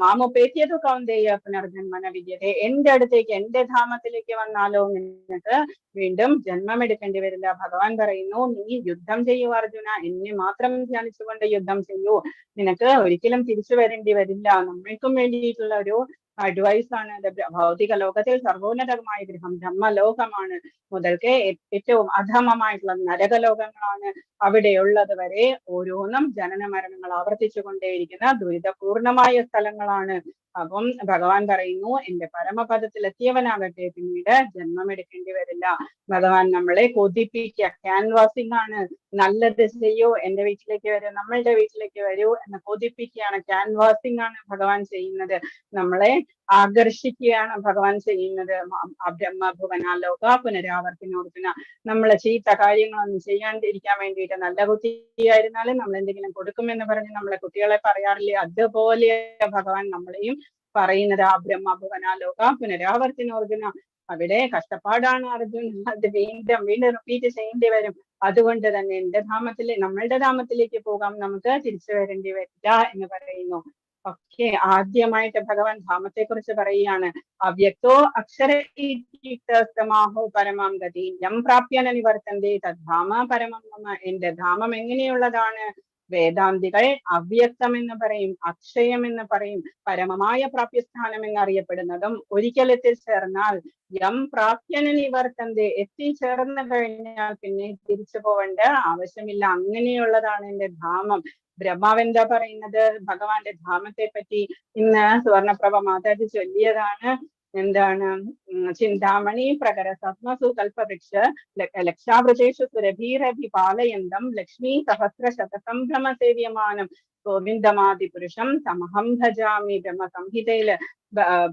മാമോപേത്യതു കൗന്ദേയ പുനർജന്മന വിദ്യതേ, എന്റെ അടുത്തേക്ക് എന്റെ ധാമത്തിലേക്ക് വന്നാലോ നിനക്ക് വീണ്ടും ജന്മമെടുക്കേണ്ടി വരില്ല. ഭഗവാൻ പറയുന്നു നീ യുദ്ധം ചെയ്യൂ അർജുന, എന്നെ മാത്രം ധ്യാനിച്ചുകൊണ്ട് യുദ്ധം ചെയ്യൂ, നിനക്ക് ഒരിക്കലും തിരിച്ചു വരേണ്ടി വരില്ല. നമ്മൾക്കും വേണ്ടിയിട്ടുള്ള ഒരു അഡ്വൈസ് ആണ്. ഭൗതിക ലോകത്തിൽ സർവോന്നതമായ ഗൃഹം ബ്രഹ്മലോകമാണ്. മുതൽക്ക് ഏറ്റവും അധമമായിട്ടുള്ള നരകലോകങ്ങളാണ്. അവിടെയുള്ളത് വരെ ഓരോന്നും ജനന മരണങ്ങൾ ആവർത്തിച്ചു കൊണ്ടേയിരിക്കുന്ന ദുരിതപൂർണമായ സ്ഥലങ്ങളാണ്. അപ്പം ഭഗവാൻ പറയുന്നു എന്റെ പരമപദത്തിൽ എത്തിയവനാകട്ടെ പിന്നീട് ജന്മമെടുക്കേണ്ടി വരില്ല. ഭഗവാൻ നമ്മളെ കൊതിപ്പിക്കുക, ക്യാൻവാസിംഗ് ആണ്. നല്ലത് ചെയ്യൂ, എന്റെ വീട്ടിലേക്ക് വരൂ, നമ്മളുടെ വീട്ടിലേക്ക് വരൂ എന്ന് കൊതിപ്പിക്കുകയാണ്. ക്യാൻവാസിംഗ് ആണ് ഭഗവാൻ ചെയ്യുന്നത്, നമ്മളെ ആകർഷിക്കുകയാണ് ഭഗവാൻ ചെയ്യുന്നത്. ബ്രഹ്മഭുവനാലോക പുനരാവർത്തനോർജുന, നമ്മളെ ചീത്ത കാര്യങ്ങളൊന്നും ചെയ്യാണ്ടിരിക്കാൻ വേണ്ടിയിട്ട് നല്ല കുട്ടിയായിരുന്നാലും നമ്മൾ എന്തെങ്കിലും കൊടുക്കുമെന്ന് പറഞ്ഞ് നമ്മളെ കുട്ടികളെ പറയാറില്ലേ, അതുപോലെ ഭഗവാൻ നമ്മളെയും പറയുന്നത്. ആ ബ്രഹ്മഭുവനാലോക പുനരാവർത്തനോർജുന, അവിടെ കഷ്ടപ്പാടാണ് അർജുൻ, അത് വീണ്ടും വീണ്ടും റിപ്പീറ്റ് ചെയ്യേണ്ടി വരും. അതുകൊണ്ട് തന്നെ എന്റെ ധാമത്തിലെ നമ്മളുടെ ധാമത്തിലേക്ക് പോകാം, നമുക്ക് തിരിച്ചു വരേണ്ടി വരില്ല എന്ന് പറയുന്നു. ഓക്കെ, ആദ്യമായിട്ട് ഭഗവാൻ ധാമത്തെ കുറിച്ച് പറയുകയാണ്. അവ്യക്തോ അക്ഷരമാഹോ പരമാം ഗതി യം പ്രാപ്യന നിവർത്തന്തേ തദ്ധാമ പരമം മമ, എന്റെ ധാമം എങ്ങനെയുള്ളതാണ്? വേദാന്തികൾ അവ്യക്തം എന്ന് പറയും, അക്ഷയം എന്ന് പറയും, പരമമായ പ്രാപ്യസ്ഥാനം എന്നറിയപ്പെടുന്നതും ഒരിക്കൽ എത്തിച്ചേർന്നാൽ യം പ്രാപ്യന നിവർത്തന്തേ, എത്തിച്ചേർന്ന് കഴിഞ്ഞാൽ പിന്നെ തിരിച്ചു പോവേണ്ട ആവശ്യമില്ല. അങ്ങനെയുള്ളതാണ് എന്റെ ധാമം. ബ്രഹ്മാവെന്താ പറയുന്നത് ഭഗവാന്റെ ധാമത്തെ പറ്റി? ഇന്ന് സുവർണപ്രഭ മാതാജി ചൊല്ലിയതാണ്. എന്താണ്? ചിന്താമണി പ്രകര സത്മസു കൽപവൃക്ഷ ലക്ഷാവൃതേഷു സുരഭീരഭിപാലയന്തം ലക്ഷ്മീ സഹസ്ര ശതസംഭ്രമ സേവ്യമാനം ഗോവിന്ദമാദി പുരുഷം സമഹം ഭജാമി. ബ്രഹ്മസംഹിതയില്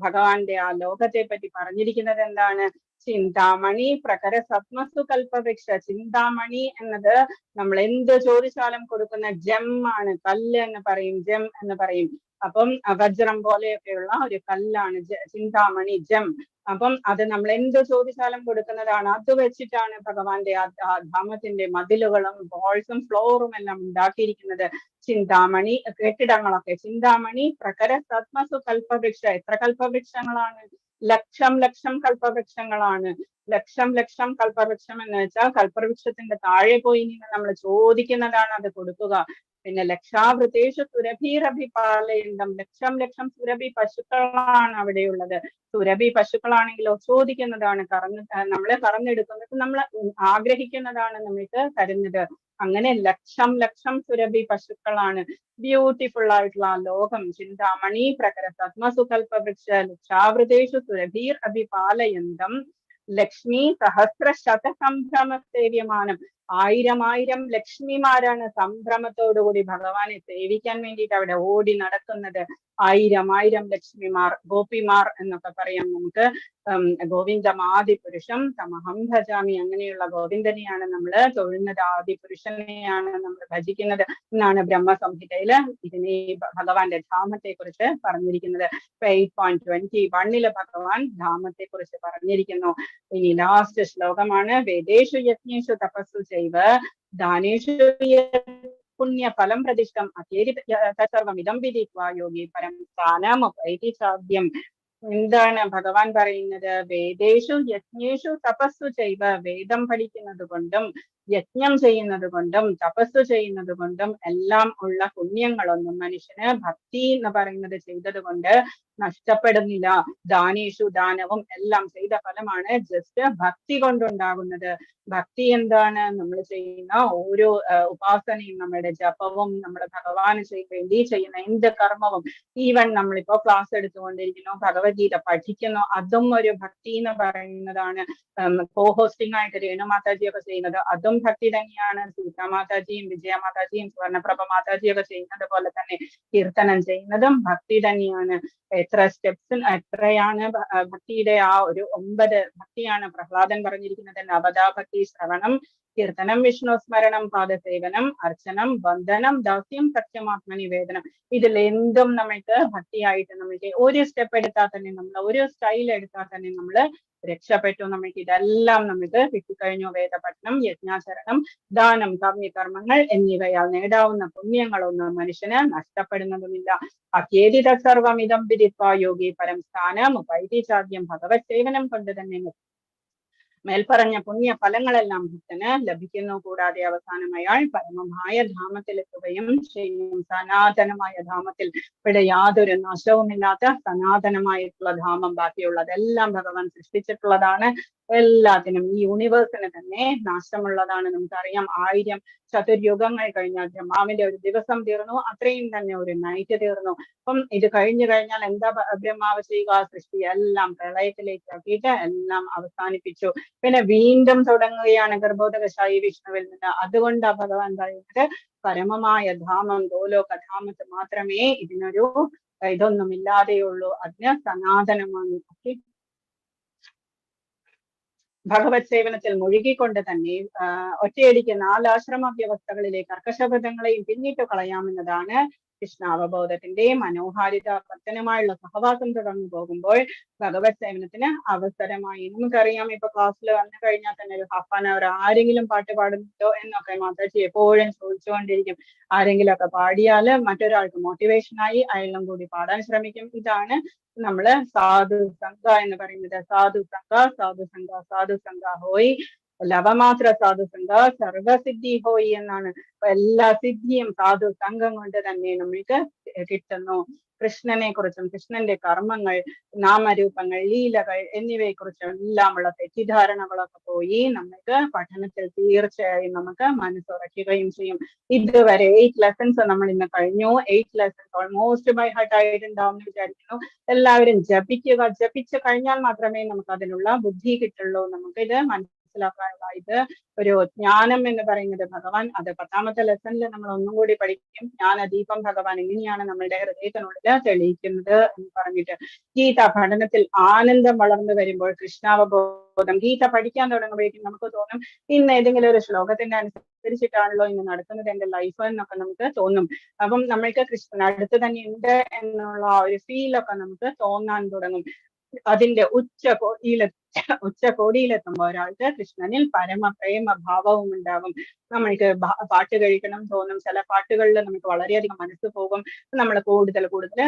ഭഗവാന്റെ ആ ലോകത്തെ പറ്റി പറഞ്ഞിരിക്കുന്നത് എന്താണ്? ചിന്താമണി പ്രകര സത്മസു കൽപവൃക്ഷ. ചിന്താമണി എന്നത് നമ്മൾ എന്ത് ചോദിച്ചാലും കൊടുക്കുന്ന ജം ആണ്, കല്ല് എന്ന് പറയും, ജം എന്ന് പറയും. അപ്പം വജ്രം പോലെയൊക്കെയുള്ള ഒരു കല്ലാണ് ചിന്താമണി, ജം. അപ്പം അത് നമ്മൾ എന്ത് ചോദിച്ചാലും കൊടുക്കുന്നതാണ്. അത് വെച്ചിട്ടാണ് ഭഗവാന്റെ ആ ധാമത്തിന്റെ മതിലുകളും വാൾസും ഫ്ലോറും എല്ലാം ഉണ്ടാക്കിയിരിക്കുന്നത്. ചിന്താമണി കെട്ടിടങ്ങളൊക്കെ ചിന്താമണി പ്രകര സത്മസു കൽപവൃക്ഷ. എത്ര കൽപവൃക്ഷങ്ങളാണ്? ലക്ഷം ലക്ഷം കൽപവൃക്ഷങ്ങളാണ്. ലക്ഷം ലക്ഷം കൽപവൃക്ഷം എന്ന് വെച്ചാൽ കൽപവൃക്ഷത്തിന്റെ താഴെ പോയി നിന്ന് നമ്മൾ ചോദിക്കുന്നതാണ് അത് കൊടുക്കുക. പിന്നെ ലക്ഷാവൃതേഷു സുരഭീരഭിപാലയന്തം, ലക്ഷം ലക്ഷം സുരഭി പശുക്കളാണ് അവിടെയുള്ളത്. സുരഭി പശുക്കളാണെങ്കിലോ ചോദിക്കുന്നതാണ്, നമ്മളെ കറന്നെടുക്കുന്നത്, നമ്മൾ ആഗ്രഹിക്കുന്നതാണ് നമ്മൾക്ക് തരുന്നത്. അങ്ങനെ ലക്ഷം ലക്ഷം സുരഭി പശുക്കളാണ്. ബ്യൂട്ടിഫുൾ ആയിട്ടുള്ള ആ ലോകം. ചിന്താമണി പ്രകര സത്മസു കൽപവൃക്ഷ ലക്ഷാവൃതേഷു സുരഭീർ അഭിപാലയന്തം ലക്ഷ്മി സഹസ്ര ശതസംഭ്രമ സേവ്യമാനം. ആയിരം ലക്ഷ്മിമാരാണ് സംഭ്രമത്തോടുകൂടി ഭഗവാനെ സേവിക്കാൻ വേണ്ടിയിട്ട് അവിടെ ഓടി നടക്കുന്നത്. ആയിരം ലക്ഷ്മിമാർ, ഗോപിമാർ എന്നൊക്കെ പറയാം നമുക്ക്. ഗോവിന്ദമാദിപുരുഷം തമഹം ഭജാമി, അങ്ങനെയുള്ള ഗോവിന്ദനെയാണ് നമ്മൾ തൊഴുന്നത്, ആദിപുരുഷനെയാണ് നമ്മൾ ഭജിക്കുന്നത് എന്നാണ് ബ്രഹ്മസംഹിതയില് ഇതിനെ ഭഗവാന്റെ ധാമത്തെ കുറിച്ച് പറഞ്ഞിരിക്കുന്നത്. 8.21 ഭഗവാൻ ധാമത്തെ കുറിച്ച് പറഞ്ഞിരിക്കുന്നു. ഇനി ലാസ്റ്റ് ശ്ലോകമാണ്. വേദേഷു യജ്ഞേഷു തപസ്സു ചെയ്വ ദാനേഷു പുണ്യഫലം പ്രതിഷ്ഠം സർവമിതം വിദിത്വാ യോഗി പരം സ്ഥാനമുപൈതി സാധ്യം. എന്താണ് ഭഗവാൻ പറയുന്നത്? വേദേഷു യജ്ഞേഷു തപസ്സു ചെയ്വ, വേദം പഠിക്കുന്നത് കൊണ്ടും യജ്ഞം ചെയ്യുന്നത് കൊണ്ടും തപസ്സു ചെയ്യുന്നത് കൊണ്ടും എല്ലാം ഉള്ള പുണ്യങ്ങളൊന്നും മനുഷ്യന് ഭക്തി എന്ന് പറയുന്നത് ചെയ്തത് കൊണ്ട് നഷ്ടപ്പെടുന്നില്ല. ദാനേഷു, ദാനവും എല്ലാം ചെയ്ത ഫലമാണ് ജസ്റ്റ് ഭക്തി കൊണ്ടുണ്ടാകുന്നത്. ഭക്തി എന്താണ്? നമ്മൾ ചെയ്യുന്ന ഓരോ ഉപാസനയും, നമ്മുടെ ജപവും, നമ്മുടെ ഭഗവാന് വേണ്ടി ചെയ്യുന്ന എന്ത് കർമ്മവും, ഈവൻ നമ്മളിപ്പോ ക്ലാസ് എടുത്തുകൊണ്ടിരിക്കുന്നു, ഭഗവത്ഗീത പഠിക്കുന്നു, അതും ഒരു ഭക്തി എന്ന് പറയുന്നതാണ്. കോ-ഹോസ്റ്റിംഗ് ആയിട്ട് രേണു മാതാജിയൊക്കെ ചെയ്യുന്നത് അതും ഭക്തി തന്നെയാണ്. സീതാ മാതാജിയും വിജയ മാതാജിയും സ്വർണ്ണപ്രഭ മാതാജിയൊക്കെ ചെയ്യുന്നത് പോലെ തന്നെ കീർത്തനം ചെയ്യുന്നതും ഭക്തി തന്നെയാണ്. എത്ര എത്രയാണ് ഭക്തിയുടെ ആ ഒരു 9 ഭക്തിയാണ് പ്രഹ്ലാദൻ പറഞ്ഞിരിക്കുന്നത്. നവദാ ഭക്തി: ശ്രവണം, കീർത്തനം, വിഷ്ണു സ്മരണം, പാദസേവനം, അർച്ചനം, വന്ദനം, ദാസ്യം, സത്യമാത്മനിവേദനം. ഇതിൽ എന്തും നമുക്ക് ഭക്തിയായിട്ട് നമുക്ക് ഒരു സ്റ്റെപ്പ് എടുത്താൽ തന്നെ, നമ്മൾ ഒരു സ്റ്റൈൽ എടുത്താൽ തന്നെ നമ്മൾ രക്ഷപ്പെട്ടു. നമുക്ക് ഇതെല്ലാം നമുക്ക് കിട്ടിക്കഴിഞ്ഞു. വേദപഠനം, യജ്ഞാചരണം, ദാനം, കാമ്യകർമ്മങ്ങൾ എന്നിവയാൽ നേടാവുന്ന പുണ്യങ്ങളൊന്നും മനുഷ്യന് നഷ്ടപ്പെടുന്നതുമില്ല. അഖേദിത സർവമിതം വിദിത്വാ യോഗി പരം സ്ഥാനമുപൈതി സാധ്യം. ഭഗവത് സേവനം കൊണ്ട് തന്നെ മേൽപ്പറഞ്ഞ പുണ്യ ഫലങ്ങളെല്ലാം ഭക്തന് ലഭിക്കുന്നു. കൂടാതെ അവസാനം അയാൾ പരമമായ ധാമത്തിലെത്തുകയും ചെയ്യും. സനാതനമായ ധാമത്തിൽ, ഇവിടെ യാതൊരു നാശവുമില്ലാത്ത സനാതനമായിട്ടുള്ള ധാമം. ബാക്കിയുള്ളതെല്ലാം ഭഗവാൻ സൃഷ്ടിച്ചിട്ടുള്ളതാണ്. എല്ലാത്തിനും ഈ യൂണിവേഴ്സിന് തന്നെ നാശമുള്ളതാണ്. നമുക്കറിയാം 1000 ചതുർയുഗങ്ങൾ കഴിഞ്ഞാൽ ബ്രഹ്മാവിന്റെ ഒരു ദിവസം തീർന്നു, അത്രയും തന്നെ ഒരു നൈറ്റ് തീർന്നു. അപ്പം ഇത് കഴിഞ്ഞു കഴിഞ്ഞാൽ എന്താ ബ്രഹ്മാവ് ചെയ്യുക? സൃഷ്ടി എല്ലാം പ്രളയത്തിലേക്ക് ആക്കിയിട്ട് എല്ലാം അവസാനിപ്പിച്ചു. പിന്നെ വീണ്ടും തുടങ്ങുകയാണ് ഗർഭോദകശായി വിഷ്ണുവിൽ നിന്ന്. അതുകൊണ്ടാ ഭഗവാൻ പറയുന്നത് പരമമായ ധാമം, ഗോലോകധാമത്ത് മാത്രമേ ഇതിനൊരു ഇതൊന്നുമില്ലാതെയുള്ളൂ. അതിന് സനാതനമാണ്. ഓക്കെ, ഭഗവത് സേവനത്തിൽ മുഴുകിക്കൊണ്ട് തന്നെ ഒറ്റയടിക്ക് 4 ആശ്രമ വ്യവസ്ഥകളിലെ കർക്കശബദ്ധങ്ങളെയും പിന്നിട്ടു കളയാമെന്നതാണ് കൃഷ്ണാവബോധത്തിന്റെ മനോഹാരിത. ഭക്തനുമായുള്ള സഹവാസം തുടർന്നു പോകുമ്പോൾ ഭഗവത് സേവനത്തിന് അവസരമായി. നമുക്കറിയാം, ഇപ്പൊ ക്ലാസ്സിൽ വന്നു കഴിഞ്ഞാൽ തന്നെ ഒരു ½ ആരെങ്കിലും പാട്ട് പാടുന്നുണ്ടോ എന്നൊക്കെ മാതാജി എപ്പോഴും ചോദിച്ചുകൊണ്ടിരിക്കും. ആരെങ്കിലും ഒക്കെ പാടിയാല് മറ്റൊരാൾക്ക് മോട്ടിവേഷനായി അയാളും കൂടി പാടാൻ ശ്രമിക്കും. ഇതാണ് നമ്മള് സാധു സംഘ എന്ന് പറയുന്നത്. സാധു സംഘ, സാധു സംഘ, സാധു സംഘ ഹോയി ലവമാത്ര സാധു സംഘ സർവസിദ്ധി ഹോയി എന്നാണ്. എല്ലാ സിദ്ധിയും സാധു സംഘം കൊണ്ട് തന്നെ നമ്മൾക്ക് കിട്ടുന്നു. കൃഷ്ണനെ കുറിച്ചും കൃഷ്ണന്റെ കർമ്മങ്ങൾ, നാമരൂപങ്ങൾ, ലീലകൾ എന്നിവയെ കുറിച്ചും എല്ലാമുള്ള തെറ്റിദ്ധാരണകളൊക്കെ പോയി നമുക്ക് പഠനത്തിൽ തീർച്ചയായും നമുക്ക് മനസ്സുറയ്ക്കുകയും ചെയ്യും. ഇതുവരെ 8 ലെസൺസ് നമ്മൾ ഇന്ന് കഴിഞ്ഞു. 8 ലെസൺസ് ഓൾമോസ്റ്റ് ബൈ ഹാർട്ട് ആയിട്ടുണ്ടാവും എന്ന് വിചാരിക്കുന്നു. എല്ലാവരും ജപിക്കുക. ജപിച്ചു കഴിഞ്ഞാൽ മാത്രമേ നമുക്ക് അതിനുള്ള ബുദ്ധി കിട്ടുള്ളൂ. നമുക്കിത് മനസ്സിലാക്കാനുള്ള ഇത് ഒരു ജ്ഞാനം എന്ന് പറയുന്നത് ഭഗവാൻ അത് 10ാമത്തെ ലെസണിൽ നമ്മൾ ഒന്നും കൂടി പഠിക്കും. ജ്ഞാനദീപം ഭഗവാൻ എങ്ങനെയാണ് നമ്മളുടെ ഹൃദയത്തിനുള്ളിൽ തെളിയിക്കുന്നത് എന്ന് പറഞ്ഞിട്ട്. ഗീത പഠനത്തിൽ ആനന്ദം വളർന്നു വരുമ്പോൾ കൃഷ്ണാവബോധം, ഗീത പഠിക്കാൻ തുടങ്ങുമ്പോഴേക്കും നമുക്ക് തോന്നും ഇന്ന് ഏതെങ്കിലും ഒരു ശ്ലോകത്തിന്റെ അനുസരിച്ചിട്ടാണല്ലോ ഇന്ന് നടക്കുന്നത് എന്റെ ലൈഫ് എന്നൊക്കെ നമുക്ക് തോന്നും. അപ്പം നമ്മൾക്ക് കൃഷ്ണൻ അടുത്ത് തന്നെ ഉണ്ട് എന്നുള്ള ആ ഒരു ഫീലൊക്കെ നമുക്ക് തോന്നാൻ തുടങ്ങും. അതിന്റെ ഉച്ചകോടിയിലെത്തുമ്പോൾ ഒരാൾക്ക് കൃഷ്ണനിൽ പരമപ്രേമ ഭാവവും ഉണ്ടാകും. നമ്മൾക്ക് പാട്ട് കഴിക്കണം തോന്നും. ചില പാട്ടുകളിൽ നമുക്ക് വളരെയധികം മനസ്സ് പോകും. നമ്മൾ കൂടുതൽ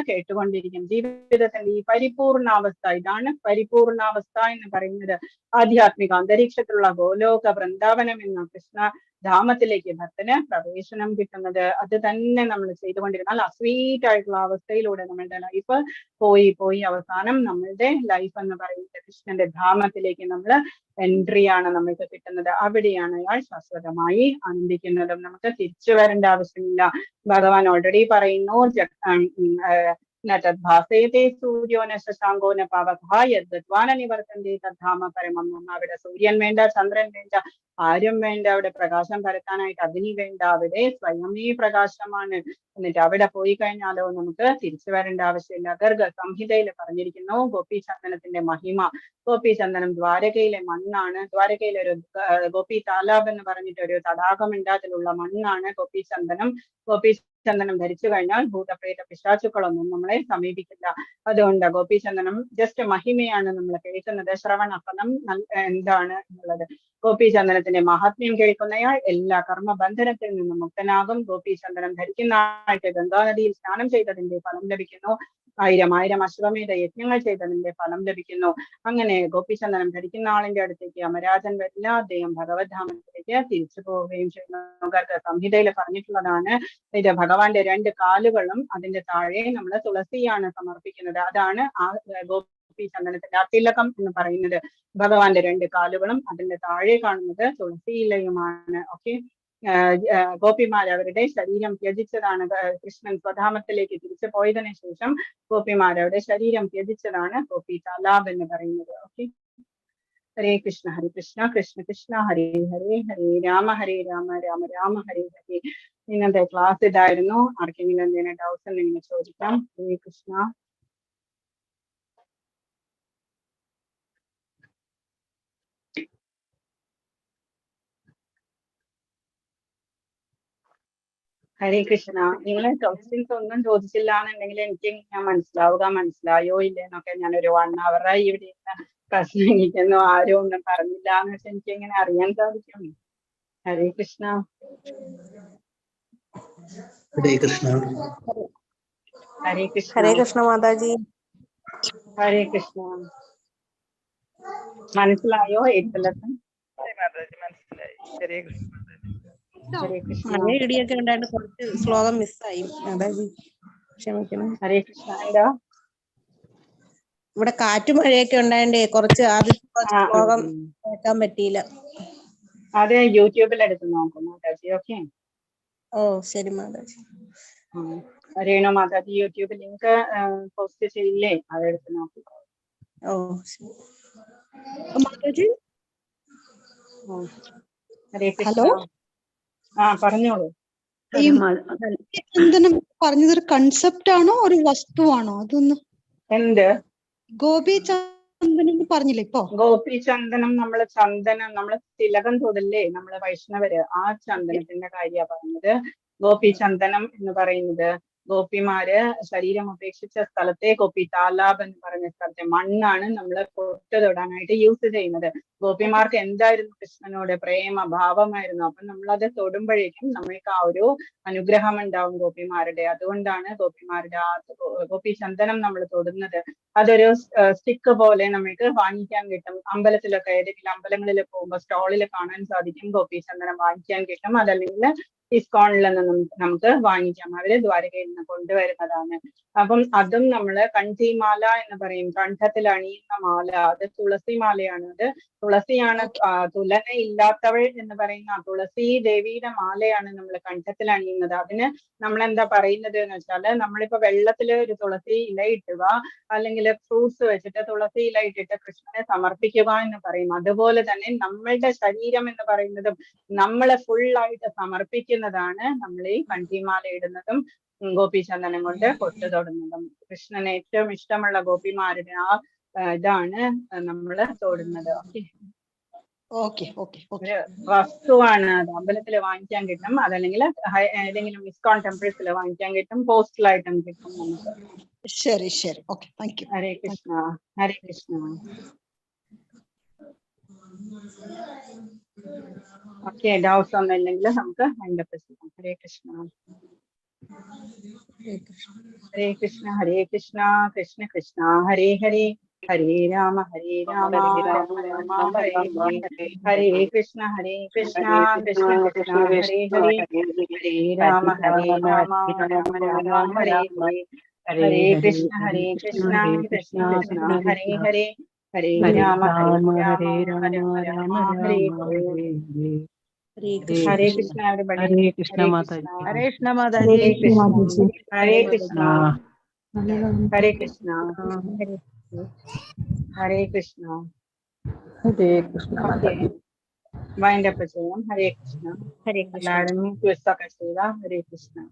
കേട്ടുകൊണ്ടിരിക്കും. ജീവിതത്തിന്റെ ഈ പരിപൂർണാവസ്ഥ, ഇതാണ് പരിപൂർണാവസ്ഥ എന്ന് പറയുന്നത്. ആധ്യാത്മിക അന്തരീക്ഷത്തിലുള്ള ഗോലോക വൃന്ദാവനം എന്ന കൃഷ്ണ ധാമത്തിലേക്ക് ഭക്തന് പ്രവേശനം കിട്ടുന്നത്. അത് തന്നെ നമ്മൾ ചെയ്തുകൊണ്ടിരുന്നാൽ ആ സ്വീറ്റ് ആയിട്ടുള്ള അവസ്ഥയിലൂടെ നമ്മളുടെ ലൈഫ് പോയി അവസാനം നമ്മളുടെ ലൈഫ് എന്ന് പറയുന്നത് കൃഷ്ണന്റെ ധാമത്തിലേക്ക് നമ്മൾ എൻട്രിയാണ് നമ്മൾക്ക് കിട്ടുന്നത്. അവിടെയാണ് അയാൾ ശാശ്വതമായി ആനന്ദിക്കുന്നതും. നമുക്ക് തിരിച്ചു വരേണ്ട ആവശ്യമില്ല. ഭഗവാൻ ഓൾറെഡി പറയുന്നു, न तद्भासेते सूर्यो न शशाङ्को न पावकः यद्गत्वा न निवर्तन्ते तद्धाम परमं मम. അവിടെ സൂര്യൻ വേണ്ട, ചന്ദ്രൻ വേണ്ട, ആരും വേണ്ട, അവിടെ പ്രകാശം പരത്താനായിട്ട് അഗ്നി വേണ്ട, അവിടെ സ്വയമേ പ്രകാശമാണ്. എന്നിട്ട് അവിടെ പോയി കഴിഞ്ഞാലോ നമുക്ക് തിരിച്ചു വരേണ്ട ആവശ്യമില്ല. ഗർഗ സംഹിതയിൽ പറഞ്ഞിരിക്കുന്നു ഗോപീചന്ദനത്തിന്റെ മഹിമ. ഗോപീചന്ദനം ദ്വാരകയിലെ മണ്ണാണ്. ദ്വാരകയിലെ ഒരു ഗോപി താലാബ് എന്ന് പറഞ്ഞിട്ട് ഒരു തടാകമുണ്ട്, അതിലുള്ള മണ്ണാണ് ഗോപീചന്ദനം. ഗോപീചന്ദനം ധരിച്ചു കഴിഞ്ഞാൽ ഭൂതപ്രേത പിശാചുക്കളൊന്നും നമ്മളെ സമീപിക്കില്ല. അതുകൊണ്ട് ഗോപീചന്ദനം ജസ്റ്റ് മഹിമയാണ് നമ്മൾ കേൾക്കുന്നത്. ശ്രവണഫലം എന്താണ് എന്നുള്ളത്. ഗോപീചന്ദനത്തിന്റെ മഹാത്മ്യം കേൾക്കുന്നയാൾ എല്ലാ കർമ്മബന്ധനത്തിൽ നിന്നും മുക്തനാകും. ഗോപീചന്ദനം ധരിക്കുന്ന ആൾക്ക് ഗംഗാനദിയിൽ സ്നാനം ചെയ്തതിന്റെ ഫലം ലഭിക്കുന്നു. 1000 അശ്വമേധ യജ്ഞങ്ങൾ ചെയ്തതിന്റെ ഫലം ലഭിക്കുന്നു. അങ്ങനെ ഗോപീചന്ദനം ധരിക്കുന്ന ആളിന്റെ അടുത്തേക്ക് അമരാജൻ വരില്ല, അദ്ദേഹം ഭഗവത് ധാമത്തിലേക്ക് തിരിച്ചു പോവുകയും ചെയ്യുന്നു. ഗർഗ സംഹിതയിൽ പറഞ്ഞിട്ടുള്ളതാണ്. ഇത് ഭഗവാന്റെ 2 കാലുകളും അതിന്റെ താഴെ നമ്മൾ തുളസിയാണ് സമർപ്പിക്കുന്നത്. അതാണ് ആ ഗോപീചന്ദനത്തിന്റെ തിലകം എന്ന് പറയുന്നത്. ഭഗവാന്റെ 2 കാലുകളും അതിന്റെ താഴെ കാണുന്നത് തുളസി ഇലയുമാണ്. ഓക്കെ, ഗോപിമാർ അവരുടെ ശരീരം ത്യജിച്ചതാണ്. കൃഷ്ണൻ സ്വധാമത്തിലേക്ക് തിരിച്ചു പോയതിനു ശേഷം ഗോപിമാർ അവരുടെ ശരീരം ത്യജിച്ചതാണ് ഗോപി താലാബ് എന്ന് പറയുന്നത്. ഓക്കെ, ഹരേ കൃഷ്ണ കൃഷ്ണ കൃഷ്ണ ഹരേ ഹരേ, ഹരേ രാമ രാമ രാമ ഹരേ ഹരേ. ഇന്നത്തെ ക്ലാസ് ഇതായിരുന്നു. ആർക്കെങ്കിലും എന്തെങ്കിലും ഡൗട്ട്സ് ഉണ്ടെങ്കിൽ ചോദിക്കാം. ഹരേ കൃഷ്ണ. ഹരേ കൃഷ്ണ. നിങ്ങൾ ക്വസ്റ്റ്യൻസ് ഒന്നും ചോദിച്ചില്ല എന്നുണ്ടെങ്കിൽ എനിക്ക് ഞാൻ മനസ്സിലായോ ഇല്ലെന്നൊക്കെ ഞാനൊരു 1 hour ഇവിടെ പ്രശ്നങ്ങിക്കുന്നു. ആരും ഒന്നും പറഞ്ഞില്ല എന്ന് വെച്ചാൽ എനിക്ക് എങ്ങനെ അറിയാൻ സാധിക്കും? ഹരേ കൃഷ്ണ. ഹരേ കൃഷ്ണ. ഹരേ കൃഷ്ണ. ഹരേ കൃഷ്ണ മാതാജി. ഹരേ കൃഷ്ണ. മനസ്സിലായോ? 8th lesson മനസ്സിലായി. ഹരേ കൃഷ്ണ. ഹരേ കൃഷ്ണ. മഴ ഇടിയൊക്കെ ഉണ്ടായിട്ട് കുറച്ച് ശ്ലോകം മിസ്സായി മാതാജി, ക്ഷമിക്കണം. ഹരേ കൃഷ്ണ. എന്താ ഇവിടെ കാറ്റും മഴയൊക്കെ ഉണ്ടായണ്ടേ കുറച്ച് ആദ്യത്തെ ശ്ലോകം കേൾക്കാൻ പറ്റിയില്ല. അത് യൂട്യൂബിൽ എടുത്ത് നോക്കും മാതാജി. ഓക്കെ. ഓ ശരി Mataji. Renu Mataji YouTube link post ചെയ്യില്ലേ? അതെടുത്ത് നോക്കുക. ഓ ശരി മാതാജി. ഹരേ കൃഷ്ണ. പറഞ്ഞോളൂ. ചന്ദനം പറഞ്ഞതൊരു കൺസെപ്റ്റ് ആണോ ഒരു വസ്തുവാണോ? അതൊന്ന് എന്ത് ഗോപി ചന്ദനം പറഞ്ഞില്ലേ ഇപ്പൊ? ഗോപി ചന്ദനം നമ്മള് തിലകം തൊടില്ലേ നമ്മള് വൈഷ്ണവര്, ആ ചന്ദനത്തിന്റെ കാര്യ പറഞ്ഞത്. ഗോപി ചന്ദനം എന്ന് പറയുന്നത് ഗോപിമാര് ശരീരം ഉപേക്ഷിച്ച സ്ഥലത്തെ ഗോപി താലാബ് എന്ന് പറഞ്ഞ സ്ഥലത്തെ മണ്ണാണ് നമ്മൾ പൊട്ട് തൊടാനായിട്ട് യൂസ് ചെയ്യുന്നത്. ഗോപിമാർക്ക് എന്തായിരുന്നു? കൃഷ്ണനോട് പ്രേമ ഭാവമായിരുന്നു. അപ്പൊ നമ്മളത് തൊടുമ്പോഴേക്കും നമ്മൾക്ക് ആ ഒരു അനുഗ്രഹം ഉണ്ടാവും ഗോപിമാരുടെ. അതുകൊണ്ടാണ് ഗോപിമാരുടെ ആ ഗോപി ചന്ദനം നമ്മൾ തൊടുന്നത്. അതൊരു സ്റ്റിക്ക് പോലെ നമുക്ക് വാങ്ങിക്കാൻ കിട്ടും. അമ്പലത്തിലൊക്കെ ഏതെങ്കിലും അമ്പലങ്ങളിൽ പോകുമ്പോൾ സ്റ്റോളിൽ കാണാൻ സാധിക്കും. ഗോപി ചന്ദനം വാങ്ങിക്കാൻ കിട്ടും. അതല്ലെങ്കിൽ ISKCONിൽ നിന്നും നമുക്ക് വാങ്ങിക്കാം. അവര് ദ്വാരകയിൽ നിന്ന് കൊണ്ടുവരുന്നതാണ്. അപ്പം അതും നമ്മള് കണ്ഠിമാല എന്ന് പറയും. കണ്ഠത്തിൽ അണിയുന്ന മാല, അത് തുളസി മാലയാണ്. അത് തുളസിയാണ്. തുലന ഇല്ലാത്തവൾ എന്ന് പറയുന്ന തുളസി ദേവിയുടെ മാലയാണ് നമ്മൾ കണ്ഠത്തിൽ അണിയുന്നത്. അതിന് നമ്മളെന്താ പറയുന്നത് എന്ന് വെച്ചാല്, നമ്മളിപ്പോ വെള്ളത്തില് ഒരു തുളസി ഇല ഇട്ടുക, അല്ലെങ്കിൽ ഫ്രൂട്ട്സ് വെച്ചിട്ട് തുളസി ഇല ഇട്ടിട്ട് കൃഷ്ണനെ സമർപ്പിക്കുക എന്ന് പറയും. അതുപോലെ തന്നെ നമ്മളുടെ ശരീരം എന്ന് പറയുന്നതും നമ്മളെ ഫുള്ളായിട്ട് സമർപ്പിക്കുന്നതാണ് നമ്മൾ ഈ കണ്ഠിമാല ഇടുന്നതും ഗോപീചന്ദനം കൊണ്ട് പൊട്ട് തൊടുന്നതും. കൃഷ്ണന് ഏറ്റവും ഇഷ്ടമുള്ള ഗോപിമാരുടെ ആ ഇതാണ് നമ്മള് തൊടുന്നത്. ഒരു വസ്തുവാണ്. അത് അമ്പലത്തിൽ വാങ്ങിക്കാൻ കിട്ടും. അതല്ലെങ്കിൽ ഏതെങ്കിലും ISKCON ടെമ്പിൾസിൽ വാങ്ങിക്കാൻ കിട്ടും. പോസ്റ്റലായിട്ടും കിട്ടും നമുക്ക്. ശരി ശരി. Okay, thank you. Hare Krishna. Hare Krishna. Okay, doubts ഒന്നും ഇല്ലെങ്കിൽ നമുക്ക് വൈൻഡപ്പ് ചെയ്യാം. ഹരേ കൃഷ്ണ. ഹരേ കൃഷ്ണ. ഹരേ കൃഷ്ണ. കൃഷ്ണ കൃഷ്ണ ഹരേ ഹരേ, ഹരേ രാമ രാമ രാമ ഹരേ ഹരേ. ഹരേ കൃഷ്ണ കൃഷ്ണ കൃഷ്ണ ഹരേ ഹരേ, ഹരേ രാമ രാമ രാമ ഹരേ ഹരേ. ഹരേ കൃഷ്ണ കൃഷ്ണ കൃഷ്ണ ഹരേ ഹരേ, ഹരേ രാമ രാമ ഹരേ ഹരേ. ഹരേ കൃഷ്ണ everybody. ഹരേ കൃഷ്ണ മാതാജി. ഹരേ കൃഷ്ണ മാതാജി. ഹരേ Krishna. Hare Krishna. Hare Krishna. Hare Krishna. Okay. Wind up ചെയ്യാം. Hare Krishna. ഹരേ കൃഷ്ണ. എല്ലാവരും ക്വിസ് ഒക്കെ ചെയ്താ. Hare Krishna.